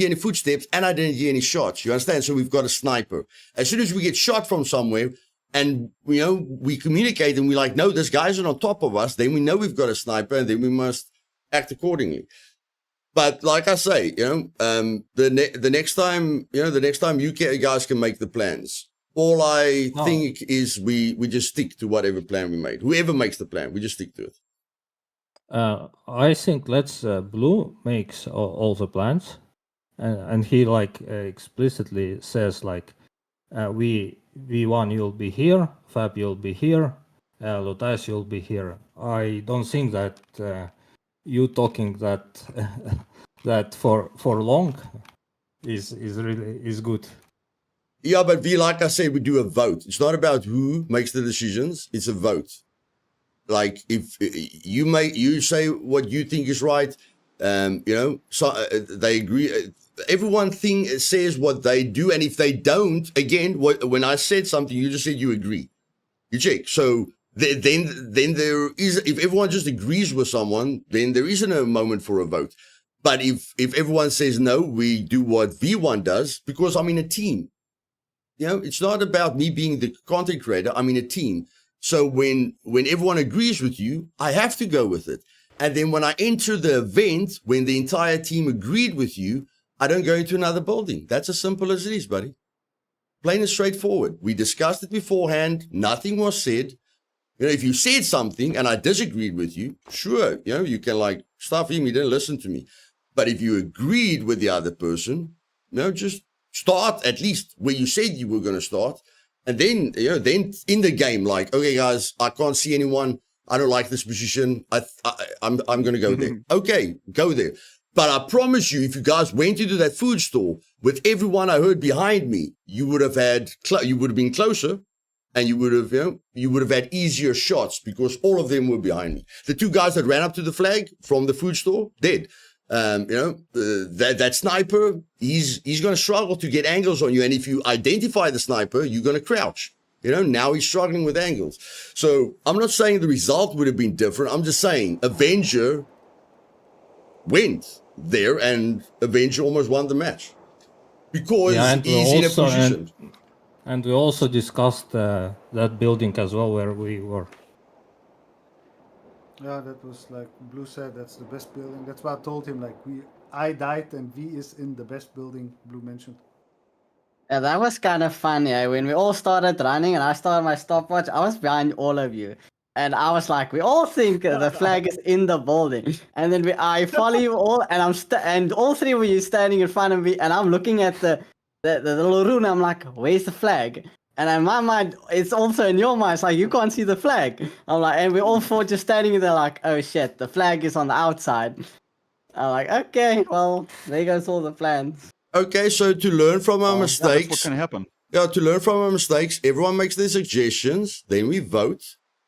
any footsteps, and I didn't hear any shots. You understand? So we've got a sniper. As soon as we get shot from somewhere, and we communicate, and we're like, no, this guy's on top of us, then we know we've got a sniper, and then we must act accordingly. But like I say, the next time you guys can make the plans. All I think is we just stick to whatever plan we made. Whoever makes the plan, we just stick to it. I think let's Blue makes all the plans, and he like explicitly says like, V1 you'll be here, Fab you'll be here, Luthais you'll be here. I don't think that you talking that that for long is really good. Yeah, but V, like I said, we do a vote. It's not about who makes the decisions. It's a vote. Like if you say what you think is right, so they agree. Everyone says what they do, and if they don't, again, when I said something, you just said you agree. You check. So then there is, if everyone just agrees with someone, then there isn't a moment for a vote. But if everyone says no, we do what V1 does, because I'm in a team. It's not about me being the content creator. I'm in a team. So when everyone agrees with you, I have to go with it. And then when I enter the event, when the entire team agreed with you, I don't go into another building. That's as simple as it is, buddy. Plain and straightforward. We discussed it beforehand. Nothing was said. If you said something and I disagreed with you, sure, you can like stuff him. He didn't listen to me. But if you agreed with the other person, just start at least where you said you were going to start. And then, then in the game, like, okay, guys, I can't see anyone. I don't like this position. I'm going to go there. Okay, go there. But I promise you, if you guys went into that food store with everyone I heard behind me, you would have been closer, and you would have had easier shots because all of them were behind me. The two guys that ran up to the flag from the food store, dead. That sniper, he's going to struggle to get angles on you. And if you identify the sniper, you're going to crouch. Now he's struggling with angles. So I'm not saying the result would have been different. I'm just saying Avenger went there and Avenger almost won the match because he's in a position. And we also discussed that building as well where we were. Yeah, that was like Blue said, that's the best building. That's why I told him, like, I died and V is in the best building, Blue mentioned. Yeah, that was kind of fun, yeah. When we all started running and I started my stopwatch, I was behind all of you. And I was like, we all think the flag is in the building. And then I follow you all, and and all three of you standing in front of me, and I'm looking at the little rune. I'm like, where's the flag? And in my mind, it's also in your mind. It's like, you can't see the flag. I'm like, and we all four just standing there like, oh shit, the flag is on the outside. I'm like, okay, well, there goes all the plans. Okay, so to learn from our mistakes. That's what can happen. Yeah, to learn from our mistakes, everyone makes their suggestions, then we vote,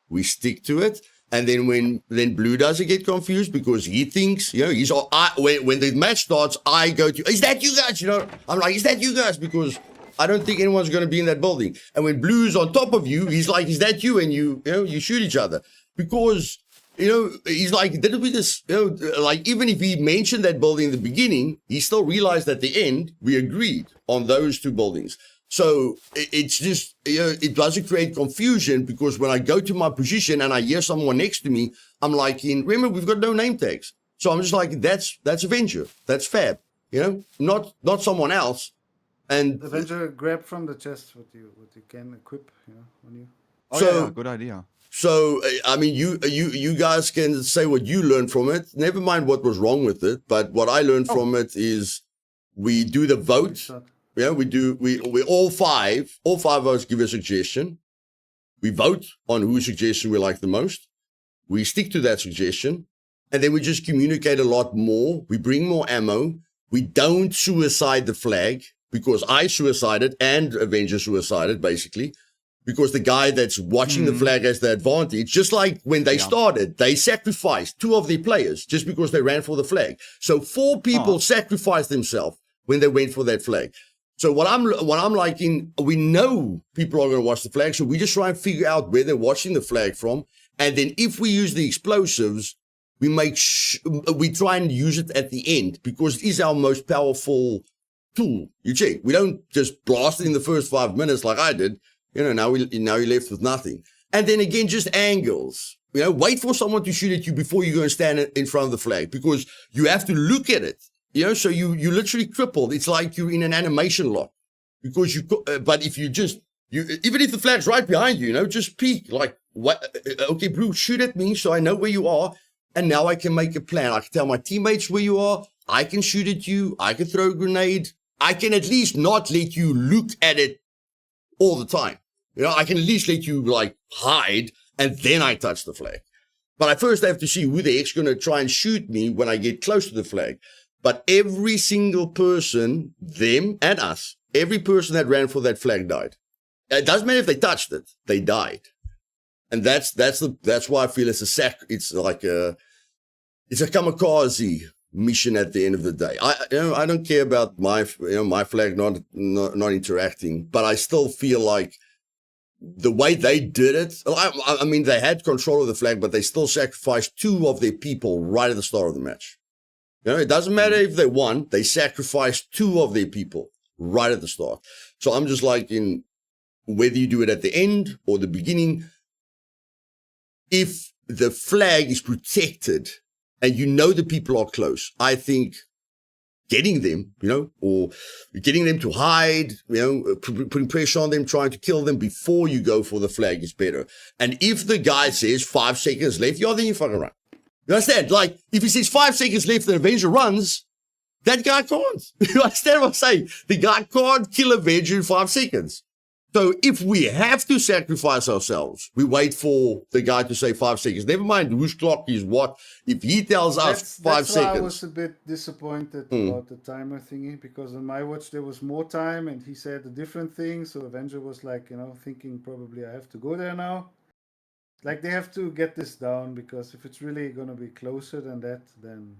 we stick to it. And then when Blue doesn't get confused because he thinks, when the match starts, I go to, is that you guys? I'm like, is that you guys? Because I don't think anyone's going to be in that building. And when Blue's on top of you, he's like, is that you? And you shoot each other. Because, he's like, that'll be this, like, even if he mentioned that building in the beginning, he still realized at the end, we agreed on those two buildings. So it's just, it doesn't create confusion because when I go to my position and I hear someone next to me, I'm like, remember, we've got no name tags. So I'm just like, that's Avenger. That's Fab, not someone else. And Avenger grab from the chest what you can equip, on you. Oh, yeah, good idea. So, I mean, you guys can say what you learned from it. Never mind what was wrong with it. But what I learned from it is we do the vote. Yeah, we all five of us give a suggestion. We vote on whose suggestion we like the most. We stick to that suggestion. And then we just communicate a lot more. We bring more ammo. We don't suicide the flag because I suicided and Avenger suicided, basically. Because the guy that's watching the flag has the advantage, just like when they started, they sacrificed 2 of their players just because they ran for the flag. So 4 people sacrificed themselves when they went for that flag. So what I'm liking, we know people are going to watch the flag, so we just try and figure out where they're watching the flag from. And then if we use the explosives, we try and use it at the end because it is our most powerful tool. You check. We don't just blast it in the first 5 minutes like I did. Now you're left with nothing. And then again, just angles. Wait for someone to shoot at you before you go and stand in front of the flag because you have to look at it. So you literally crippled. It's like you're in an animation lock because but if even if the flag's right behind you, just peek like, what? Okay, Blue, shoot at me so I know where you are. And now I can make a plan. I can tell my teammates where you are. I can shoot at you. I can throw a grenade. I can at least not let you look at it all the time. I can at least let you like hide and then I touch the flag. But I first have to see who the heck's going to try and shoot me when I get close to the flag. But every single person, them and us, every person that ran for that flag died. It doesn't matter if they touched it; they died. And that's why I feel it's a kamikaze mission at the end of the day. I don't care about my flag not interacting, but I still feel like the way they did it. I mean, they had control of the flag, but they still sacrificed 2 of their people right at the start of the match. It doesn't matter if they won; they sacrificed 2 of their people right at the start. So I'm just like, whether you do it at the end or the beginning, if the flag is protected and the people are close, I think getting them, or getting them to hide, putting pressure on them, trying to kill them before you go for the flag is better. And if the guy says 5 seconds left, then you fucking run. You understand? Like, if he says 5 seconds left and Avenger runs, that guy can't. You understand what I'm saying? The guy can't kill Avenger in 5 seconds. So if we have to sacrifice ourselves, we wait for the guy to say 5 seconds. Never mind whose clock is what. If he tells us 5 seconds. That's why I was a bit disappointed about the timer thingy, because on my watch there was more time and he said a different thing. So Avenger was like, thinking probably I have to go there now. Like, they have to get this down, because if it's really going to be closer than that, then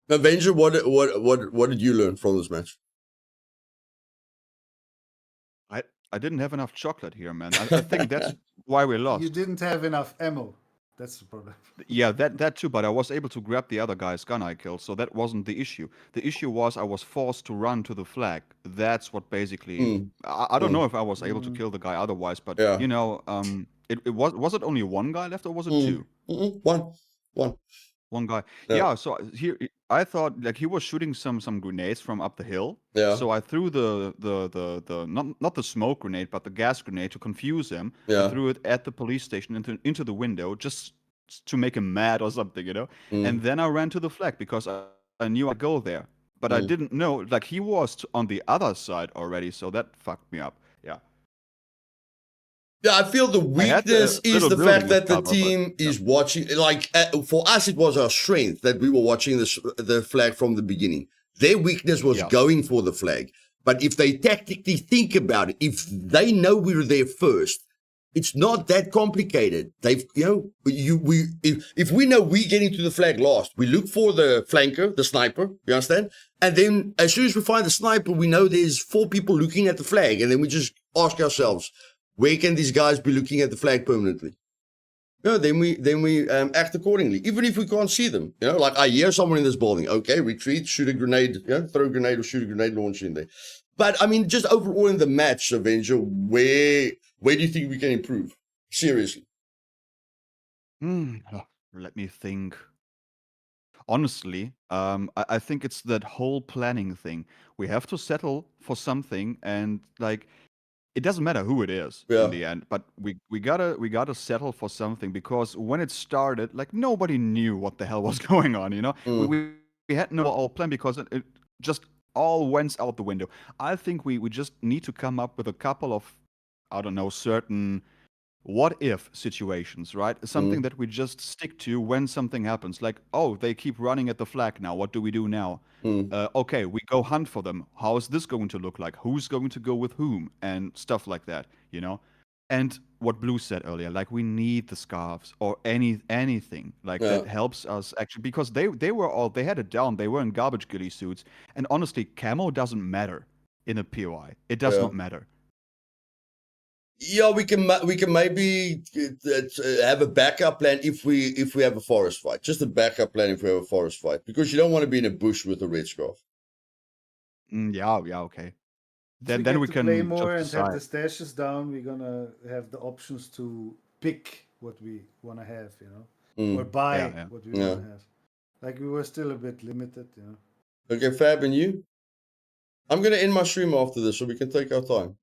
Avenger, what did you learn from this match? I didn't have enough chocolate here, man. I think that's why we lost. You didn't have enough ammo. That's the problem. Yeah, that too, but I was able to grab the other guy's gun I killed, so that wasn't the issue. The issue was I was forced to run to the flag. That's what basically... I don't know if I was able to kill the guy otherwise, but, it was it only 1 guy left, or was it 2? One guy. Yeah, so here I thought like he was shooting some grenades from up the hill. Yeah. So I threw the not the smoke grenade, but the gas grenade to confuse him. I threw it at the police station into the window just to make him mad or something, And then I ran to the flag because I knew I'd go there. But I didn't know, like, he was on the other side already, so that fucked me up. Yeah. Yeah, I feel the weakness is the fact that the team is watching. Like, for us, it was our strength that we were watching the flag from the beginning. Their weakness was going for the flag. But if they tactically think about it, if they know we were there first, it's not that complicated. They've, if we know we're getting to the flag last, we look for the flanker, the sniper, you understand? And then as soon as we find the sniper, we know there's 4 people looking at the flag. And then we just ask ourselves, where can these guys be looking at the flag permanently? Then we act accordingly, even if we can't see them. Like, I hear someone in this building. Okay, retreat, shoot a grenade, throw a grenade or shoot a grenade launcher in there. But I mean, just overall in the match, Avenger, where do you think we can improve? Seriously. Let me think. Honestly, I think it's that whole planning thing. We have to settle for something, and like, it doesn't matter who it is in the end, but we gotta settle for something, because when it started, like, nobody knew what the hell was going on. We had no plan, because it just all went out the window. I think we just need to come up with a couple of, I don't know, certain what if situations, right? Something that we just stick to when something happens. Like, oh, they keep running at the flag now. What do we do now? Okay, we go hunt for them. How is this going to look like? Who's going to go with whom? And stuff like that, And what Blue said earlier, like, we need the scarves or anything like that helps us actually, because they had it down. They were in garbage ghillie suits, and honestly, camo doesn't matter in a POI. It does not matter. Yeah, we can maybe have a backup plan if we have a forest fight. Just a backup plan if we have a forest fight, because you don't want to be in a bush with a red scarf. Yeah, okay. Then we can play more and decide. have the stashes down. We're gonna have the options to pick what we want to have, or buy what we want to have. Like, we were still a bit limited, Okay, Fab, and you? I'm gonna end my stream after this, so we can take our time.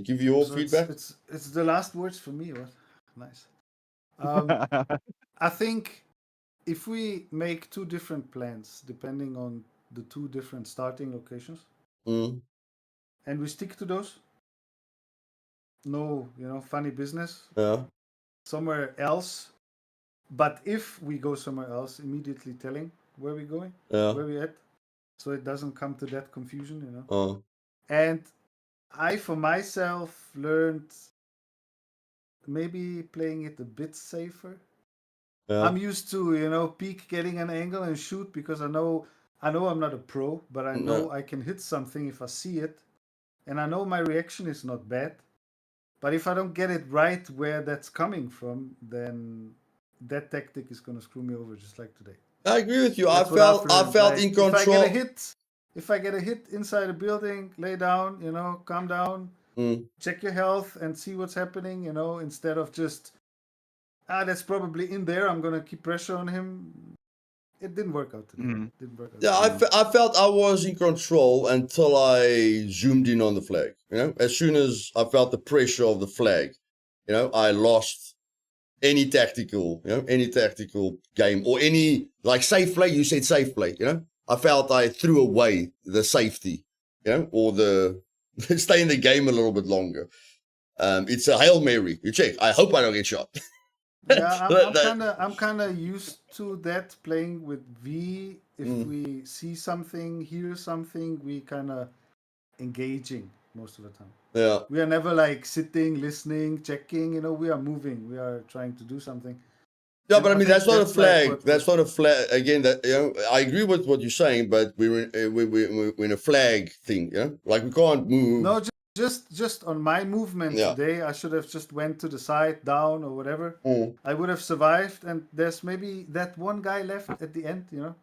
Give you all feedback. It's the last words for me. What? Nice. I think if we make 2 different plans depending on the 2 different starting locations, Mm. and we stick to those, no, funny business Yeah. somewhere else. But if we go somewhere else, immediately telling where we're going, Yeah. where we're at, so it doesn't come to that confusion, Oh. And I, for myself, learned maybe playing it a bit safer. Yeah. I'm used to, peek, getting an angle and shoot because I know I'm not a pro, but I know I can hit something if I see it, and I know my reaction is not bad. But if I don't get it right where that's coming from, then that tactic is gonna screw me over, just like today. I agree with you. That's I what I've felt learned. in Like, control. if I get a hit inside a building, lay down, calm down, check your health and see what's happening, instead of just that's probably in there, I'm gonna keep pressure on him. It didn't work out today. Mhm. Didn't work out. Yeah, I felt I was in control until I zoomed in on the flag. As soon as I felt the pressure of the flag, I lost any tactical game or any like safe play. You said safe play. I felt I threw away the safety, or the stay in the game a little bit longer. It's a Hail Mary. You check. I hope I don't get shot. Yeah, I'm kind of used to that playing with V. If we see something, hear something, we kind of engaging most of the time. Yeah. We are never like sitting, listening, checking. We are moving. We are trying to do something. Yeah, And but I mean that's not a flag. Like that's not a flag. Again, that I agree with what you're saying, but we're in a flag thing. Like we can't move. No, just on my movement today, I should have just went to the side, down or whatever. I would have survived, and there's maybe that one guy left at the end. You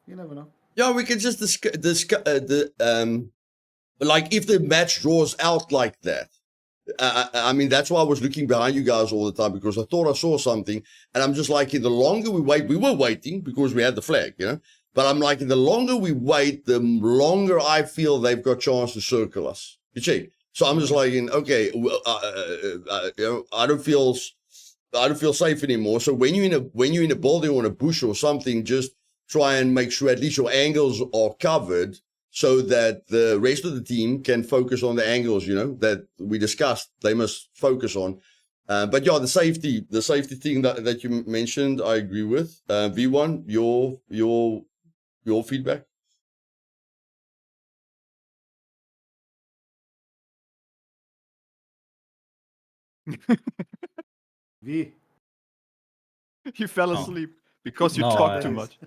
never know. Yeah, we can just like if the match draws out like that. I mean, that's why I was looking behind you guys all the time, because I thought I saw something, and I'm just like, the longer we wait, we were waiting because we had the flag, but I'm like, the longer we wait, the longer I feel they've got chance to circle us. You see? So I'm just like, okay, I don't feel safe anymore. So when you're in a building or in a bush or something, just try and make sure at least your angles are covered, so that the rest of the team can focus on the angles, that we discussed. They must focus on. But yeah, the safety thing that you mentioned, I agree with. V1, your feedback. V. You fell asleep because you talked too much.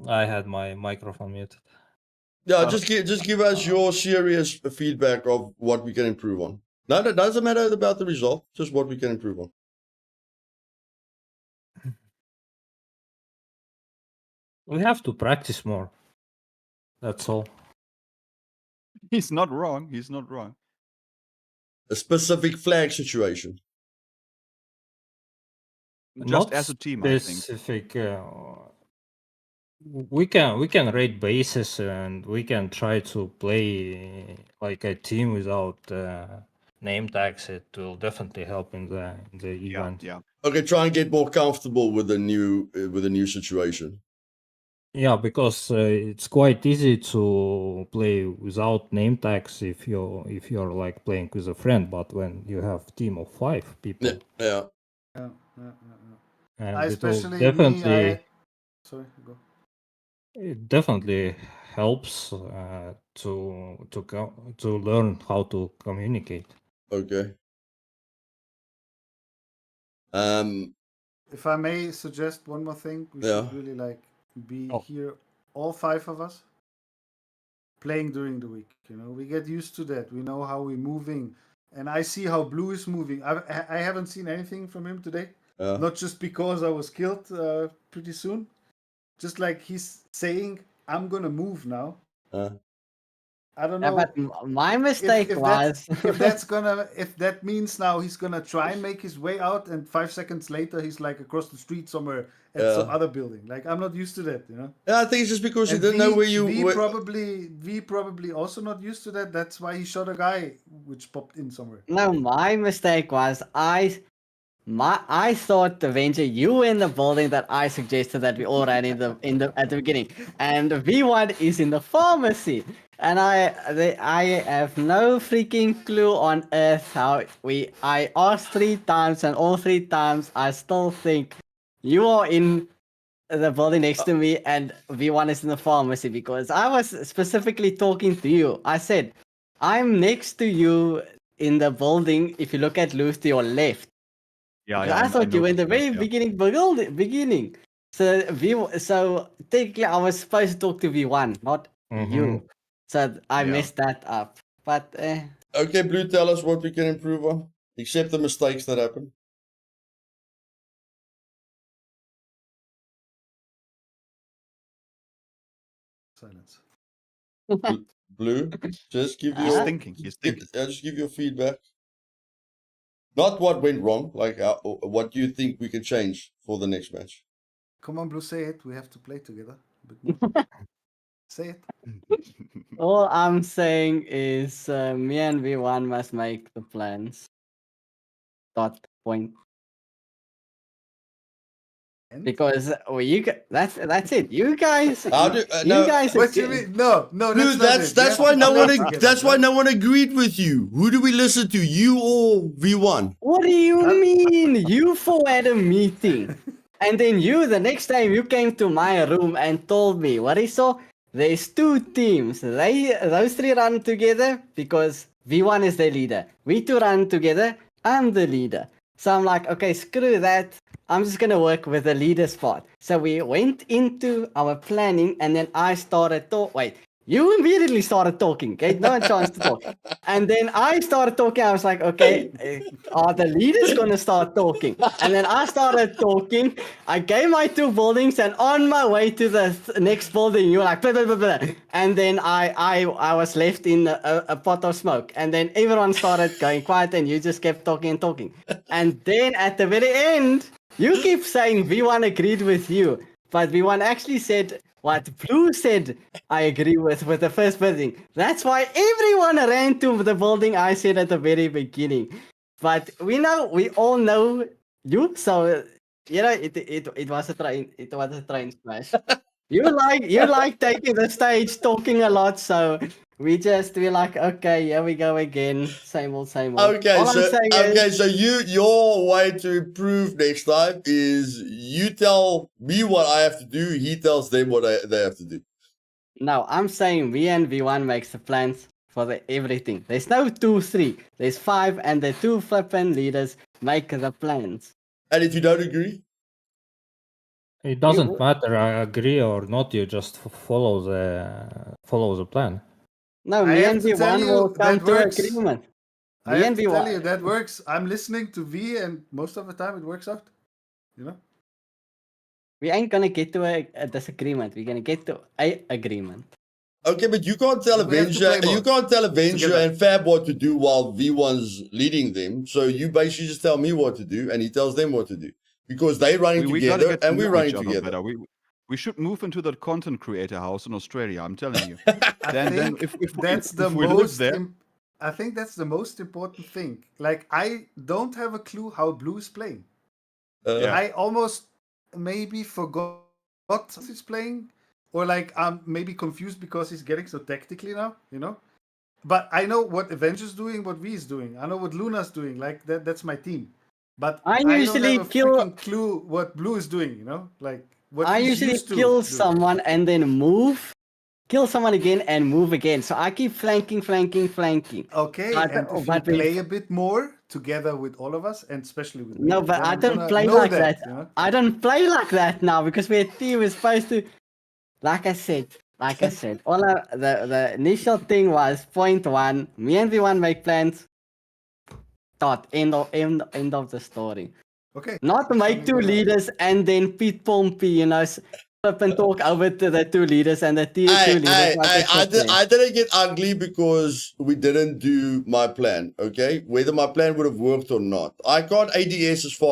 I had my microphone muted. Yeah, just give us your serious feedback of what we can improve on. No, that doesn't matter about the result, just what we can improve on. We have to practice more. That's all. He's not wrong. He's not wrong. A specific flag situation. Just Not as a team, specific. We can raid bases, and we can try to play like a team without name tags. It will definitely help in the event. Yeah. Okay, try and get more comfortable with the new situation. Yeah, because it's quite easy to play without name tags if you're like playing with a friend. But when you have team of 5 people, yeah. And especially definitely. Sorry, go. It definitely helps to learn how to communicate. Okay. If I may suggest one more thing, we should really be here, all 5 of us, playing during the week. We get used to that. We know how we're moving, and I see how Blue is moving. I haven't seen anything from him today. Not just because I was killed pretty soon. Just like he's saying, I'm gonna move now. I don't know. Yeah, but my mistake was if that means now he's gonna try and make his way out, and 5 seconds later he's like across the street somewhere at some other building. Like, I'm not used to that, Yeah, I think it's just because you didn't know where you V were. probably also not used to that. That's why he shot a guy which popped in somewhere. No, my mistake was I thought, Avenger, you were in the building that I suggested that we all ran at the beginning, and V1 is in the pharmacy, and I have no freaking clue on earth how I asked 3 times, and all 3 times I still think you are in the building next to me, and V1 is in the pharmacy, because I was specifically talking to you. I said, I'm next to you in the building. If you look at Luth to your left. Yeah, I thought you were in the noticed very that, beginning. So technically I was supposed to talk to V1, not you. So I Yeah. messed that up. But Okay, Blue, tell us what we can improve on. Except the mistakes that happen. Silence. Blue, just give He's your thinking. He's thinking. just give your feedback. Not what went wrong, like what do you think we can change for the next match? Come on, Blue, say it. We have to play together a bit more. Say it. all I'm saying is me and V1 must make the plans. Dot point. Because that's it. You guys, No, guys. What do you mean? No, Blue, that's that's why no one no one agreed with you. Who do we listen to? You or V1? What do you mean? You four had a meeting. And then the next time you came to my room and told me, what is so? There's 2 teams. Those 3 run together because V1 is the leader. We 2 run together. I'm the leader. So I'm like, okay, screw that. I'm just gonna work with the leader spot. So we went into our planning, and then I started wait. You immediately started talking, okay? No chance to talk. And then I started talking. I was like, okay, are the leaders going to start talking? And then I started talking. I gave my 2 buildings, and on my way to the next building, you were like, blah, blah, blah, blah. And then I was left in a pot of smoke. And then everyone started going quiet, and you just kept talking and talking. And then at the very end, you keep saying V1 agreed with you. But V1 actually said what Blue said. I agree with the first building. That's why everyone ran to the building I said at the very beginning. But we all know you, so it was a train smash. You like taking the stage, talking a lot, so we're like, okay, here we go again, same old. Okay, so your way to improve next time is you tell me what I have to do, he tells them what they have to do. No, I'm saying we and V1 makes the plans for everything. There's no 2, 3. There's 5, and the 2 flippin' leaders make the plans. And if you don't agree? It doesn't matter, I agree or not, you just follow the plan. No, me and V1 will come to an agreement. I have to tell you, that works. I'm listening to V, and most of the time it works out. You know? We ain't gonna get to a disagreement. We're gonna get to an agreement. Okay, but you can't tell Avenger and Fab what to do while V1's leading them. So you basically just tell me what to do, and he tells them what to do. Because they're running together, and we're running together. We should move into that content creator house in Australia, I'm telling you. I think that's the most important thing. Like, I don't have a clue how Blue is playing. I almost maybe forgot what he's playing, or like I'm maybe confused because he's getting so tactically now, you know. But I know what Avenger's doing, what V is doing. I know what Luna's doing. Like that's my team. But I usually don't have a clue what Blue is doing, you know, like what I usually kill someone and then move. Kill someone again and move again. So I keep flanking. Okay, and if you play a bit more together with all of us, and especially with me, but I don't play like that. You know? I don't play like that now because we're a team. We're supposed to, like I said, all the initial thing was point 1. Me and V1 make plans. End of the story. Okay. Not make 2 leaders and then Pete Pompey, you know. Up and talk over to the 2 leaders and the 2 leaders. I didn't get ugly because we didn't do my plan, okay? Whether my plan would have worked or not. I can't ADS as far